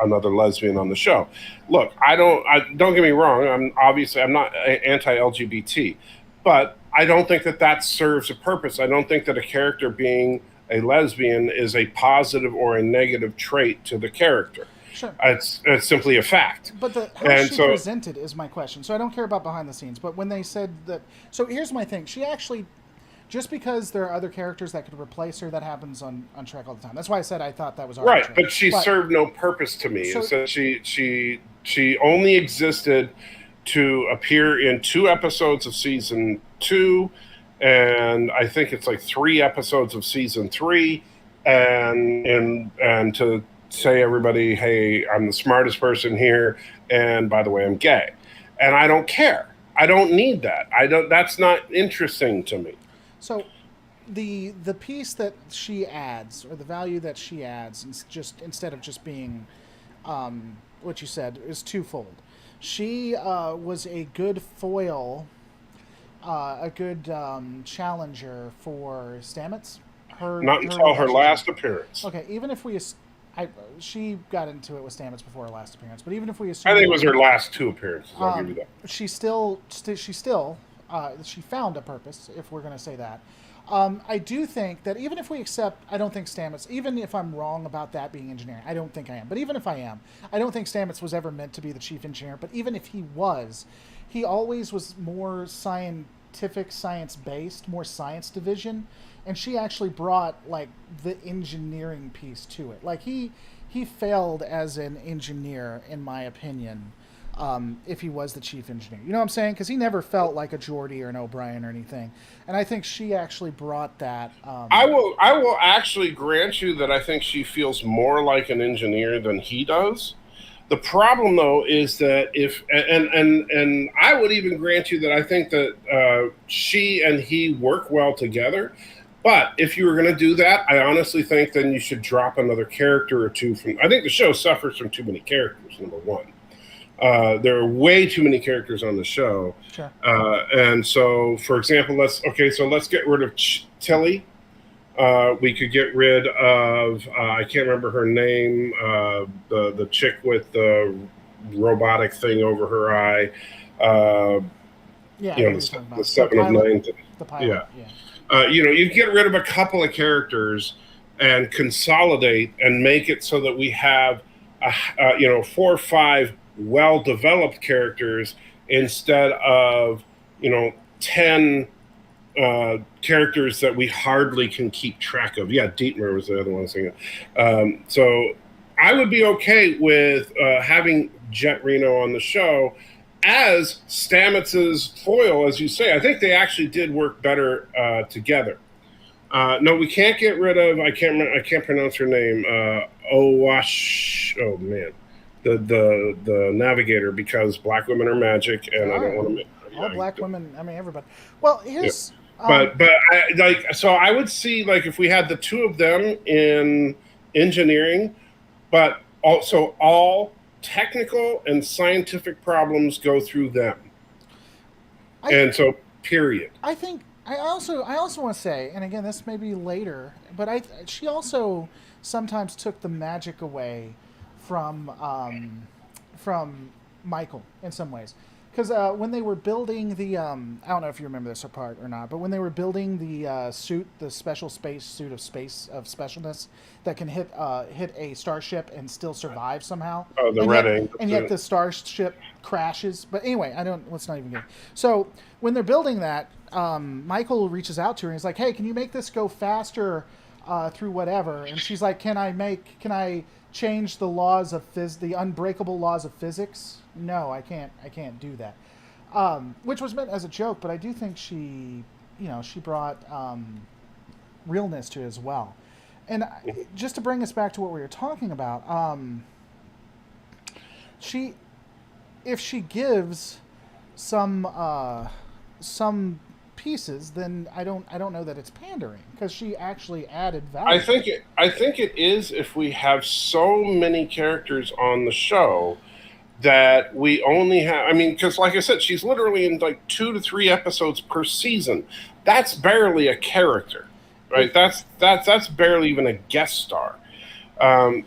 [SPEAKER 1] another lesbian on the show. Look, don't get me wrong. I'm not anti-LGBT, but I don't think that serves a purpose. I don't think that a character being a lesbian is a positive or a negative trait to the character.
[SPEAKER 2] Sure.
[SPEAKER 1] It's simply a fact.
[SPEAKER 2] But how she presented is my question. So I don't care about behind the scenes. But when they said that... So here's my thing. She actually... Just because there are other characters that could replace her, that happens on Trek all the time. That's why I said I thought that was arbitrary.
[SPEAKER 1] Right, but she served no purpose to me. So she only existed to appear in 2 episodes of season 2, and I think it's like 3 episodes of season 3, and to say everybody, hey, I'm the smartest person here, and by the way, I'm gay, and I don't care. I don't need that. That's not interesting to me.
[SPEAKER 2] So, the piece that she adds, or the value that she adds, instead of just being, what you said, is twofold. She was a good foil. A good challenger for Stamets.
[SPEAKER 1] Not until her last appearance.
[SPEAKER 2] Okay, even if she got into it with Stamets before her last appearance, but even if we assume...
[SPEAKER 1] I think it was her last 2 appearances, I'll give you that.
[SPEAKER 2] She found a purpose, if we're going to say that. I do think that even if we accept... I don't think Stamets... Even if I'm wrong about that being engineering, I don't think I am. But even if I am, I don't think Stamets was ever meant to be the chief engineer. But even if he was, he always was more science-based, more science division, and she actually brought like the engineering piece to it. Like he failed as an engineer, in my opinion, if he was the chief engineer. You know what I'm saying? Because he never felt like a Geordi or an O'Brien or anything, and I think she actually brought that.
[SPEAKER 1] I will actually grant you that I think she feels more like an engineer than he does. The problem, though, is that and I would even grant you that I think that she and he work well together. But if you were going to do that, I honestly think then you should drop another character or 2 from. I think the show suffers from too many characters. Number one, there are way too many characters on the show.
[SPEAKER 2] Sure.
[SPEAKER 1] And so, for example, let's get rid of Tilly. We could get rid of I can't remember her name, the chick with the robotic thing over her eye. The 7 of 9.
[SPEAKER 2] The pilot. Yeah.
[SPEAKER 1] You get rid of a couple of characters and consolidate and make it so that we have 4 or 5 well-developed characters instead of 10 characters that we hardly can keep track of. Yeah, Dietmar was the other one saying it. So I would be okay with having Jet Reno on the show as Stamets's foil, as you say. I think they actually did work better together. No, we can't get rid of. I can't pronounce her name. Owash. Oh man, the navigator, because black women are magic, and I don't want to make
[SPEAKER 2] all black women. I mean, everybody. Well, here's.
[SPEAKER 1] Yeah. But I, like, so I would see, like, if we had the two of them in engineering, but also all technical and scientific problems go through them, and so period.
[SPEAKER 2] I think I also want to say, and again, this may be later, but she also sometimes took the magic away from Michael in some ways. Because when they were building the, I don't know if you remember this part or not, but when they were building the suit, the special space suit of specialness that can hit a starship and still survive somehow.
[SPEAKER 1] Oh, the red ink.
[SPEAKER 2] And yet the starship crashes. But anyway, let's not even get. So when they're building that, Michael reaches out to her and he's like, "Hey, can you make this go faster through whatever?" And she's like, "Can I change the laws of the unbreakable laws of physics?" No, I can't do that. Which was meant as a joke, but I do think she brought realness to it as well. And just to bring us back to what we were talking about, if she gives some pieces, then I don't know that it's pandering, because she actually added value.
[SPEAKER 1] I think it is, if we have so many characters on the show that we only have. I mean, because like I said, she's literally in like 2 to 3 episodes per season. That's barely a character, right? That's barely even a guest star.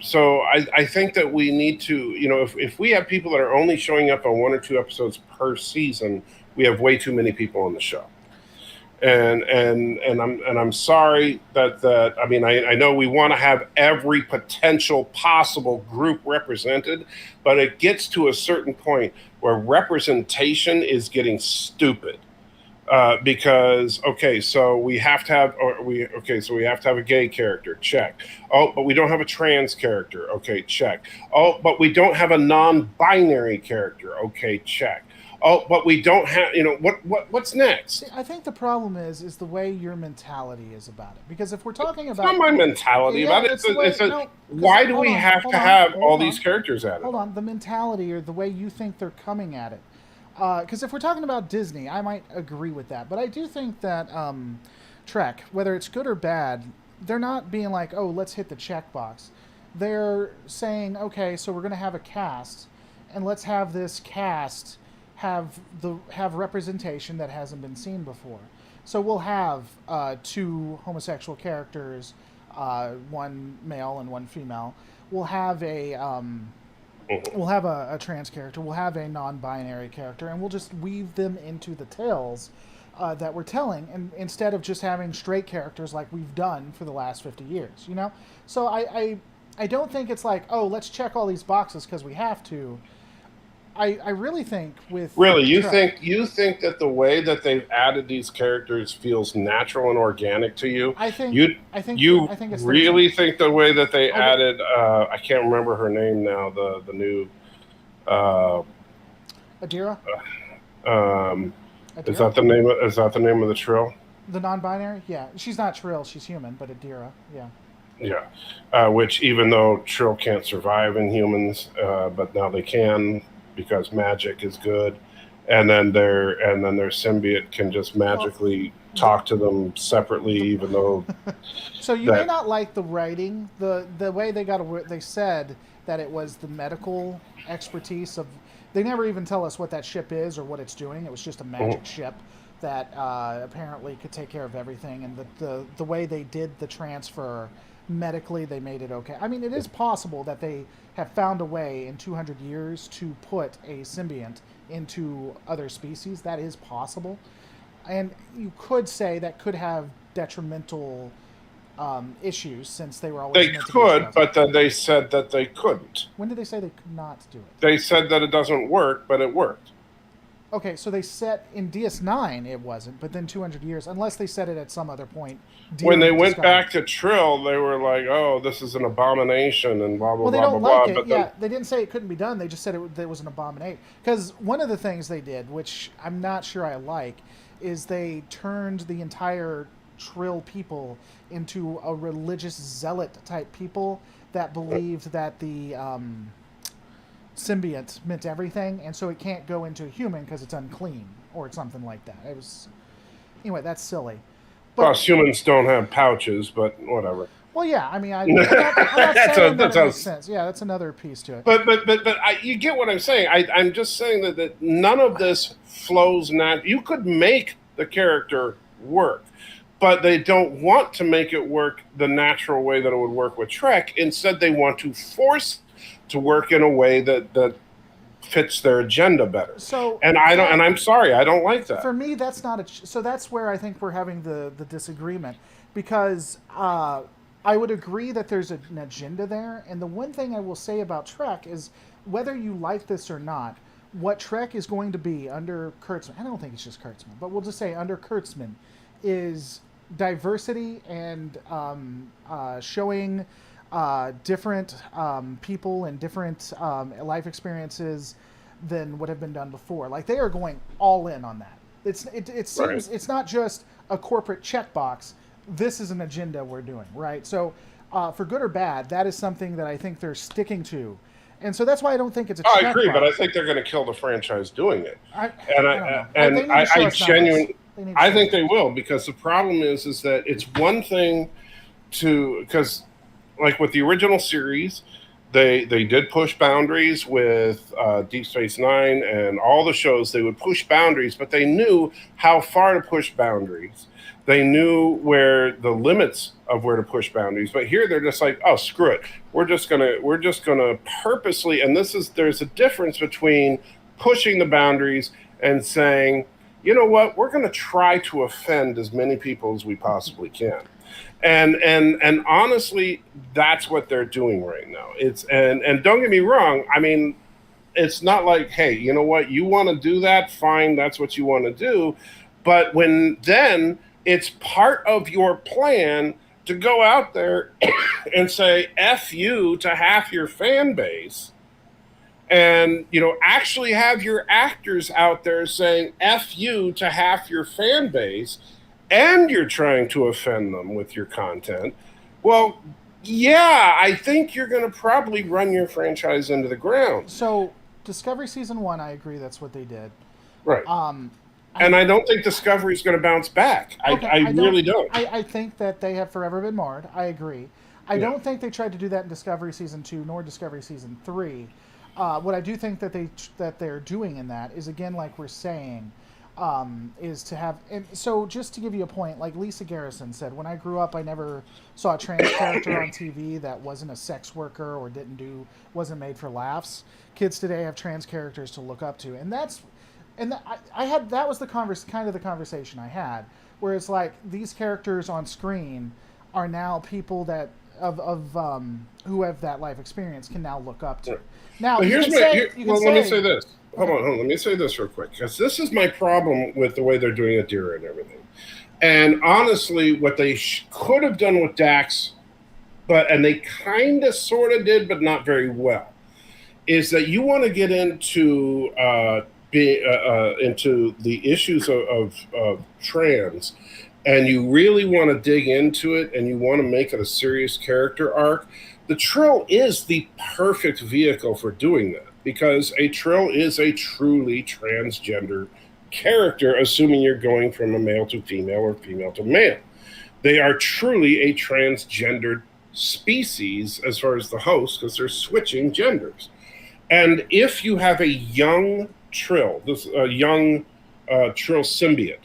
[SPEAKER 1] So I think that we need to, if we have people that are only showing up on 1 or 2 episodes per season, we have way too many people on the show. And I'm sorry that I mean, I know we want to have every potential possible group represented, but it gets to a certain point where representation is getting stupid. Because so we have to have a gay character, check. Oh, but we don't have a trans character, okay, check. Oh, but we don't have a non-binary character, okay, check. Oh, but we don't have, what's next?
[SPEAKER 2] See, I think the problem is the way your mentality is about it. Because if we're talking about...
[SPEAKER 1] It's not my mentality about it. Why do we have to have all these characters added?
[SPEAKER 2] Hold on. The mentality, or the way you think they're coming at it. Because if we're talking about Disney, I might agree with that. But I do think that Trek, whether it's good or bad, they're not being like, oh, let's hit the checkbox. They're saying, okay, so we're going to have a cast, and let's have this cast have representation that hasn't been seen before. So we'll have 2 homosexual characters, 1 male and 1 female. We'll have a trans character. We'll have a non-binary character, and we'll just weave them into the tales that we're telling, and instead of just having straight characters like we've done for the last 50 years. So I don't think it's like, oh, let's check all these boxes because we have to. I really think with
[SPEAKER 1] you think that the way that they've added these characters feels natural and organic to you?
[SPEAKER 2] I think
[SPEAKER 1] it's really think the way that they added I can't remember her name now, the new
[SPEAKER 2] Adira?
[SPEAKER 1] Is that the name of the Trill?
[SPEAKER 2] The non-binary? Yeah. She's not Trill, she's human, but Adira, yeah.
[SPEAKER 1] Yeah. Which, even though Trill can't survive in humans, but now they can, because magic is good, and then their symbiote can just magically talk to them separately, even though.
[SPEAKER 2] So you may not like the writing, the way they said that it was the medical expertise of. They never even tell us what that ship is or what it's doing. It was just a magic ship that apparently could take care of everything, and the way they did the transfer. Medically, they made it okay. I mean, it is possible that they have found a way in 200 years to put a symbiont into other species. That is possible. And you could say that could have detrimental issues, since they were always...
[SPEAKER 1] They could, but then they said that they couldn't.
[SPEAKER 2] When did they say they could not do it?
[SPEAKER 1] They said that it doesn't work, but it worked.
[SPEAKER 2] Okay, so they set in DS9 it wasn't, but then 200 years, unless they set it at some other point.
[SPEAKER 1] When they
[SPEAKER 2] Dealing with
[SPEAKER 1] went
[SPEAKER 2] Discovery.
[SPEAKER 1] back to Trill, they were like, "Oh, this is an abomination," and blah blah
[SPEAKER 2] Well, they
[SPEAKER 1] blah blah
[SPEAKER 2] don't like
[SPEAKER 1] blah.
[SPEAKER 2] it.
[SPEAKER 1] But then,
[SPEAKER 2] Yeah, they didn't say it couldn't be done. They just said it was an abomination. Because one of the things they did, which I'm not sure I like, is they turned the entire Trill people into a religious zealot type people that believed that the symbiont meant everything, and so it can't go into a human because it's unclean or something like that. It was anyway. That's silly. But
[SPEAKER 1] plus, humans don't have pouches, but whatever.
[SPEAKER 2] well, yeah. I mean, I'm not saying that it makes sense. Yeah, that's another piece to it.
[SPEAKER 1] But you get what I'm saying. I'm just saying that none of this flows. You could make the character work, but they don't want to make it work the natural way that it would work with Trek. Instead, they want to force to work in a way that fits their agenda better.
[SPEAKER 2] So,
[SPEAKER 1] and I don't. And I'm sorry, I don't like that.
[SPEAKER 2] For me, that's not a. So that's where I think we're having the disagreement, because I would agree that there's an agenda there. And the one thing I will say about Trek is, whether you like this or not, what Trek is going to be under Kurtzman, I don't think it's just Kurtzman, but we'll just say under Kurtzman, is diversity and showing different people and different life experiences than what have been done before. Like, they are going all in on that. It seems right. It's not just a corporate checkbox. This is an agenda we're doing, right? So for good or bad, that is something that I think they're sticking to. And so that's why I don't think it's a checkbox.
[SPEAKER 1] I agree, but I think they're going to kill the franchise doing it. I
[SPEAKER 2] genuinely
[SPEAKER 1] I think they will, because the problem is that it's one thing to, because like with the original series, they did push boundaries with Deep Space Nine and all the shows. They would push boundaries, but they knew how far to push boundaries. They knew where the limits of where to push boundaries. But here they're just like, oh, screw it. We're just gonna purposely, and there's a difference between pushing the boundaries and saying, you know what, we're going to try to offend as many people as we possibly can. And honestly, that's what they're doing right now. And don't get me wrong. I mean, it's not like, hey, you know what, you want to do that? Fine, that's what you want to do. But then it's part of your plan to go out there and say F you to half your fan base, and, you know, actually have your actors out there saying F you to half your fan base, and you're trying to offend them with your content. Well, yeah, I think you're going to probably run your franchise into the ground.
[SPEAKER 2] So, Discovery Season 1, I agree that's what they did.
[SPEAKER 1] Right. And I don't think Discovery's going to bounce back.
[SPEAKER 2] Okay,
[SPEAKER 1] I really don't.
[SPEAKER 2] I think that they have forever been marred. I agree. I don't think they tried to do that in Discovery Season 2 nor Discovery Season 3. What I do think that they're doing in that is, again, like we're saying, is to have. And so, just to give you a point, like Lisa Garrison said, when I grew up, I never saw a trans character on TV that wasn't a sex worker or wasn't made for laughs. Kids today have trans characters to look up to, and that was the conversation I had, where it's like these characters on screen are now people that who have that life experience can now look up to. Now, let me
[SPEAKER 1] say this. Hold on. Let me say this real quick, because this is my problem with the way they're doing Adira and everything. And honestly, what they could have done with Dax, and they kind of sort of did, but not very well, is that you want to get into the issues of trans, and you really want to dig into it, and you want to make it a serious character arc. The Trill is the perfect vehicle for doing that, because a Trill is a truly transgender character, assuming you're going from a male to female or female to male. They are truly a transgendered species as far as the host, because they're switching genders. And if you have a young Trill, a young Trill symbiote,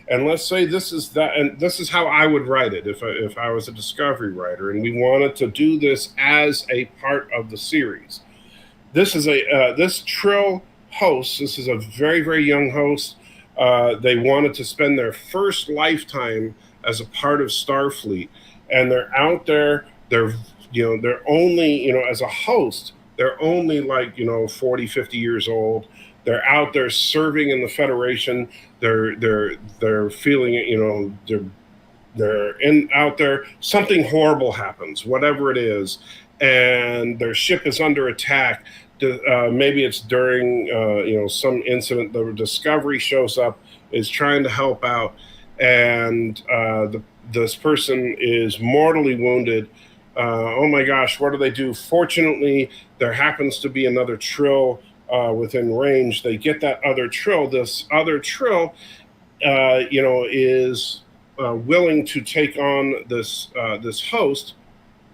[SPEAKER 1] and let's say this is that, and this is how I would write it if I was a Discovery writer, and we wanted to do this as a part of the series. This is this Trill host. This is a very, very young host. They wanted to spend their first lifetime as a part of Starfleet, and they're out there. They're only, as a host, They're only like, 40, 50 years old. They're out there serving in the Federation. They're feeling it, they're in out there. Something horrible happens, whatever it is, and their ship is under attack. Maybe it's during some incident. The Discovery shows up, is trying to help out, and this person is mortally wounded. Oh my gosh, what do they do? Fortunately, there happens to be another Trill within range. They get that other Trill. This other Trill, is willing to take on this host,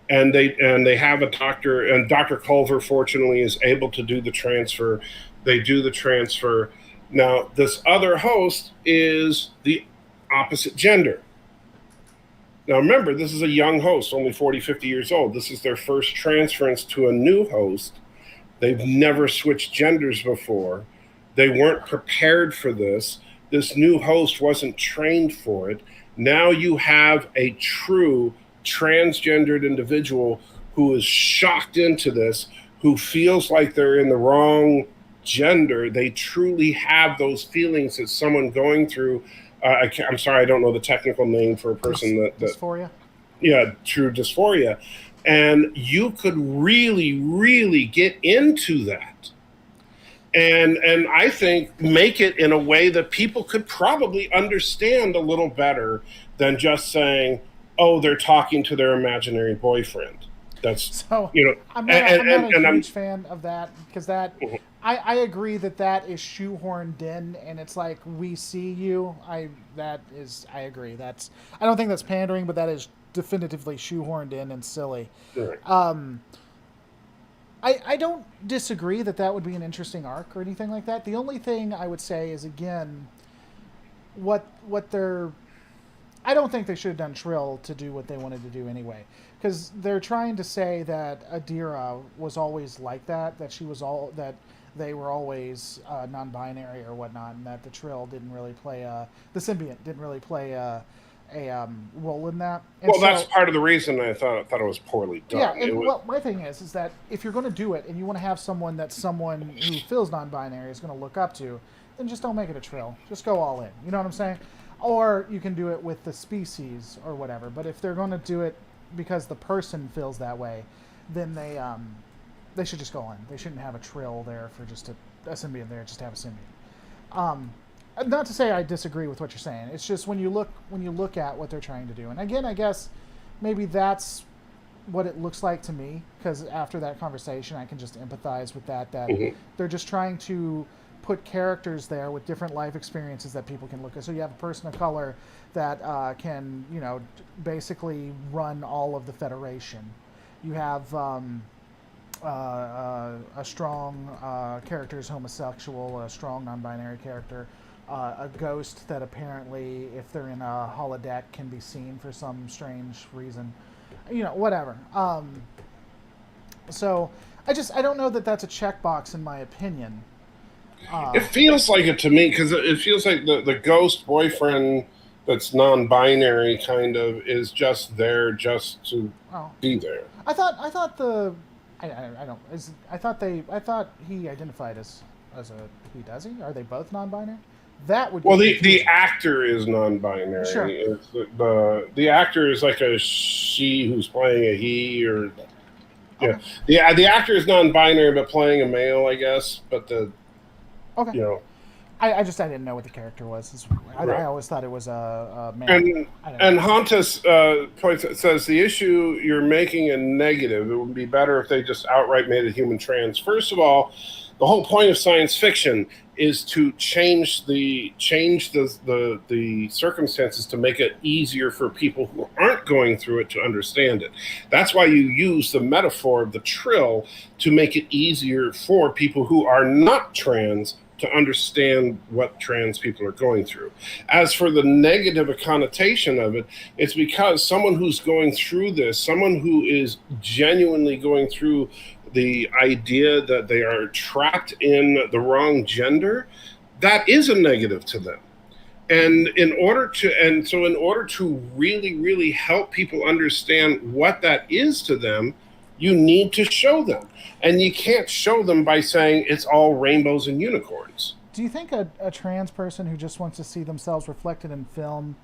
[SPEAKER 1] and they have a doctor, and Dr. Culver fortunately is able to do the transfer. They do the transfer. Now, this other host is the opposite gender. Now, remember, this is a young host, only 40, 50 years old. This is their first transference to a new host. They've never switched genders before. They weren't prepared for this. This new host wasn't trained for it. Now you have a true transgendered individual who is shocked into this, who feels like they're in the wrong gender. They truly have those feelings that someone going through. I'm sorry, I don't know the technical name for a person that
[SPEAKER 2] dysphoria.
[SPEAKER 1] Yeah, true dysphoria, and you could really, really get into that, and I think make it in a way that people could probably understand a little better than just saying, "Oh, they're talking to their imaginary boyfriend." That's
[SPEAKER 2] so. I'm not a huge fan of that, because that. Mm-hmm. I agree that is shoehorned in, and it's like, we see you. I agree. I don't think that's pandering, but that is definitively shoehorned in and silly.
[SPEAKER 1] Right.
[SPEAKER 2] I don't disagree that would be an interesting arc or anything like that. The only thing I would say is, again, what they're. I don't think they should have done Trill to do what they wanted to do anyway, because they're trying to say that Adira was always like that they were always non-binary or whatnot, and that the Trill didn't really play the symbiont didn't really play a role in that. And
[SPEAKER 1] well, that's part of the reason I thought it was poorly done.
[SPEAKER 2] Yeah, and my thing is that if you're going to do it and you want to have someone who feels non-binary is going to look up to, then just don't make it a Trill. Just go all in. You know what I'm saying? Or you can do it with the species or whatever. But if they're going to do it because the person feels that way, then they should just go in. They shouldn't have a Trill there for just a symbiont there, just to have a symbiont. Not to say I disagree with what you're saying. It's just when you look at what they're trying to do. And again, I guess maybe that's what it looks like to me, because after that conversation, I can just empathize with that mm-hmm. They're just trying to put characters there with different life experiences that people can look at. So you have a person of color that can, basically run all of the Federation. You have a strong character is homosexual, a strong non-binary character, a ghost that apparently, if they're in a holodeck, can be seen for some strange reason. Whatever. So I don't know that that's a checkbox in my opinion.
[SPEAKER 1] It feels like it to me, because it feels like the ghost boyfriend that's non-binary kind of is just there just to be there.
[SPEAKER 2] I thought he identified as a he. Does he? Are they both non-binary? That would be
[SPEAKER 1] the actor is non-binary.
[SPEAKER 2] Sure.
[SPEAKER 1] It's the actor is like a she who's playing a he, or the actor is non-binary but playing a male, I guess. But
[SPEAKER 2] okay. I didn't know what the character was. I always thought it was a man.
[SPEAKER 1] And Hontus says the issue you're making a negative. It would be better if they just outright made a human trans. First of all, the whole point of science fiction is to change the circumstances to make it easier for people who aren't going through it to understand it. That's why you use the metaphor of the Trill, to make it easier for people who are not trans to understand what trans people are going through. As for the negative connotation of it, it's because someone who's going through this, someone who is genuinely going through the idea that they are trapped in the wrong gender, that is a negative to them. And in order to really, really help people understand what that is to them, You need to show them. And you can't show them by saying it's all rainbows and unicorns.
[SPEAKER 2] Do you think a trans person who just wants to see themselves reflected in film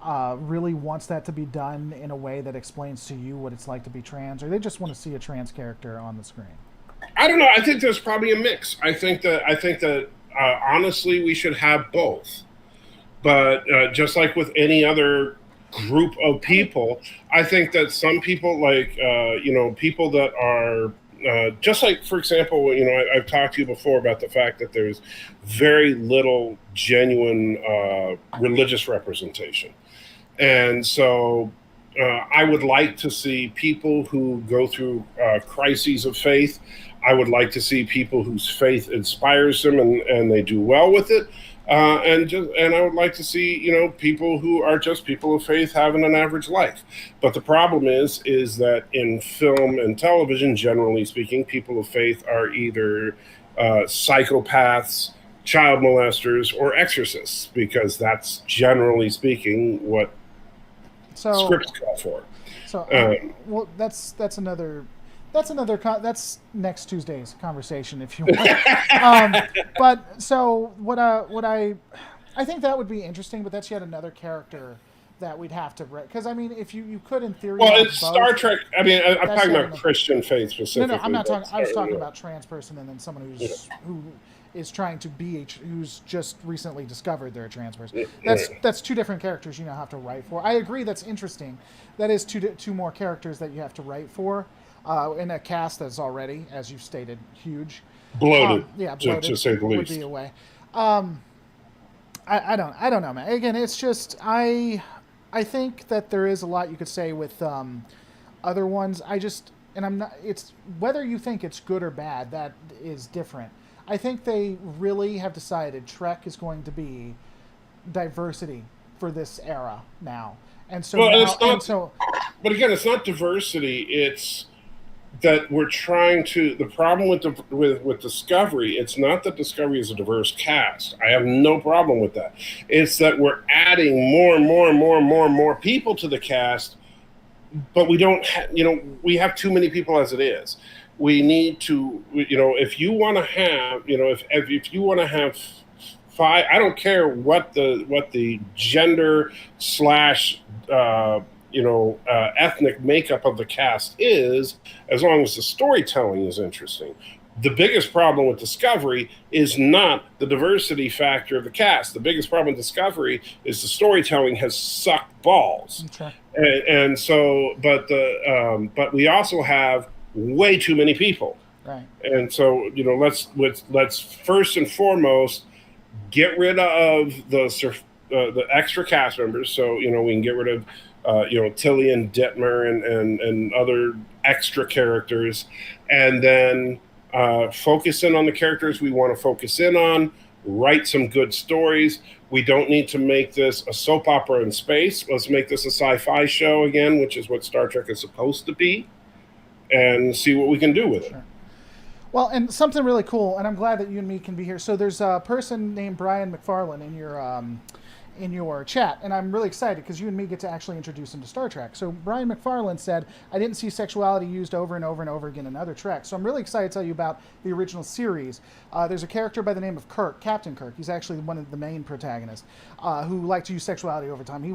[SPEAKER 2] really wants that to be done in a way that explains to you what it's like to be trans, or they just want to see a trans character on the screen?
[SPEAKER 1] I don't know. I think there's probably a mix. I think that honestly, we should have both. But just like with any other group of people, I think that some people, like people that are just like, for example, I've talked to you before about the fact that there's very little genuine religious representation, and so I would like to see people who go through crises of faith. I would like to see people whose faith inspires them and they do well with it. And I would like to see, people who are just people of faith having an average life. But the problem is that in film and television, generally speaking, people of faith are either psychopaths, child molesters, or exorcists, because that's generally speaking what scripts call for.
[SPEAKER 2] So, well, that's next Tuesday's conversation, if you want. But so what I think that would be interesting, but that's yet another character that we'd have to, because I mean, if you could in theory.
[SPEAKER 1] Well, it's both, Star Trek. I mean, I'm talking about Christian faith specifically.
[SPEAKER 2] No, I'm not talking. I was talking about trans person and then someone who is trying to be who's just recently discovered they're a trans person. That's two different characters you have to write for. I agree, that's interesting. That is two more characters that you have to write for in a cast that's already, as you've stated, huge.
[SPEAKER 1] Bloated.
[SPEAKER 2] Bloated
[SPEAKER 1] to say the least.
[SPEAKER 2] Would be a way. I don't know, man. Again, it's just I think that there is a lot you could say with other ones. It's whether you think it's good or bad, that is different. I think they really have decided Trek is going to be diversity for this era now. And so,
[SPEAKER 1] but again, it's not diversity. It's that we're trying to. The problem with Discovery, it's not that Discovery is a diverse cast. I have no problem with that. It's that we're adding more and more and more and more and more people to the cast, but we don't. We have too many people as it is. We need to, if you want to have, if you want to have five, I don't care what the gender / ethnic makeup of the cast is, as long as the storytelling is interesting. The biggest problem with Discovery is not the diversity factor of the cast. The biggest problem with Discovery is the storytelling has sucked balls.
[SPEAKER 2] Okay.
[SPEAKER 1] And so, but we also have way too many people,
[SPEAKER 2] right?
[SPEAKER 1] And so let's first and foremost get rid of the extra cast members, so we can get rid of Tilly and Detmer and other extra characters, and then focus in on the characters we want to focus in on. Write some good stories. We don't need to make this a soap opera in space. Let's make this a sci-fi show again, which is what Star Trek is supposed to be, and see what we can do with it.
[SPEAKER 2] Well, and something really cool, and I'm glad that you and me can be here. So there's a person named Brian McFarlane in your chat, and I'm really excited because you and me get to actually introduce him to Star Trek. So Brian McFarlane said, I didn't see sexuality used over and over and over again in other Treks. So I'm really excited to tell you about the original series. There's a character by the name of Kirk, Captain Kirk. He's actually one of the main protagonists, who liked to use sexuality over time. He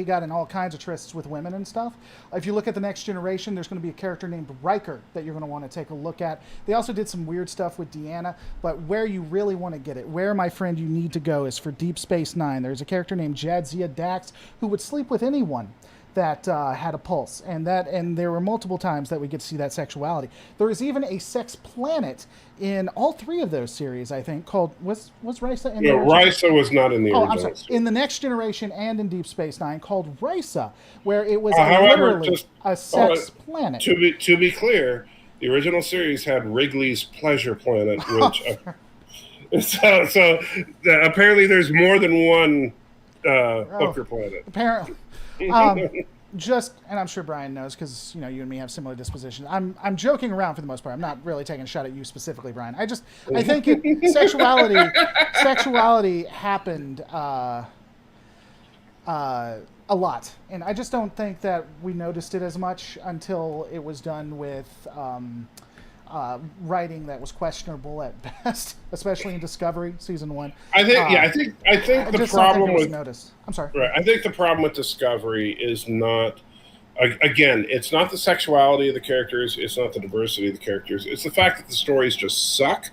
[SPEAKER 2] got in all kinds of trysts with women and stuff. If you look at the Next Generation, there's going to be a character named Riker that you're going to want to take a look at. They also did some weird stuff with Deanna, but where you really want to get it, where, my friend, you need to go is for Deep Space Nine. There's a character named Jadzia Dax who would sleep with anyone that had a pulse, and there were multiple times that we get to see that sexuality. There is even a sex planet in all three of those series, I think, called was Risa in the original?
[SPEAKER 1] Risa was not in the original.
[SPEAKER 2] I'm sorry. In the Next Generation and in Deep Space Nine, called Risa, where it was literally a sex planet.
[SPEAKER 1] To be clear, the original series had Wrigley's Pleasure Planet, which so apparently there's more than one hooker planet.
[SPEAKER 2] Apparently. And I'm sure Brian knows because you and me have similar dispositions. I'm joking around for the most part. I'm not really taking a shot at you specifically, Brian. I think sexuality happened A lot, and I just don't think that we noticed it as much until it was done with writing that was questionable at best, especially in Discovery season 1.
[SPEAKER 1] I think, I think
[SPEAKER 2] I
[SPEAKER 1] the
[SPEAKER 2] just don't think
[SPEAKER 1] problem
[SPEAKER 2] it was
[SPEAKER 1] with
[SPEAKER 2] noticed. I'm sorry.
[SPEAKER 1] right, I think the problem with Discovery is not. Again, it's not the sexuality of the characters. It's not the diversity of the characters. It's the fact that the stories just suck.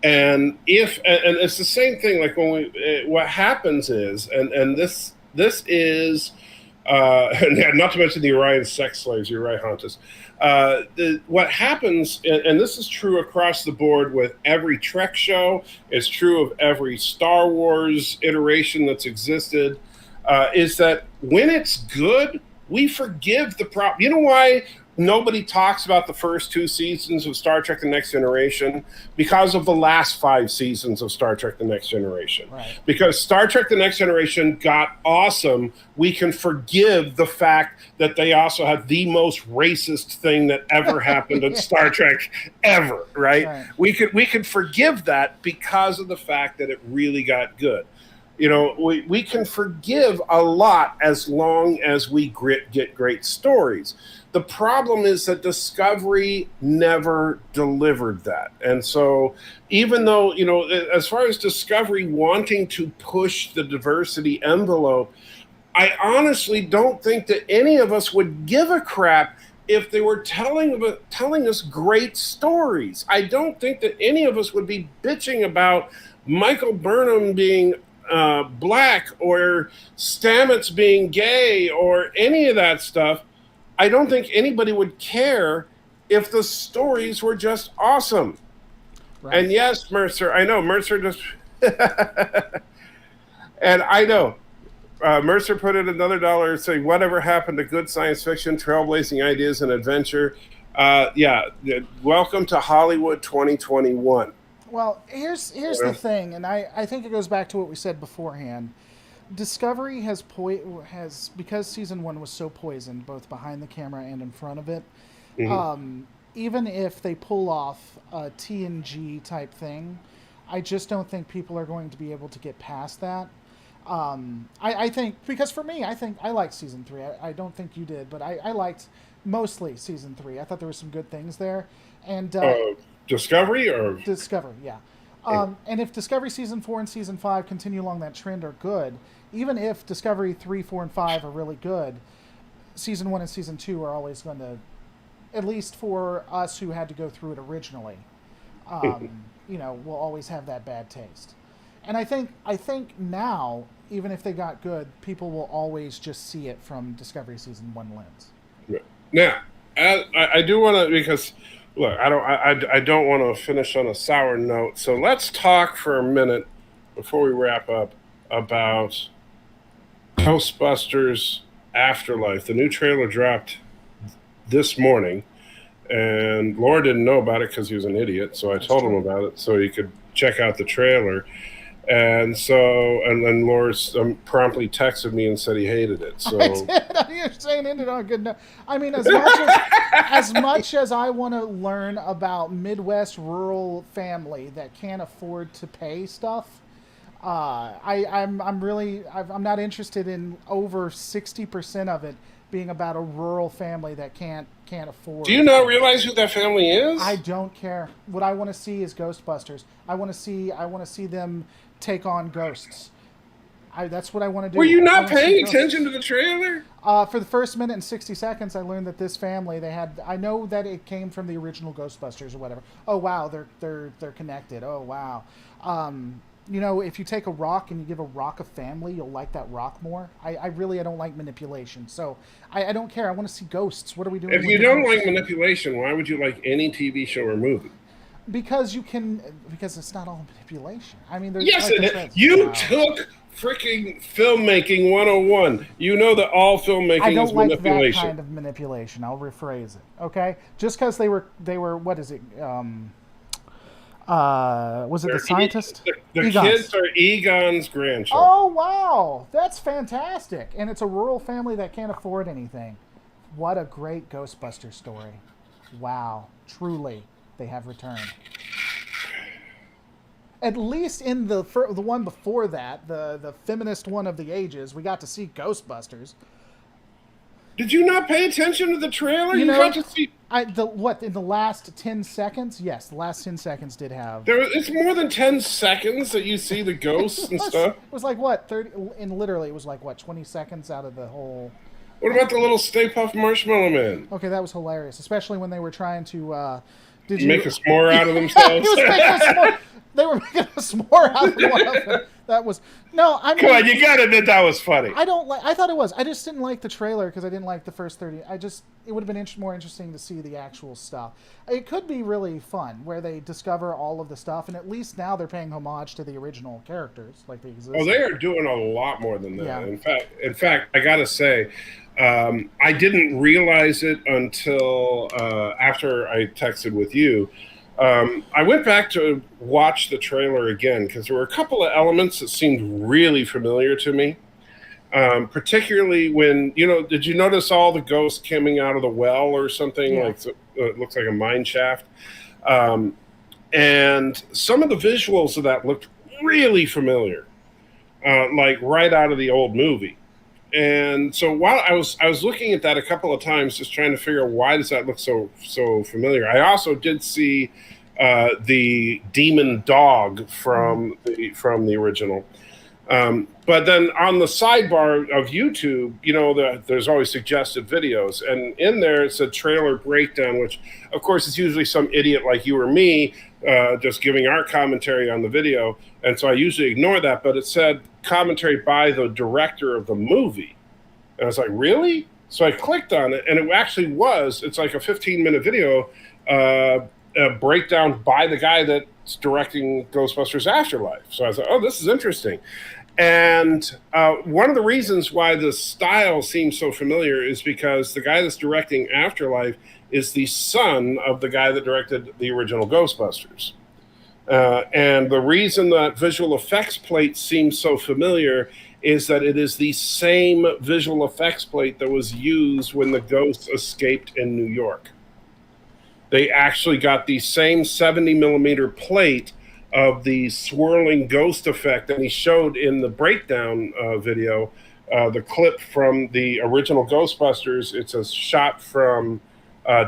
[SPEAKER 1] And it's the same thing. Like when what happens is, and this is, and not to mention the Orion sex slaves. You're right, Hontus. What happens, and this is true across the board with every Trek show. It's true of every Star Wars iteration that's existed. Is that when it's good, we forgive the problem. You know why nobody talks about the first 2 seasons of Star Trek The Next Generation? Because of the last 5 seasons of Star Trek The Next Generation.
[SPEAKER 2] Right.
[SPEAKER 1] Because Star Trek The Next Generation got awesome, we can forgive the fact that they also had the most racist thing that ever happened in Star Trek ever, right? We could forgive that because of the fact that it really got good. You know, we can forgive a lot as long as we get great stories. The problem is that Discovery never delivered that. And so even though, you know, as far as Discovery wanting to push the diversity envelope, I honestly don't think that any of us would give a crap if they were telling us great stories. I don't think that any of us would be bitching about Michael Burnham being black or Stamets being gay or any of that stuff. I don't think anybody would care if the stories were just awesome. Right. And yes, Mercer, I know Mercer just, and I know Mercer put in another $1 saying, "Whatever happened to good science fiction, trailblazing ideas, and adventure?" Welcome to Hollywood 2021.
[SPEAKER 2] Well, here's the thing, and I think it goes back to what we said beforehand. Discovery has because season 1 was so poisoned, both behind the camera and in front of it. Mm-hmm. Even if they pull off a TNG type thing, I just don't think people are going to be able to get past that. I think, because for me, I liked season 3. I don't think you did, but I liked mostly season 3. I thought there were some good things there, and.
[SPEAKER 1] Discovery,
[SPEAKER 2] yeah. And if Discovery season 4 and season 5 continue along that trend are good, even if Discovery 3, 4, and 5 are really good, season 1 and season 2 are always going to, at least for us who had to go through it originally, you know, we'll always have that bad taste. And I think now, even if they got good, people will always just see it from Discovery season 1 lens.
[SPEAKER 1] Now, I do want to, because look, I don't want to finish on a sour note. So let's talk for a minute before we wrap up about Ghostbusters Afterlife. The new trailer dropped this morning, and Laura didn't know about it because he was an idiot. So I told him about it so he could check out the trailer. And so, and then Laura promptly texted me and said he hated it. So
[SPEAKER 2] I did. You're saying ended on a good note. I mean, as much as I want to learn about Midwest rural family that can't afford to pay stuff, I'm not interested in over 60% of it being about a rural family that can't afford.
[SPEAKER 1] Do you not realize who that family is?
[SPEAKER 2] I don't care. What I want to see is Ghostbusters. I want to see them take on ghosts. That's what I want to do.
[SPEAKER 1] Were you not paying attention to the trailer?
[SPEAKER 2] For the first minute and 60 seconds, I learned that this family, I know that it came from the original Ghostbusters or whatever. Oh wow, they're connected. Oh wow. You know, if you take a rock and you give a rock a family, you'll like that rock more. I don't like manipulation, so I don't care. I want to see ghosts. What are we doing?
[SPEAKER 1] If you don't like manipulation, why would you like any TV show or movie?
[SPEAKER 2] Because it's not all manipulation. I mean, there's
[SPEAKER 1] yes, you took freaking filmmaking 101. You know that all filmmaking is manipulation.
[SPEAKER 2] I don't like that kind of manipulation. I'll rephrase it. Okay, just because they were what is it? Was it the scientist?
[SPEAKER 1] The kids are Egon's grandchildren.
[SPEAKER 2] Oh wow, that's fantastic! And it's a rural family that can't afford anything. What a great Ghostbuster story! Wow, truly, they have returned. at least in the one before that, the feminist one of the ages, we got to see Ghostbusters.
[SPEAKER 1] Did you not pay attention to the trailer?
[SPEAKER 2] You
[SPEAKER 1] You
[SPEAKER 2] know,
[SPEAKER 1] got to see.
[SPEAKER 2] in the last 10 seconds? Yes, the last 10 seconds did have.
[SPEAKER 1] It's more than 10 seconds that you see the ghosts and stuff.
[SPEAKER 2] It was like what 30, and literally it was like what 20 seconds out of the whole.
[SPEAKER 1] What about the little Stay Puft Marshmallow Man?
[SPEAKER 2] Okay, that was hilarious, especially when they were trying to.
[SPEAKER 1] Make a s'more out of themselves?
[SPEAKER 2] They were making a s'more out of one of them. That was no. I mean,
[SPEAKER 1] Come on, you gotta admit that was funny.
[SPEAKER 2] I don't like. I thought it was. I just didn't like the trailer because I didn't like the first 30. It would have been more interesting to see the actual stuff. It could be really fun where they discover all of the stuff, and at least now they're paying homage to the original characters, like they exist.
[SPEAKER 1] Oh, they are doing a lot more than that.
[SPEAKER 2] Yeah.
[SPEAKER 1] In fact, I gotta say, I didn't realize it until after I texted with you. I went back to watch the trailer again because there were a couple of elements that seemed really familiar to me. Particularly when, did you notice all the ghosts coming out of the well or something?
[SPEAKER 2] Yeah.
[SPEAKER 1] Like it looks like a mine shaft. And some of the visuals of that looked really familiar, like right out of the old movie. And so while I was looking at that a couple of times, just trying to figure out why does that look so familiar. I also did see the demon dog from the original. But then on the sidebar of YouTube, there's always suggested videos, and in there it's a trailer breakdown, which of course is usually some idiot like you or me just giving our commentary on the video, and so I usually ignore that. But it said commentary by the director of the movie, and I was like, really? So I clicked on it, and it actually was. It's like a 15-minute video, a breakdown by the guy that's directing Ghostbusters Afterlife. So I was like, oh, this is interesting. And one of the reasons why the style seems so familiar is because the guy that's directing Afterlife is the son of the guy that directed the original Ghostbusters. And the reason that visual effects plate seems so familiar is that it is the same visual effects plate that was used when the ghosts escaped in New York. They actually got the same 70 millimeter plate of the swirling ghost effect, and he showed in the breakdown video the clip from the original Ghostbusters. It's a shot from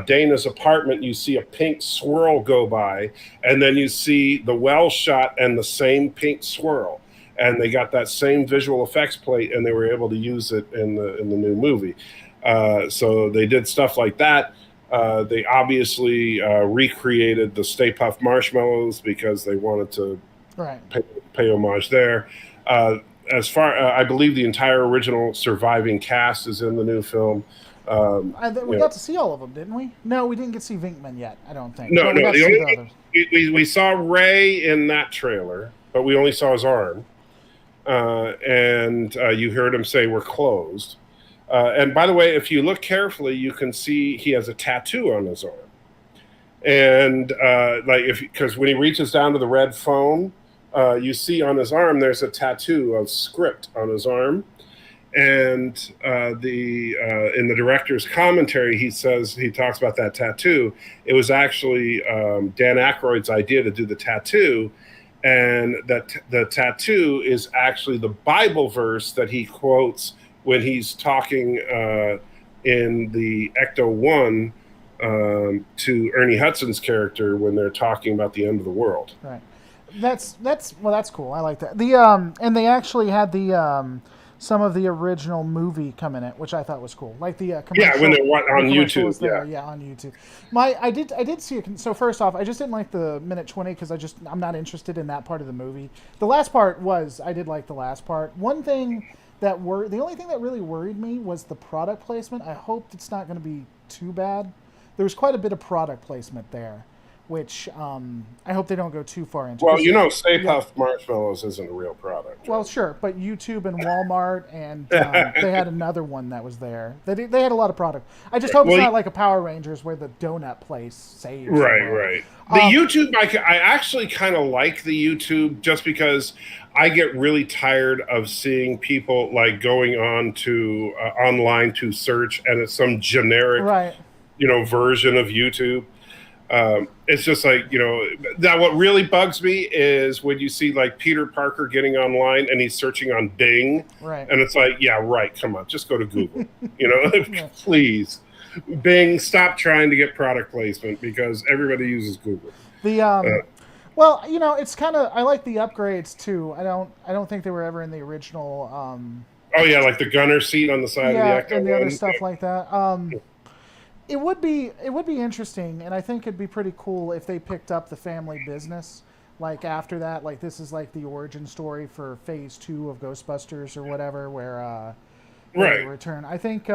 [SPEAKER 1] Dana's apartment. You see a pink swirl go by, and then you see the well shot and the same pink swirl, and they got that same visual effects plate, and they were able to use it in the new movie. So they did stuff like that. They obviously recreated the Stay Puft Marshmallows because they wanted to pay homage there. I believe the entire original surviving cast is in the new film.
[SPEAKER 2] We got to see all of them, didn't we? No, we didn't get to see Vinkman yet, I don't think.
[SPEAKER 1] No. We saw Ray in that trailer, but we only saw his arm. And you heard him say, "We're closed." And by the way, if you look carefully, you can see he has a tattoo on his arm. And because when he reaches down to the red phone, you see on his arm there's a tattoo of script on his arm. And in the director's commentary, he talks about that tattoo. It was actually Dan Aykroyd's idea to do the tattoo, and that the tattoo is actually the Bible verse that he quotes when he's talking in the Ecto 1 to Ernie Hudson's character when they're talking about the end of the world.
[SPEAKER 2] Right. That's cool. I like that. And they actually had the some of the original movie come in it, which I thought was cool. Like the commercial.
[SPEAKER 1] Yeah, when they're on YouTube.
[SPEAKER 2] Yeah, on YouTube. I did see it. So first off, I just didn't like the minute 20 because I'm not interested in that part of the movie. The last part I did like the last part. The only thing that really worried me was the product placement. I hope it's not going to be too bad. There was quite a bit of product placement there, which I hope they don't go too far into.
[SPEAKER 1] Well, Stay Puft Marshmallows isn't a real product. Right?
[SPEAKER 2] Well, sure, but YouTube and Walmart, and they had another one that was there. They had a lot of product. I just hope it's not like a Power Rangers where the donut place saves.
[SPEAKER 1] Right. The YouTube, I actually kind of like the YouTube just because I get really tired of seeing people like going on to online to search, and it's some generic, version of YouTube. It's just like, that what really bugs me is when you see like Peter Parker getting online and he's searching on Bing,
[SPEAKER 2] Right.
[SPEAKER 1] and it's like, yeah, right, come on, just go to Google.
[SPEAKER 2] Yeah.
[SPEAKER 1] Please. Bing, stop trying to get product placement because everybody uses Google.
[SPEAKER 2] The
[SPEAKER 1] Uh,
[SPEAKER 2] well, it's kind of, I like the upgrades too. I don't think they were ever in the original.
[SPEAKER 1] oh yeah, like the gunner seat on the side of the
[SPEAKER 2] Yeah,
[SPEAKER 1] Ecto
[SPEAKER 2] and the other
[SPEAKER 1] one.
[SPEAKER 2] stuff like that. It would be interesting, and I think it'd be pretty cool if they picked up the family business. Like after that, like this is like the origin story for Phase 2 of Ghostbusters or whatever, where they
[SPEAKER 1] Right.
[SPEAKER 2] return. I think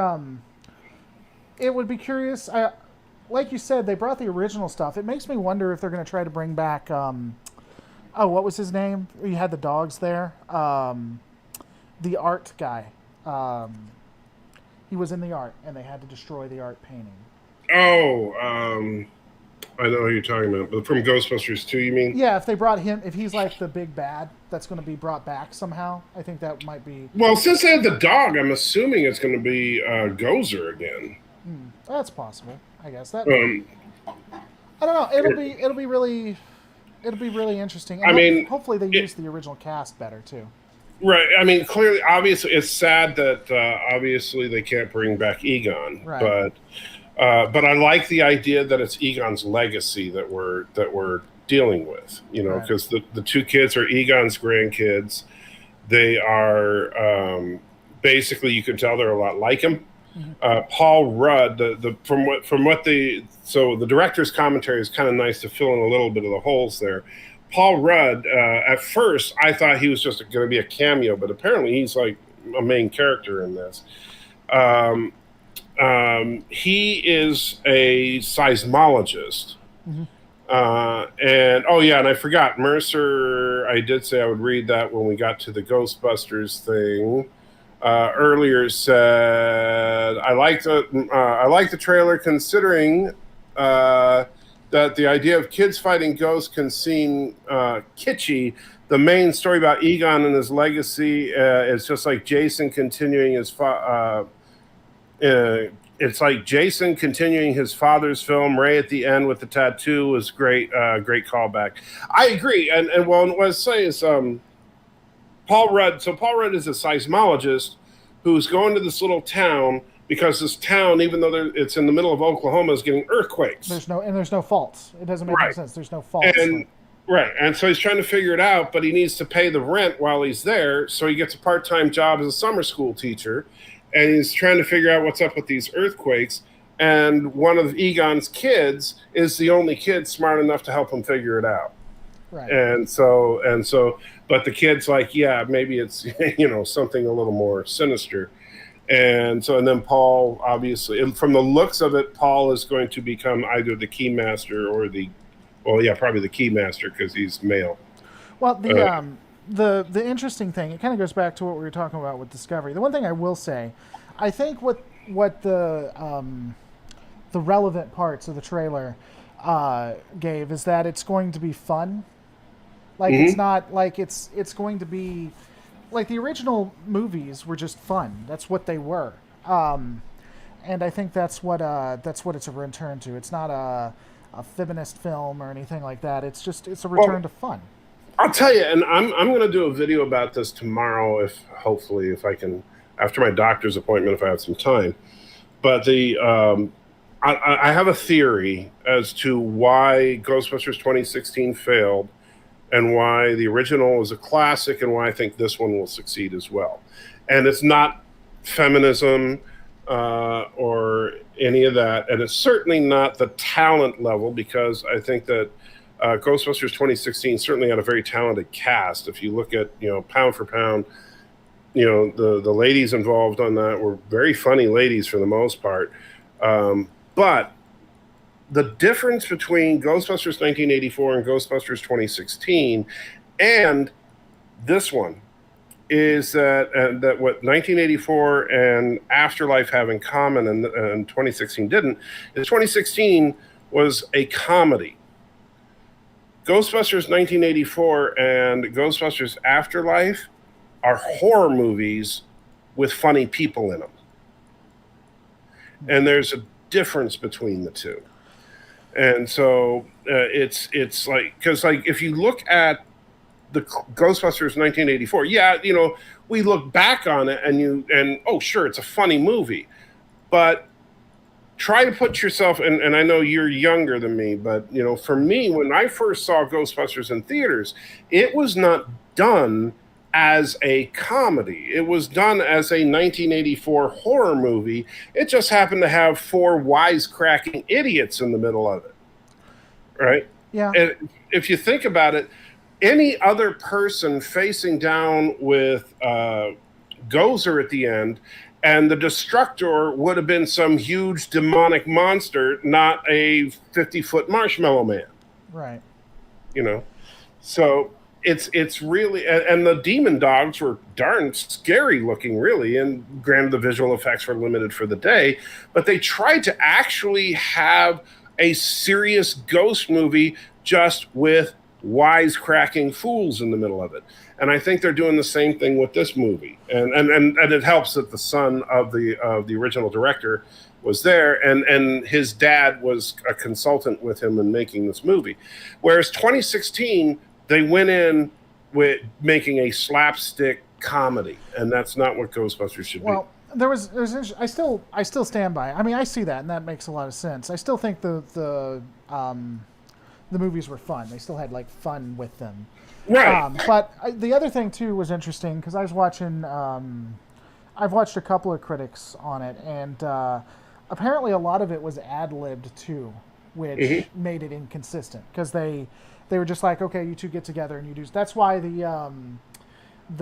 [SPEAKER 2] it would be curious. Like you said, they brought the original stuff. It makes me wonder if they're going to try to bring back. Oh, what was his name? You had the dogs there. The art guy. He was in the art, and they had to destroy the art painting.
[SPEAKER 1] Oh, I know who you're talking about. But from Ghostbusters 2, you mean?
[SPEAKER 2] Yeah, if they brought him, if he's like the big bad that's going to be brought back somehow, I think that might be.
[SPEAKER 1] Well, since they have the dog, I'm assuming it's going to be Gozer again.
[SPEAKER 2] That's possible. I guess that.
[SPEAKER 1] Um,
[SPEAKER 2] I don't know. It'll be really interesting. And
[SPEAKER 1] I mean,
[SPEAKER 2] hopefully they use the original cast better too.
[SPEAKER 1] right. I mean, clearly, obviously, it's sad that obviously they can't bring back Egon,
[SPEAKER 2] Right.
[SPEAKER 1] but I like the idea that it's Egon's legacy that we're dealing with.
[SPEAKER 2] Right.
[SPEAKER 1] Because the two kids are Egon's grandkids. They are basically, you can tell they're a lot like him. Paul Rudd, so the director's commentary is kind of nice to fill in a little bit of the holes there. Paul Rudd, at first, I thought he was just going to be a cameo, but apparently he's like a main character in this. He is a seismologist. And oh yeah, and I forgot Mercer. I did say I would read that when we got to the Ghostbusters thing. Earlier said I like the trailer considering that the idea of kids fighting ghosts can seem kitschy. The main story about Egon and his legacy is just like Jason continuing it's like Jason continuing his father's film. Ray at the end with the tattoo was great. Great callback. I agree. And well, what I was saying is Paul Rudd. So Paul Rudd is a seismologist who's going to this little town because this town, even though it's in the middle of Oklahoma, is getting earthquakes.
[SPEAKER 2] There's no faults. It doesn't make any sense. There's no faults.
[SPEAKER 1] And so he's trying to figure it out, but he needs to pay the rent while he's there. So he gets a part-time job as a summer school teacher, and he's trying to figure out what's up with these earthquakes. And one of Egon's kids is the only kid smart enough to help him figure it out.
[SPEAKER 2] Right.
[SPEAKER 1] And so, but the kid's like, yeah, maybe it's something a little more sinister. And then Paul, obviously, and from the looks of it, Paul is going to become either the keymaster or probably the keymaster because he's male.
[SPEAKER 2] Well, the interesting thing, it kind of goes back to what we were talking about with Discovery. The one thing I will say, I think what the relevant parts of the trailer gave is that it's going to be fun. Like it's not like it's going to be like the original movies were just fun. That's what they were. And I think that's what it's a return to. It's not a feminist film or anything like that. It's a return to fun.
[SPEAKER 1] I'll tell you, and I'm going to do a video about this tomorrow, if I can, after my doctor's appointment, if I have some time. But I have a theory as to why Ghostbusters 2016 failed, and why the original is a classic, and why I think this one will succeed as well. And it's not feminism or any of that, and it's certainly not the talent level, because I think that Ghostbusters 2016 certainly had a very talented cast. If you look at pound for pound, the ladies involved on that were very funny ladies for the most part. But the difference between Ghostbusters 1984 and Ghostbusters 2016 and this one is that what 1984 and Afterlife have in common and 2016 didn't, is 2016 was a comedy. Ghostbusters 1984 and Ghostbusters Afterlife are horror movies with funny people in them. And there's a difference between the two. And so it's like, because like if you look at the Ghostbusters 1984, yeah, we look back on it and oh sure, it's a funny movie, but try to put yourself and I know you're younger than me, but for me, when I first saw Ghostbusters in theaters, it was not done as a comedy. It was done as a 1984 horror movie. It just happened to have four wisecracking idiots in the middle of it, right?
[SPEAKER 2] Yeah.
[SPEAKER 1] And if you think about it, any other person facing down with Gozer at the end, and the Destructor would have been some huge demonic monster, not a 50-foot marshmallow man.
[SPEAKER 2] Right.
[SPEAKER 1] So it's really, and the demon dogs were darn scary looking, really. And granted, the visual effects were limited for the day, but they tried to actually have a serious ghost movie just with wisecracking fools in the middle of it. And I think they're doing the same thing with this movie. And it helps that the son of the original director was there, and his dad was a consultant with him in making this movie. Whereas 2016, they went in with making a slapstick comedy, and that's not what Ghostbusters should be.
[SPEAKER 2] Well, there's I still stand by. I mean, I see that, and that makes a lot of sense. I still think the movies were fun. They still had like fun with them.
[SPEAKER 1] Right.
[SPEAKER 2] But the other thing too was interesting because I was watching. I've watched a couple of critics on it, and apparently a lot of it was ad-libbed too, which made it inconsistent because they were just like, okay, you two get together and you do. That's why the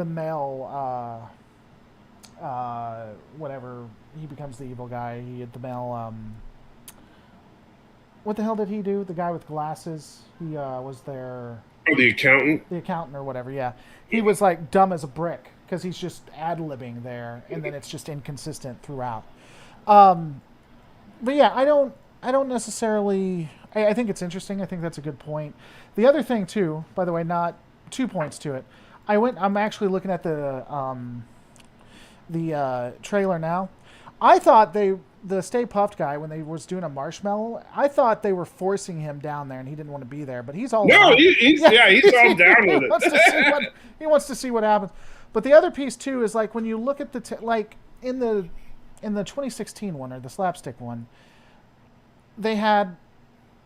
[SPEAKER 2] male whatever, he becomes the evil guy. He had the male. What the hell did he do? The guy with glasses. He was there.
[SPEAKER 1] Oh, the accountant?
[SPEAKER 2] The accountant or whatever, yeah. He was like dumb as a brick because he's just ad-libbing there, and then it's just inconsistent throughout. But yeah, I don't necessarily. I think it's interesting. I think that's a good point. The other thing too, by the way, not 2 points to it. I'm actually looking at the trailer now. I thought the Stay Puft guy, when they was doing a marshmallow, I thought they were forcing him down there and he didn't want to be there, but he's all
[SPEAKER 1] no, he's all down with it.
[SPEAKER 2] He wants to see what happens. But the other piece too is like when you look at like in the 2016 one or the slapstick one, they had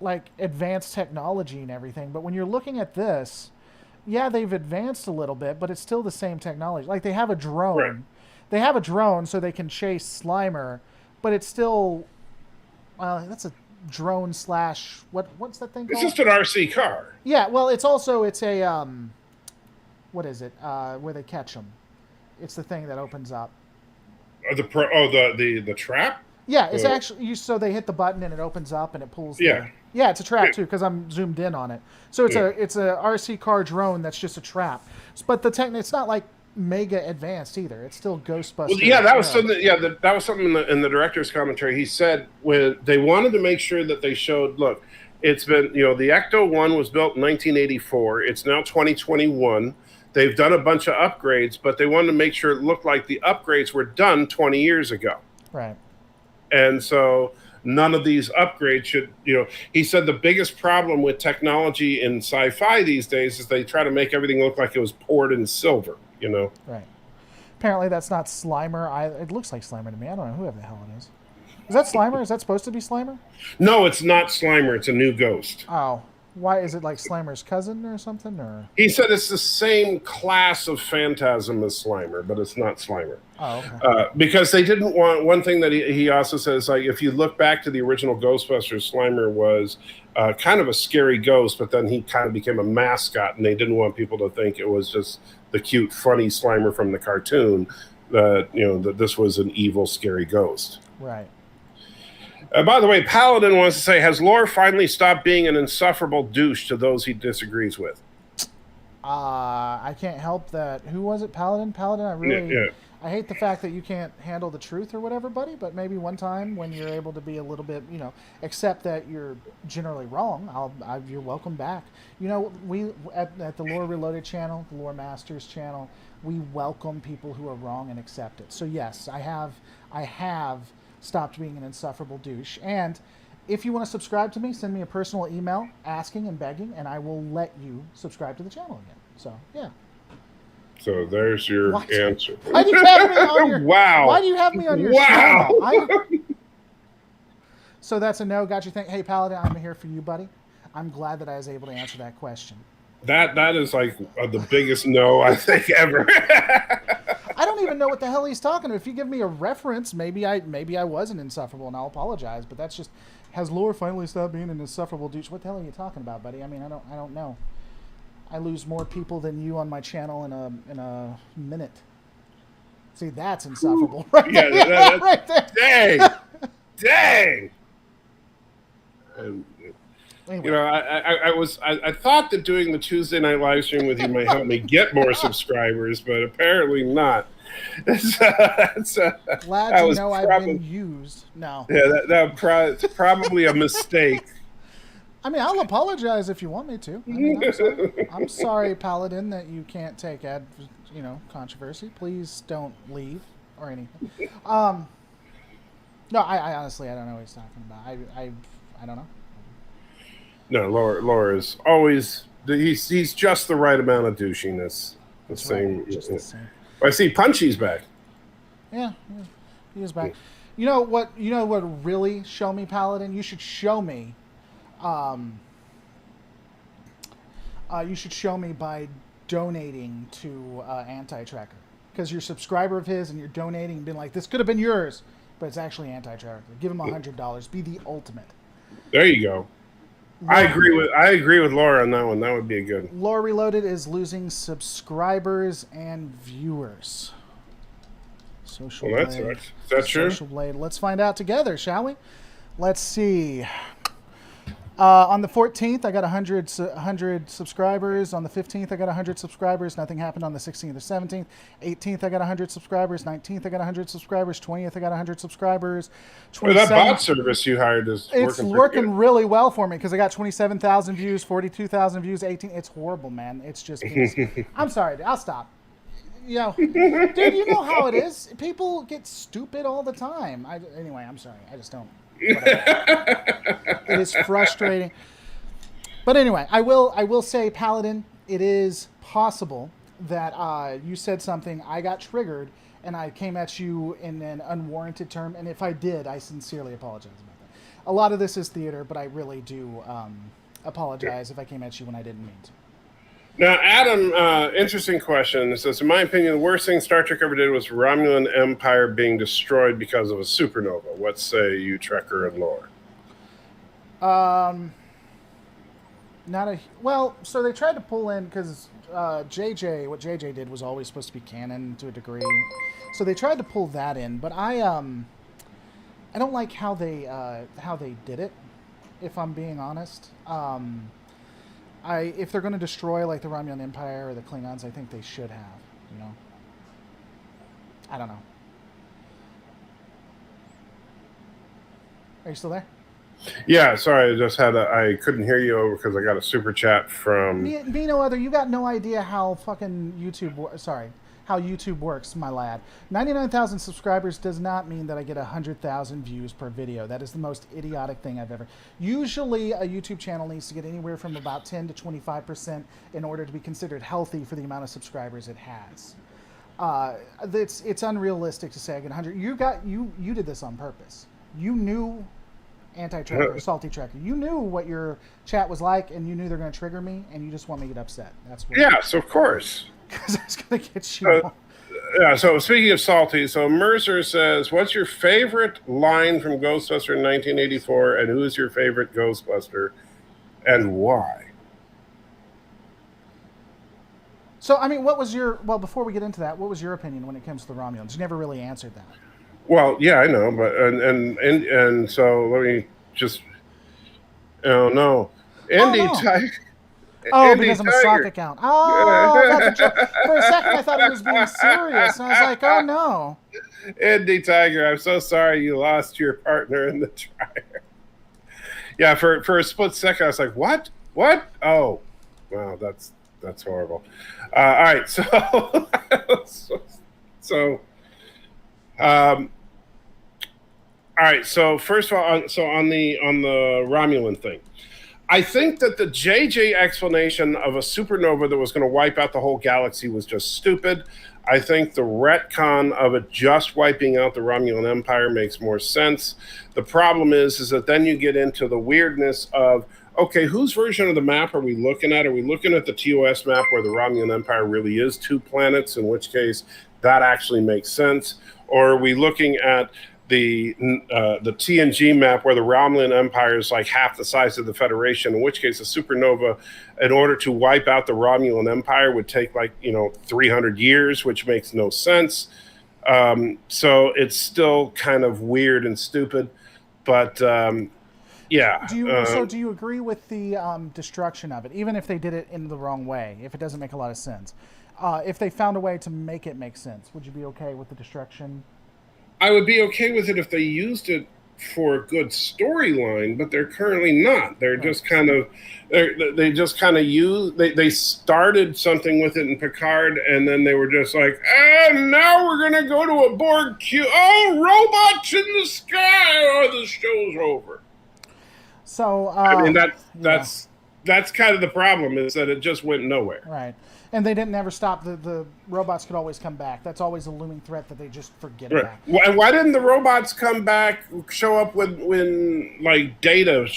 [SPEAKER 2] like advanced technology and everything, but when you're looking at this, yeah, they've advanced a little bit, but it's still the same technology. Like they have a drone. Right. They have a drone so they can chase Slimer, but it's still, well, that's a drone slash what's that thing called?
[SPEAKER 1] It's just an RC car.
[SPEAKER 2] Yeah, well, it's a what is it? Where they catch them? It's the thing that opens up.
[SPEAKER 1] The trap.
[SPEAKER 2] Yeah, it's actually so they hit the button and it opens up and it pulls.
[SPEAKER 1] Yeah.
[SPEAKER 2] Yeah, it's a trap too because I'm zoomed in on it. So it's a RC car drone that's just a trap. But it's not like mega advanced either. It's still Ghostbuster.
[SPEAKER 1] Well, yeah, that was something. Yeah, that was something in the director's commentary. He said when they wanted to make sure that they showed. Look, it's been the Ecto 1 was built in 1984. It's now 2021. They've done a bunch of upgrades, but they wanted to make sure it looked like the upgrades were done 20 years ago.
[SPEAKER 2] Right.
[SPEAKER 1] And so none of these upgrades should. He said the biggest problem with technology in sci-fi these days is they try to make everything look like it was poured in silver.
[SPEAKER 2] Right. Apparently that's not Slimer. It looks like Slimer to me. I don't know who the hell it is. Is that Slimer? Is that supposed to be Slimer?
[SPEAKER 1] No, it's not Slimer. It's a new ghost.
[SPEAKER 2] Oh. Why is it like Slimer's cousin or something? Or
[SPEAKER 1] he said it's the same class of phantasm as Slimer, but it's not Slimer.
[SPEAKER 2] Oh, okay.
[SPEAKER 1] Because they didn't want one thing that he also says, like if you look back to the original Ghostbusters, Slimer was kind of a scary ghost, but then he kind of became a mascot, and they didn't want people to think it was just the cute, funny Slimer from the cartoon. That this was an evil, scary ghost.
[SPEAKER 2] Right.
[SPEAKER 1] By the way, Paladin wants to say, has Lore finally stopped being an insufferable douche to those he disagrees with?
[SPEAKER 2] I can't help that. Who was it? Paladin? Paladin, I hate the fact that you can't handle the truth or whatever, buddy, but maybe one time when you're able to be a little bit, accept that you're generally wrong, you're welcome back. We, at the Lore Reloaded channel, the Lore Masters channel, we welcome people who are wrong and accept it. So yes, I have stopped being an insufferable douche. And If you want to subscribe to me, send me a personal email asking and begging, and I will let you subscribe to the channel again. So, yeah.
[SPEAKER 1] So there's your answer.
[SPEAKER 2] Why do you have me on your,
[SPEAKER 1] wow.
[SPEAKER 2] Why do you have me on your channel? So that's a no. Got you think, hey, Paladin, I'm here for you, buddy. I'm glad that I was able to answer that question.
[SPEAKER 1] That is like the biggest no I think ever.
[SPEAKER 2] I don't even know what the hell he's talking about. If you give me a reference, maybe I wasn't insufferable, and I'll apologize. But that's just, has Lore finally stopped being an insufferable douche? What the hell are you talking about, buddy? I mean, I don't know. I lose more people than you on my channel in a minute. See, that's insufferable, right there.
[SPEAKER 1] Yeah,
[SPEAKER 2] right there.
[SPEAKER 1] Dang.
[SPEAKER 2] Anyway.
[SPEAKER 1] You know, I thought that doing the Tuesday night live stream with you might help me get more subscribers, but apparently not.
[SPEAKER 2] Glad you know I've been used. No.
[SPEAKER 1] Yeah, that's probably a mistake.
[SPEAKER 2] I mean, I'll apologize if you want me to. I mean, I'm sorry, Paladin, that you can't take controversy. Please don't leave or anything. No, I honestly, I don't know what he's talking about. I don't know.
[SPEAKER 1] No, Laura is always, he's just the right amount of douchiness. The same. I see Punchy's back.
[SPEAKER 2] Yeah, he is back. You know what really show me, Paladin? You should show me. You should show me by donating to AntiTrekker, because you're a subscriber of his and you're donating and being like, this could have been yours, but it's actually AntiTrekker. Give him $100. Be the ultimate. There
[SPEAKER 1] you go. I agree with Laura on that one. That would be a good.
[SPEAKER 2] Lore Reloaded is losing subscribers and viewers. Social Blade.
[SPEAKER 1] Is that true?
[SPEAKER 2] Social Blade. Let's find out together, shall we? Let's see. On the 14th, I got 100 subscribers. On the 15th, I got 100 subscribers. Nothing happened on the 16th or 17th. 18th, I got 100 subscribers. 19th, I got 100 subscribers. 20th, I got 100 subscribers.
[SPEAKER 1] That bot service you hired is
[SPEAKER 2] working really well for me, because I got 27,000 views, 42,000 views, 18. It's horrible, man. It's just. I'm sorry. I'll stop. Dude, you know how it is. People get stupid all the time. Anyway, I'm sorry. I just don't. It is frustrating, but anyway, I will say, Paladin, it is possible that you said something, I got triggered, and I came at you in an unwarranted term, and if I did, I sincerely apologize about that. A lot of this is theater, but I really do apologize if I came at you when I didn't mean to.
[SPEAKER 1] Now, Adam, interesting question. It says, in my opinion, the worst thing Star Trek ever did was Romulan Empire being destroyed because of a supernova. What say you, Trekker and Lore?
[SPEAKER 2] So they tried to pull in, because what JJ did was always supposed to be canon to a degree. So they tried to pull that in, but I don't like how they did it, if I'm being honest. If they're going to destroy like the Romulan Empire or the Klingons, I think they should have, I don't know. Are you still there?
[SPEAKER 1] Yeah, sorry, I couldn't hear you over because I got a super chat from...
[SPEAKER 2] Me no other, you got no idea how fucking how YouTube works, my lad. 99,000 subscribers does not mean that I get 100,000 views per video. That is the most idiotic thing I've ever... Usually, a YouTube channel needs to get anywhere from about 10 to 25% in order to be considered healthy for the amount of subscribers it has. It's unrealistic to say I get 100. You did this on purpose. You knew AntiTrekker, Salty Trekker. You knew what your chat was like, and you knew they're going to trigger me, and you just want me to get upset. That's what.
[SPEAKER 1] Yes, of course.
[SPEAKER 2] Because I was going to get you.
[SPEAKER 1] Yeah. So speaking of salty, so Mercer says, "What's your favorite line from Ghostbuster in 1984, and who's your favorite Ghostbuster, and why?"
[SPEAKER 2] So, I mean, what was your... Well, before we get into that, what was your opinion when it comes to the Romulans? You never really answered that.
[SPEAKER 1] Well, yeah, I know, but and so let me just... Oh, no. Andy
[SPEAKER 2] Because I'm a sock account. Oh, that's a joke. For a second, I thought he was being serious. And I was like, oh, no.
[SPEAKER 1] Andy Tiger, I'm so sorry you lost your partner in the dryer. Yeah, for a split second, I was like, what? What? Oh, wow, that's horrible. All right, so All right. So first of all, on the Romulan thing, I think that the JJ explanation of a supernova that was going to wipe out the whole galaxy was just stupid. I think the retcon of it just wiping out the Romulan Empire makes more sense. The problem is that then you get into the weirdness of, okay, whose version of the map are we looking at? Are we looking at the TOS map where the Romulan Empire really is 2 planets, in which case that actually makes sense? Or are we looking at the TNG map where the Romulan Empire is like half the size of the Federation, in which case a supernova, in order to wipe out the Romulan Empire, would take 300 years, which makes no sense. So it's still kind of weird and stupid, but yeah.
[SPEAKER 2] Do you agree with the destruction of it, even if they did it in the wrong way, if it doesn't make a lot of sense? If they found a way to make it make sense, would you be okay with the destruction?
[SPEAKER 1] I would be okay with it if they used it for a good storyline, but they're currently not. They're just kind of they started something with it in Picard, and then they were just like, and now we're gonna go to a Borg queue. Oh, robots in the sky! Oh, the show's over.
[SPEAKER 2] So
[SPEAKER 1] I mean that's kind of the problem, is that it just went nowhere.
[SPEAKER 2] Right. And they didn't ever stop. The robots could always come back. That's always a looming threat that they just forget about.
[SPEAKER 1] Why didn't the robots come back, show up when Data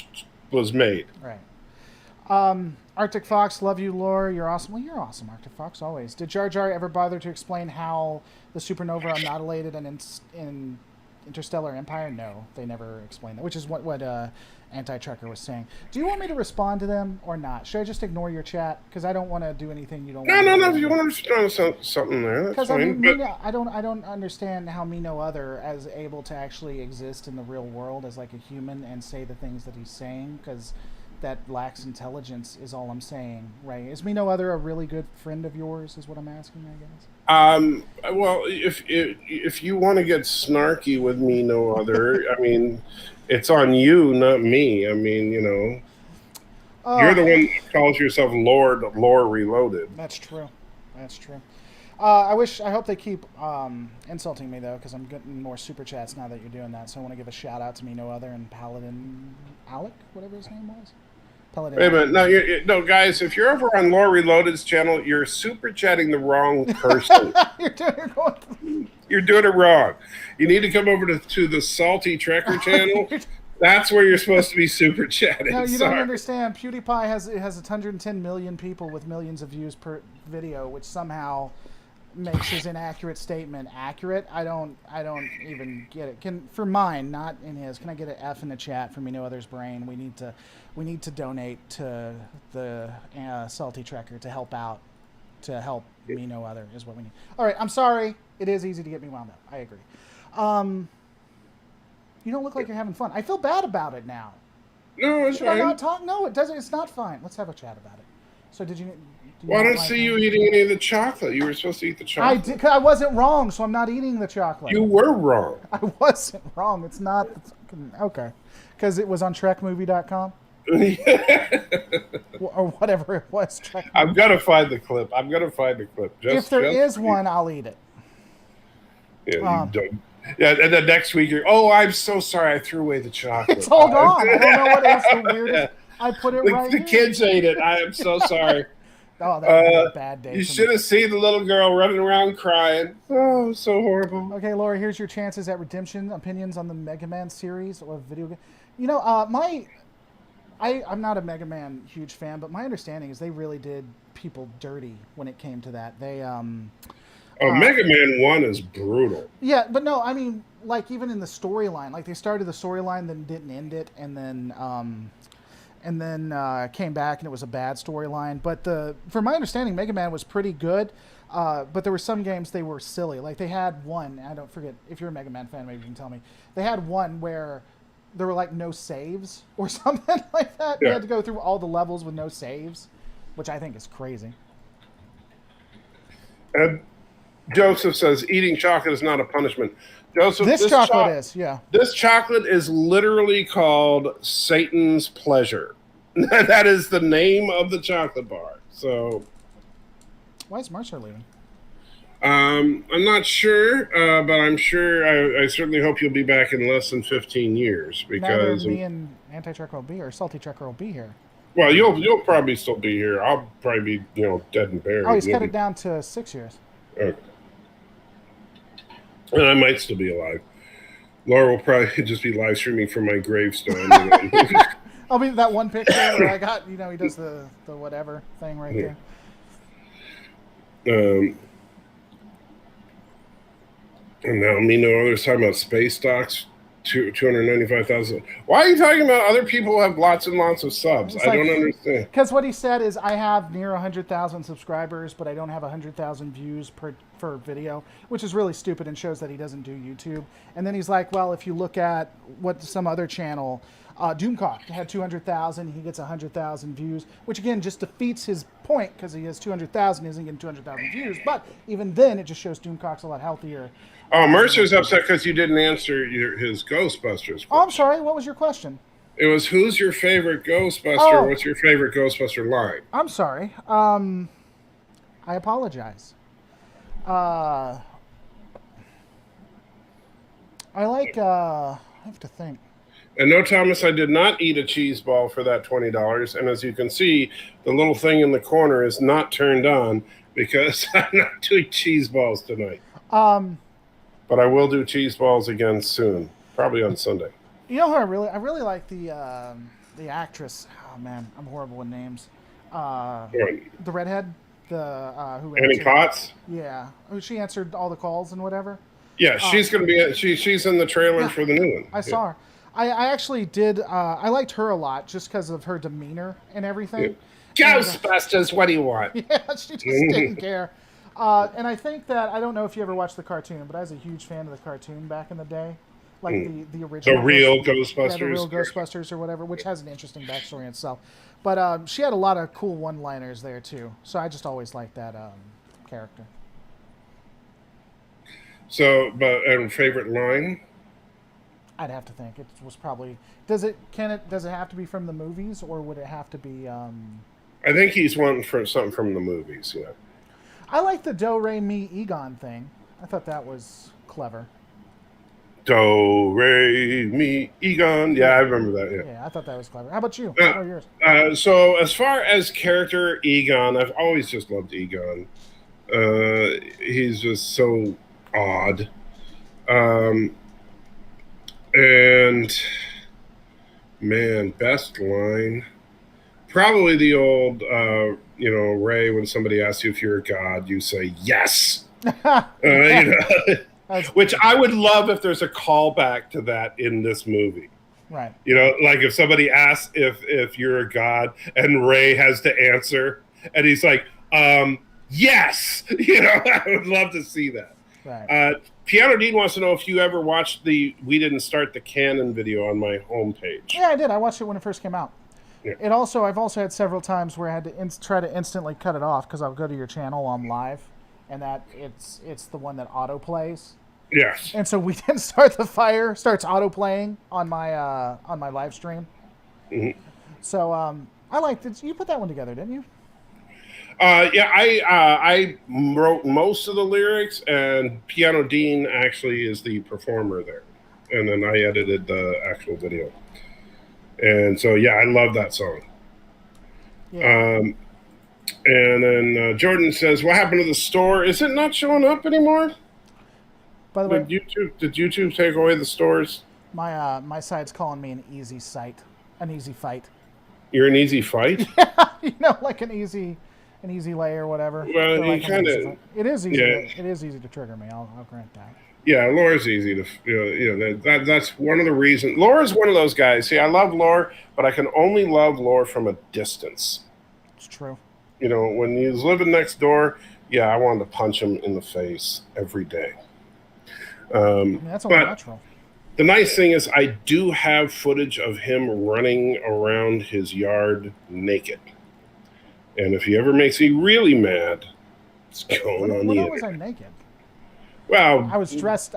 [SPEAKER 1] was made?
[SPEAKER 2] Right. Arctic Fox, love you, Laura. You're awesome. Well, you're awesome, Arctic Fox, always. Did Jar Jar ever bother to explain how the supernova annihilated in Interstellar Empire? No, they never explained that, which is what AntiTrekker was saying. Do you want me to respond to them or not? Should I just ignore your chat? Because I don't want to do anything you don't want
[SPEAKER 1] No. If you want to respond to something there, that's fine.
[SPEAKER 2] I don't understand how Me No Other is able to actually exist in the real world as like a human and say the things that he's saying, because that lacks intelligence is all I'm saying, right? Is Me No Other a really good friend of yours, is what I'm asking, I guess?
[SPEAKER 1] Well, if you want to get snarky with Me No Other, I mean, it's on you, not me. I mean, you're the one that calls yourself Lord Lore Reloaded.
[SPEAKER 2] That's true. I hope they keep insulting me, though, because I'm getting more super chats now that you're doing that. So I want to give a shout out to Me No Other and Paladin Alec, whatever his name was. Paladin.
[SPEAKER 1] Wait a minute. No, guys, if you're over on Lore Reloaded's channel, you're super chatting the wrong person. You're doing it wrong. You need to come over to the Salty Trekker channel. That's where you're supposed to be super chatting.
[SPEAKER 2] No, you don't understand. PewDiePie has 110 million people with millions of views per video, which somehow makes his inaccurate statement accurate. I don't even get it. For mine, not in his. Can I get an F in the chat for Me No Other's brain? We need to donate to the Salty Trekker to help out. To help Me No Other is what we need. All right, I'm sorry. It is easy to get me wound up. I agree. You don't look like you're having fun. I feel bad about it now.
[SPEAKER 1] No, it's
[SPEAKER 2] Should
[SPEAKER 1] fine.
[SPEAKER 2] I not talk? No, it doesn't. It's not fine. Let's have a chat about it. So did you?
[SPEAKER 1] Well, I don't see you eating any of the chocolate. You were supposed to eat the chocolate.
[SPEAKER 2] I did. 'Cause I wasn't wrong, so I'm not eating the chocolate.
[SPEAKER 1] You were wrong.
[SPEAKER 2] I wasn't wrong. It's not. Okay. Because it was on TrekMovie.com. Or whatever it was.
[SPEAKER 1] I'm gonna find the clip.
[SPEAKER 2] If there is one, I'll eat it.
[SPEAKER 1] Yeah, you don't. Yeah, and then next week I'm so sorry I threw away the chocolate.
[SPEAKER 2] It's all gone. I don't know what is the weirdest. I put it right
[SPEAKER 1] the
[SPEAKER 2] here.
[SPEAKER 1] kids ate it. I am so sorry.
[SPEAKER 2] Oh, that would be a bad day.
[SPEAKER 1] You should have seen the little girl running around crying. Oh, so horrible.
[SPEAKER 2] Okay, Laura, here's your chances at redemption. Opinions on the Mega Man series or video game. I'm not a Mega Man huge fan, but my understanding is they really did people dirty when it came to that. They
[SPEAKER 1] Mega Man 1 is brutal.
[SPEAKER 2] Yeah, but no, I mean, like even in the storyline, like they started the storyline, then didn't end it, and then came back and it was a bad storyline. But from my understanding, Mega Man was pretty good. But there were some games they were silly. Like they had one, I don't forget, if you're a Mega Man fan, maybe you can tell me. They had one where there were like no saves or something like that. Yeah. You had to go through all the levels with no saves, which I think is crazy.
[SPEAKER 1] And Joseph says eating chocolate is not a punishment. Joseph,
[SPEAKER 2] this chocolate is, yeah.
[SPEAKER 1] This chocolate is literally called Satan's Pleasure. That is the name of the chocolate bar. So,
[SPEAKER 2] why is Marcia leaving?
[SPEAKER 1] I'm not sure, but I'm sure. I certainly hope you'll be back in less than 15 years
[SPEAKER 2] Neither
[SPEAKER 1] because,
[SPEAKER 2] me and AntiTrekker will be here. Salty Trekker will be here.
[SPEAKER 1] well, you'll probably still be here. I'll probably be dead and
[SPEAKER 2] Oh,
[SPEAKER 1] buried.
[SPEAKER 2] he's
[SPEAKER 1] You'll
[SPEAKER 2] cut
[SPEAKER 1] be,
[SPEAKER 2] it down to 6 years.
[SPEAKER 1] and I might still be alive. Laura will probably just be live streaming from my gravestone.
[SPEAKER 2] I'll be that one picture where I got, he does the whatever thing right there.
[SPEAKER 1] And now me no others talking about space stocks. 295,000. Why are you talking about other people who have lots and lots of subs? I don't understand.
[SPEAKER 2] Because what he said is, I have near 100,000 subscribers, but I don't have 100,000 views per video, which is really stupid and shows that he doesn't do YouTube. And then he's like, well, if you look at what some other channel, Doomcock had 200,000, he gets 100,000 views, which again just defeats his point because he has 200,000, he isn't getting 200,000 views. But even then, it just shows Doomcock's a lot healthier.
[SPEAKER 1] Oh, Mercer's upset because you didn't answer his Ghostbusters question.
[SPEAKER 2] Oh, I'm sorry. What was your question?
[SPEAKER 1] It was, who's your favorite Ghostbuster?
[SPEAKER 2] Oh.
[SPEAKER 1] What's your favorite Ghostbuster line?
[SPEAKER 2] I'm sorry. I apologize. I like, I have to think.
[SPEAKER 1] And no, Thomas, I did not eat a cheese ball for that $20. And as you can see, the little thing in the corner is not turned on because I'm not doing cheese balls tonight. But I will do cheese balls again soon, probably on Sunday.
[SPEAKER 2] You know who I really like the actress. Oh man, I'm horrible with names. The redhead, who
[SPEAKER 1] Annie Potts.
[SPEAKER 2] Yeah, she answered all the calls and whatever.
[SPEAKER 1] Yeah, she's going to be. She's in the trailer for the new one.
[SPEAKER 2] I saw her. I actually did. I liked her a lot just because of her demeanor and everything.
[SPEAKER 1] Yeah. Ghostbusters, what do you want?
[SPEAKER 2] Yeah, she just didn't care. And I think that, I don't know if you ever watched the cartoon, but I was a huge fan of the cartoon back in the day. Like the original.
[SPEAKER 1] The real Ghostbusters.
[SPEAKER 2] Yeah, the real Ghostbusters or whatever, which has an interesting backstory in itself. But she had a lot of cool one-liners there, too. So I just always liked that character.
[SPEAKER 1] So, and favorite line?
[SPEAKER 2] I'd have to think. It was probably... Does it have to be from the movies, or would it have to be...
[SPEAKER 1] I think he's wanting for something from the movies, yeah.
[SPEAKER 2] I like the Do, Re, Mi, Egon thing. I thought that was clever.
[SPEAKER 1] Do, Re, Mi, Egon. Yeah, I remember that, yeah.
[SPEAKER 2] Yeah, I thought that was clever. How about you? What are yours?
[SPEAKER 1] So, as far as character, Egon, I've always just loved Egon. He's just so odd. And, man, best line... Probably the old, Ray, when somebody asks you if you're a god, you say, yes. Which I would love if there's a callback to that in this movie.
[SPEAKER 2] Right.
[SPEAKER 1] Like if somebody asks if you're a god and Ray has to answer and he's like, yes. I would love to see that.
[SPEAKER 2] Right.
[SPEAKER 1] Piano Dean wants to know if you ever watched the We Didn't Start the Canon video on my homepage.
[SPEAKER 2] Yeah, I did. I watched it when it first came out.
[SPEAKER 1] Yeah.
[SPEAKER 2] I've also had several times where I had to try to instantly cut it off because I'll go to your channel on live, and that it's the one that auto plays.
[SPEAKER 1] Yes.
[SPEAKER 2] And so We Didn't Start the Fire starts auto playing on my live stream.
[SPEAKER 1] Mm-hmm.
[SPEAKER 2] So I liked it. You put that one together, didn't you?
[SPEAKER 1] Yeah, I wrote most of the lyrics, and Piano Dean actually is the performer there, and then I edited the actual video. And so, yeah, I love that song. Yeah. And then Jordan says, what happened to the store? Is it not showing up anymore?
[SPEAKER 2] By the way,
[SPEAKER 1] did YouTube take away the stores?
[SPEAKER 2] My site's calling me an easy site, an easy fight.
[SPEAKER 1] You're an easy fight?
[SPEAKER 2] Yeah, like an easy lay or whatever.
[SPEAKER 1] Well, you
[SPEAKER 2] like
[SPEAKER 1] kind of...
[SPEAKER 2] It is easy.
[SPEAKER 1] Yeah.
[SPEAKER 2] It is easy to trigger me. I'll grant that.
[SPEAKER 1] Yeah, Laura's easy to, that's one of the reasons. Laura's one of those guys. See, I love Laura, but I can only love Laura from a distance.
[SPEAKER 2] It's true.
[SPEAKER 1] When he was living next door, yeah, I wanted to punch him in the face every day.
[SPEAKER 2] That's only natural.
[SPEAKER 1] The nice thing is I do have footage of him running around his yard naked. And if he ever makes me really mad, it's going on the internet.
[SPEAKER 2] When was I naked?
[SPEAKER 1] Well,
[SPEAKER 2] I was dressed.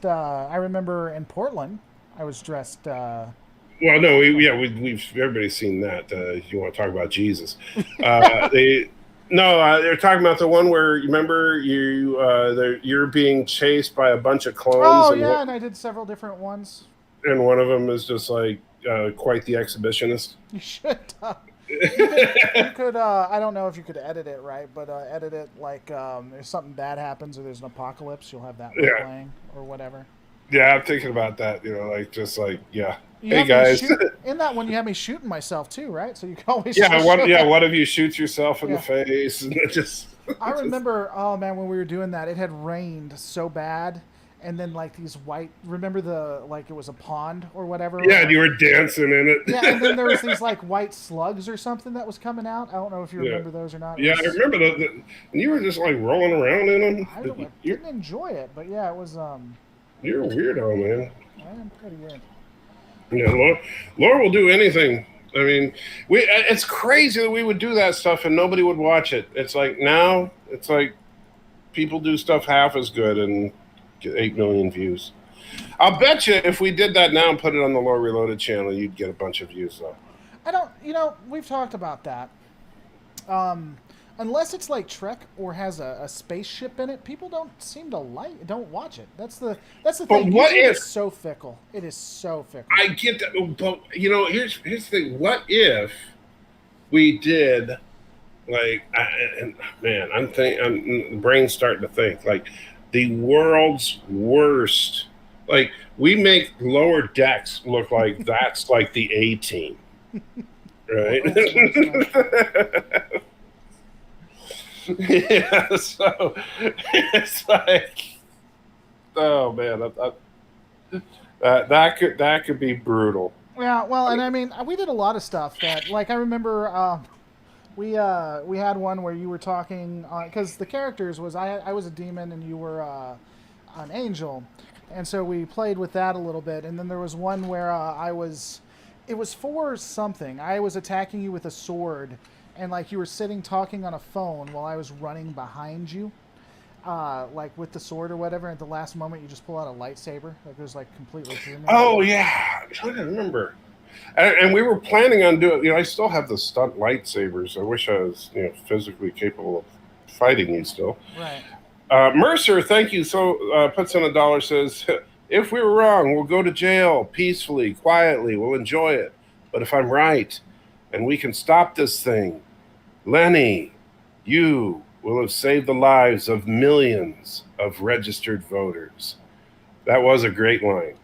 [SPEAKER 2] I remember in Portland, I was dressed.
[SPEAKER 1] Well, no, we've everybody's seen that. You want to talk about Jesus? No, they're talking about the one where you remember you're being chased by a bunch of clones,
[SPEAKER 2] Oh yeah, and I did several different ones.
[SPEAKER 1] and one of them is just like quite the exhibitionist.
[SPEAKER 2] You should. You could. I don't know if you could edit it right, but edit it like if something bad happens or there's an apocalypse, you'll have that one
[SPEAKER 1] Yeah,
[SPEAKER 2] playing or whatever.
[SPEAKER 1] yeah, I'm thinking about that. Like just like yeah.
[SPEAKER 2] You
[SPEAKER 1] Hey
[SPEAKER 2] have me
[SPEAKER 1] guys.
[SPEAKER 2] shoot in that one. You have me shooting myself too, right? So you can always
[SPEAKER 1] Yeah,
[SPEAKER 2] just show that.
[SPEAKER 1] one of you shoots yourself in the
[SPEAKER 2] Yeah.
[SPEAKER 1] face, and it just,
[SPEAKER 2] I
[SPEAKER 1] just
[SPEAKER 2] remember. Oh man, when we were doing that, it had rained so bad, and then like these white. Remember the like it was a pond or whatever.
[SPEAKER 1] yeah, and you were dancing in
[SPEAKER 2] Yeah, and then there was
[SPEAKER 1] it.
[SPEAKER 2] these like white slugs or something that was coming out. I don't know if you
[SPEAKER 1] Yeah,
[SPEAKER 2] remember those or not. It
[SPEAKER 1] yeah, I
[SPEAKER 2] was.
[SPEAKER 1] remember and you were just like rolling around in them.
[SPEAKER 2] I don't. I didn't enjoy it, but yeah, it was.
[SPEAKER 1] You're a weirdo, man.
[SPEAKER 2] I am pretty weird.
[SPEAKER 1] Yeah, Laura will do anything. I mean, it's crazy that we would do that stuff and nobody would watch it. It's like now, it's like people do stuff half as good and get 8 million views. I'll bet you if we did that now and put it on the Laura Reloaded channel, you'd get a bunch of views though.
[SPEAKER 2] I don't. We've talked about that. Unless it's like Trek or has a spaceship in it, people don't watch it. That's the
[SPEAKER 1] But
[SPEAKER 2] thing.
[SPEAKER 1] what
[SPEAKER 2] YouTube
[SPEAKER 1] if
[SPEAKER 2] is so fickle? It is so fickle.
[SPEAKER 1] I get that? But here's the thing. What if we did like? And man, I'm brain's starting to think like the world's worst. Like we make Lower Decks look like that's like the A team, right? Yeah, so it's like, oh man, that could be brutal.
[SPEAKER 2] Yeah, well, and I mean, we did a lot of stuff that, like, I remember we had one where you were talking because the characters was I was a demon and you were an angel, and so we played with that a little bit, and then there was one where it was for something. I was attacking you with a sword, and like you were sitting talking on a phone while I was running behind you. Like with the sword or whatever, at the last moment you just pull out a lightsaber. Like it was like completely through me.
[SPEAKER 1] Oh yeah, I'm trying to remember. And we were planning on doing. I still have the stunt lightsabers. I wish I was, physically capable of fighting you still.
[SPEAKER 2] Right.
[SPEAKER 1] Mercer, thank you. So puts in $1. Says, if we were wrong, we'll go to jail peacefully, quietly. We'll enjoy it. But if I'm right, and we can stop this thing, Lenny, you will have saved the lives of millions of registered voters. That was a great line.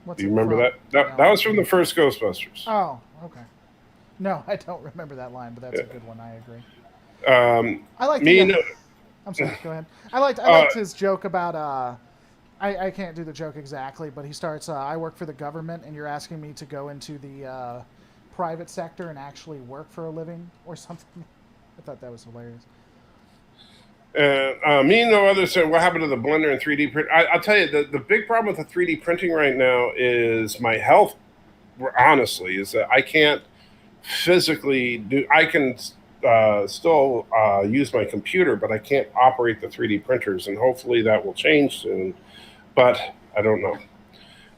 [SPEAKER 2] What's
[SPEAKER 1] Do you
[SPEAKER 2] it
[SPEAKER 1] remember
[SPEAKER 2] from?
[SPEAKER 1] that was from the first Ghostbusters.
[SPEAKER 2] Oh, okay. No, I don't remember that line, but that's a good one. I agree. I like
[SPEAKER 1] Me,
[SPEAKER 2] the. I'm sorry. Go ahead. I liked his joke about. I can't do the joke exactly, but he starts. I work for the government, and you're asking me to go into the private sector and actually work for a living or something. I thought that was hilarious.
[SPEAKER 1] Me and no other said, what happened to the blender and 3D print? I'll tell you, the big problem with the 3D printing right now is my health, honestly, is that I can't physically do, I can still use my computer, but I can't operate the 3D printers, and hopefully that will change soon, but I don't know.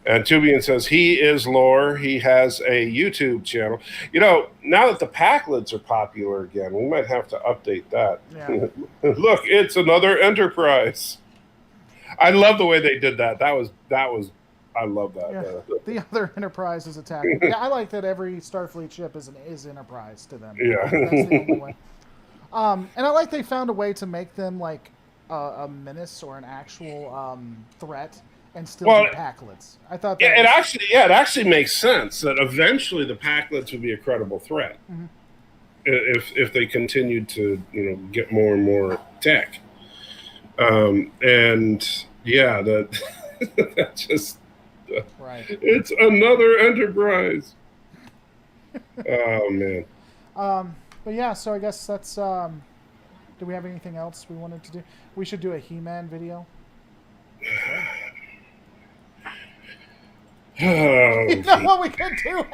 [SPEAKER 1] And Tubian says he is lore. He has a YouTube channel. Now that the Packlids are popular again, we might have to update that.
[SPEAKER 2] Yeah.
[SPEAKER 1] Look, it's another Enterprise. I love the way they did that. That was. I love that.
[SPEAKER 2] Yeah. The other Enterprise is attacking. Yeah, I like that every Starfleet ship is Enterprise to them.
[SPEAKER 1] Yeah.
[SPEAKER 2] That's the only way. And I like they found a way to make them like a menace or an actual threat. And still be Packlids. I thought that
[SPEAKER 1] it actually makes sense that eventually the Packlids would be a credible threat if they continued to get more and more tech. And yeah, that just
[SPEAKER 2] right.
[SPEAKER 1] It's another Enterprise. Oh man.
[SPEAKER 2] But yeah, so I guess that's. Do we have anything else we wanted to do? We should do a He-Man video.
[SPEAKER 1] Oh,
[SPEAKER 2] you know what we could do?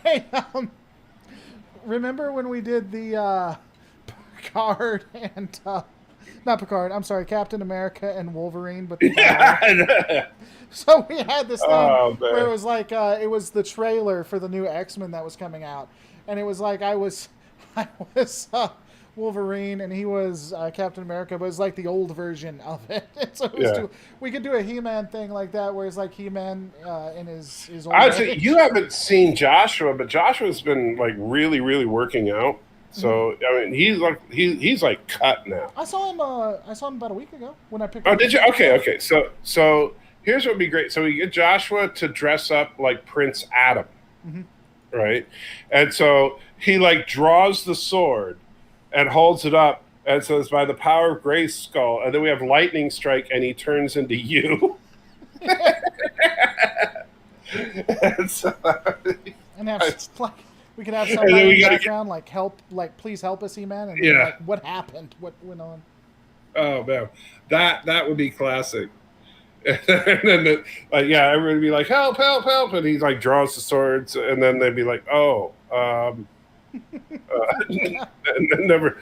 [SPEAKER 2] Hey, remember when we did the Picard and not Picard? I'm sorry, Captain America and Wolverine, but so we had this thing where it was like it was the trailer for the new X-Men that was coming out, and it was like I was I was Wolverine, and he was Captain America, but it was like the old version of it. So it was
[SPEAKER 1] Yeah.
[SPEAKER 2] we could do a He-Man thing like that, where it's like He-Man in his old
[SPEAKER 1] I'd say you
[SPEAKER 2] age.
[SPEAKER 1] haven't seen Joshua, but Joshua's been like really, really working out.
[SPEAKER 2] Hmm.
[SPEAKER 1] So I mean, he's like cut now.
[SPEAKER 2] I saw him. I saw him about a week ago when I picked
[SPEAKER 1] Oh,
[SPEAKER 2] him up.
[SPEAKER 1] did you? Okay,
[SPEAKER 2] Yeah.
[SPEAKER 1] okay. So here's what would be great. So we get Joshua to dress up like Prince Adam,
[SPEAKER 2] Hmm.
[SPEAKER 1] right? And so he like draws the sword and holds it up and says, "By the power of Grace Skull," and then we have lightning strike, and he turns into you. and so,
[SPEAKER 2] And have like we could have
[SPEAKER 1] and
[SPEAKER 2] somebody
[SPEAKER 1] then
[SPEAKER 2] in
[SPEAKER 1] we
[SPEAKER 2] the
[SPEAKER 1] gotta
[SPEAKER 2] background like help, like please help us, He-Man, and then
[SPEAKER 1] yeah.
[SPEAKER 2] like what happened, what went on.
[SPEAKER 1] Oh man, that would be classic. And then like yeah, everybody would be like help, help, help, and he like draws the swords, and then they'd be like, oh, and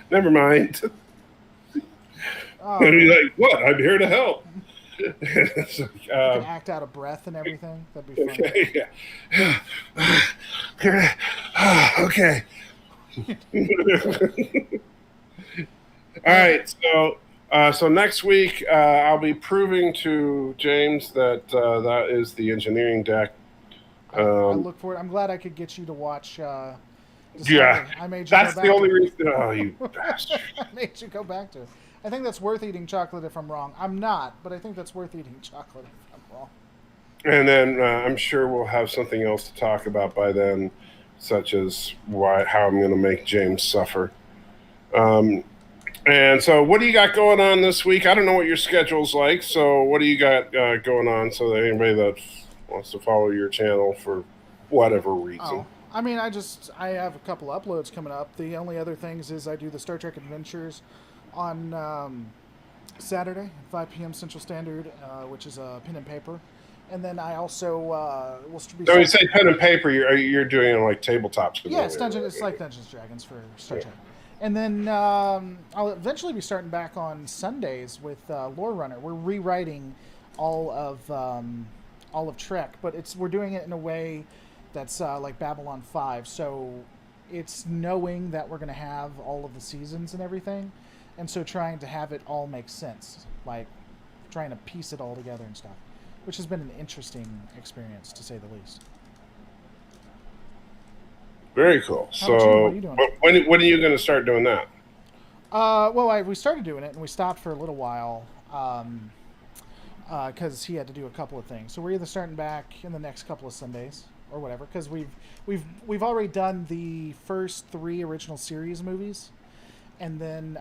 [SPEAKER 1] never mind.
[SPEAKER 2] Oh
[SPEAKER 1] And he's
[SPEAKER 2] man,
[SPEAKER 1] like, what? I'm here to help. It's like,
[SPEAKER 2] you can act out of breath and everything. That'd be funny.
[SPEAKER 1] okay, yeah. Here, okay. All right, so next week I'll be proving to James that that is the engineering deck.
[SPEAKER 2] I look forward. I'm glad I could get you to watch
[SPEAKER 1] Yeah,
[SPEAKER 2] Discovery. I made you
[SPEAKER 1] that's
[SPEAKER 2] go
[SPEAKER 1] the
[SPEAKER 2] back
[SPEAKER 1] only
[SPEAKER 2] to it.
[SPEAKER 1] reason. Oh, you bastard!
[SPEAKER 2] I made you go back to it. I think that's worth eating chocolate if I'm wrong. I'm not, but I think that's worth eating chocolate if I'm wrong.
[SPEAKER 1] And then I'm sure we'll have something else to talk about by then, such as how I'm going to make James suffer. And so, what do you got going on this week? I don't know what your schedule's like. So, what do you got going on? So that anybody that wants to follow your channel for whatever reason.
[SPEAKER 2] Oh, I mean, I have a couple uploads coming up. The only other things is I do the Star Trek Adventures on Saturday, 5 p.m. Central Standard, which is pen and paper. And then I also will be.
[SPEAKER 1] So, when you say pen and paper, you're doing like tabletops.
[SPEAKER 2] Yeah, it's It's like Dungeons and Dragons for Star Trek. And then I'll eventually be starting back on Sundays with Lore Runner. We're rewriting all of Trek, but we're doing it in a way that's like Babylon 5. So it's knowing that we're going to have all of the seasons and everything, and so trying to have it all make sense, like trying to piece it all together and stuff, which has been an interesting experience to say the least.
[SPEAKER 1] Very cool.
[SPEAKER 2] How about you? What are you doing?
[SPEAKER 1] When are you going to start doing that?
[SPEAKER 2] Well, we started doing it and we stopped for a little while because he had to do a couple of things. So we're either starting back in the next couple of Sundays or whatever, because we've already done the first 3 original series movies, and then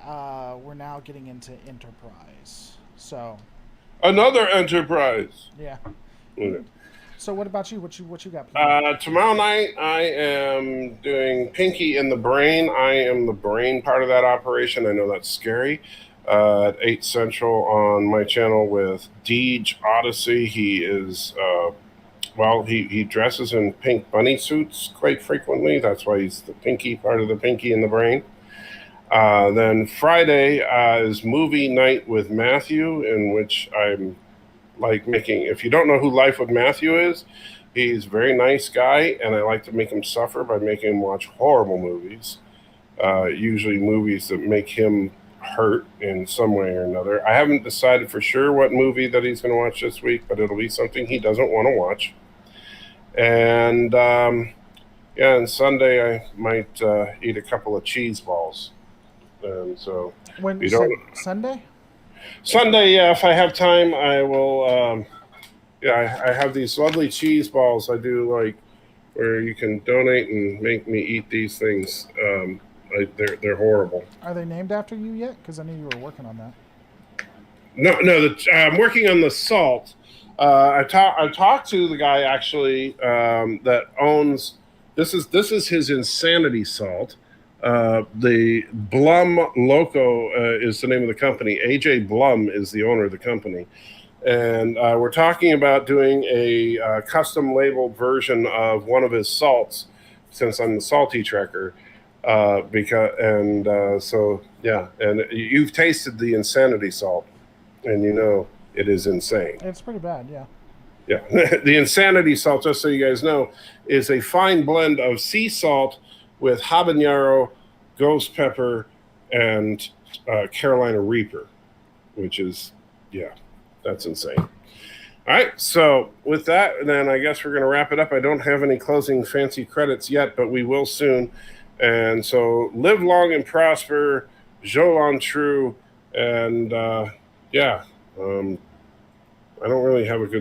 [SPEAKER 2] we're now getting into Enterprise. So
[SPEAKER 1] Another Enterprise.
[SPEAKER 2] yeah.
[SPEAKER 1] Okay.
[SPEAKER 2] So what about you? What you got planned?
[SPEAKER 1] Tomorrow night, I am doing Pinky in the Brain. I am the brain part of that operation. I know that's scary. At 8 Central on my channel with Deej Odyssey. He is, he dresses in pink bunny suits quite frequently. That's why he's the Pinky part of the Pinky in the Brain. Then Friday is movie night with Matthew, in which I'm like making, if you don't know who Life with Matthew is, he's a very nice guy, and I like to make him suffer by making him watch horrible movies, usually movies that make him hurt in some way or another. I haven't decided for sure what movie that he's going to watch this week, but it'll be something he doesn't want to watch. And and Sunday I might eat a couple of cheese balls. And so
[SPEAKER 2] When
[SPEAKER 1] you don't
[SPEAKER 2] Sunday?
[SPEAKER 1] Sunday, yeah, if I have time, I will. I have these lovely cheese balls. I do like where you can donate and make me eat these things. They're horrible.
[SPEAKER 2] Are they named after you yet? Because I knew you were working on that.
[SPEAKER 1] No. I'm working on the salt. I talked to the guy actually that owns. This is his Insanity salt. The Blum Loco is the name of the company. AJ Blum is the owner of the company. And we're talking about doing a custom labeled version of one of his salts, since I'm the salty trekker. And you've tasted the Insanity salt, and you know it is insane.
[SPEAKER 2] It's pretty bad, yeah.
[SPEAKER 1] Yeah, the Insanity salt, just so you guys know, is a fine blend of sea salt with habanero, Ghost Pepper, and Carolina Reaper, which is, yeah, that's insane. All right, so with that, then I guess we're going to wrap it up. I don't have any closing fancy credits yet, but we will soon. And so live long and prosper, Jolan True, and yeah, I don't really have a good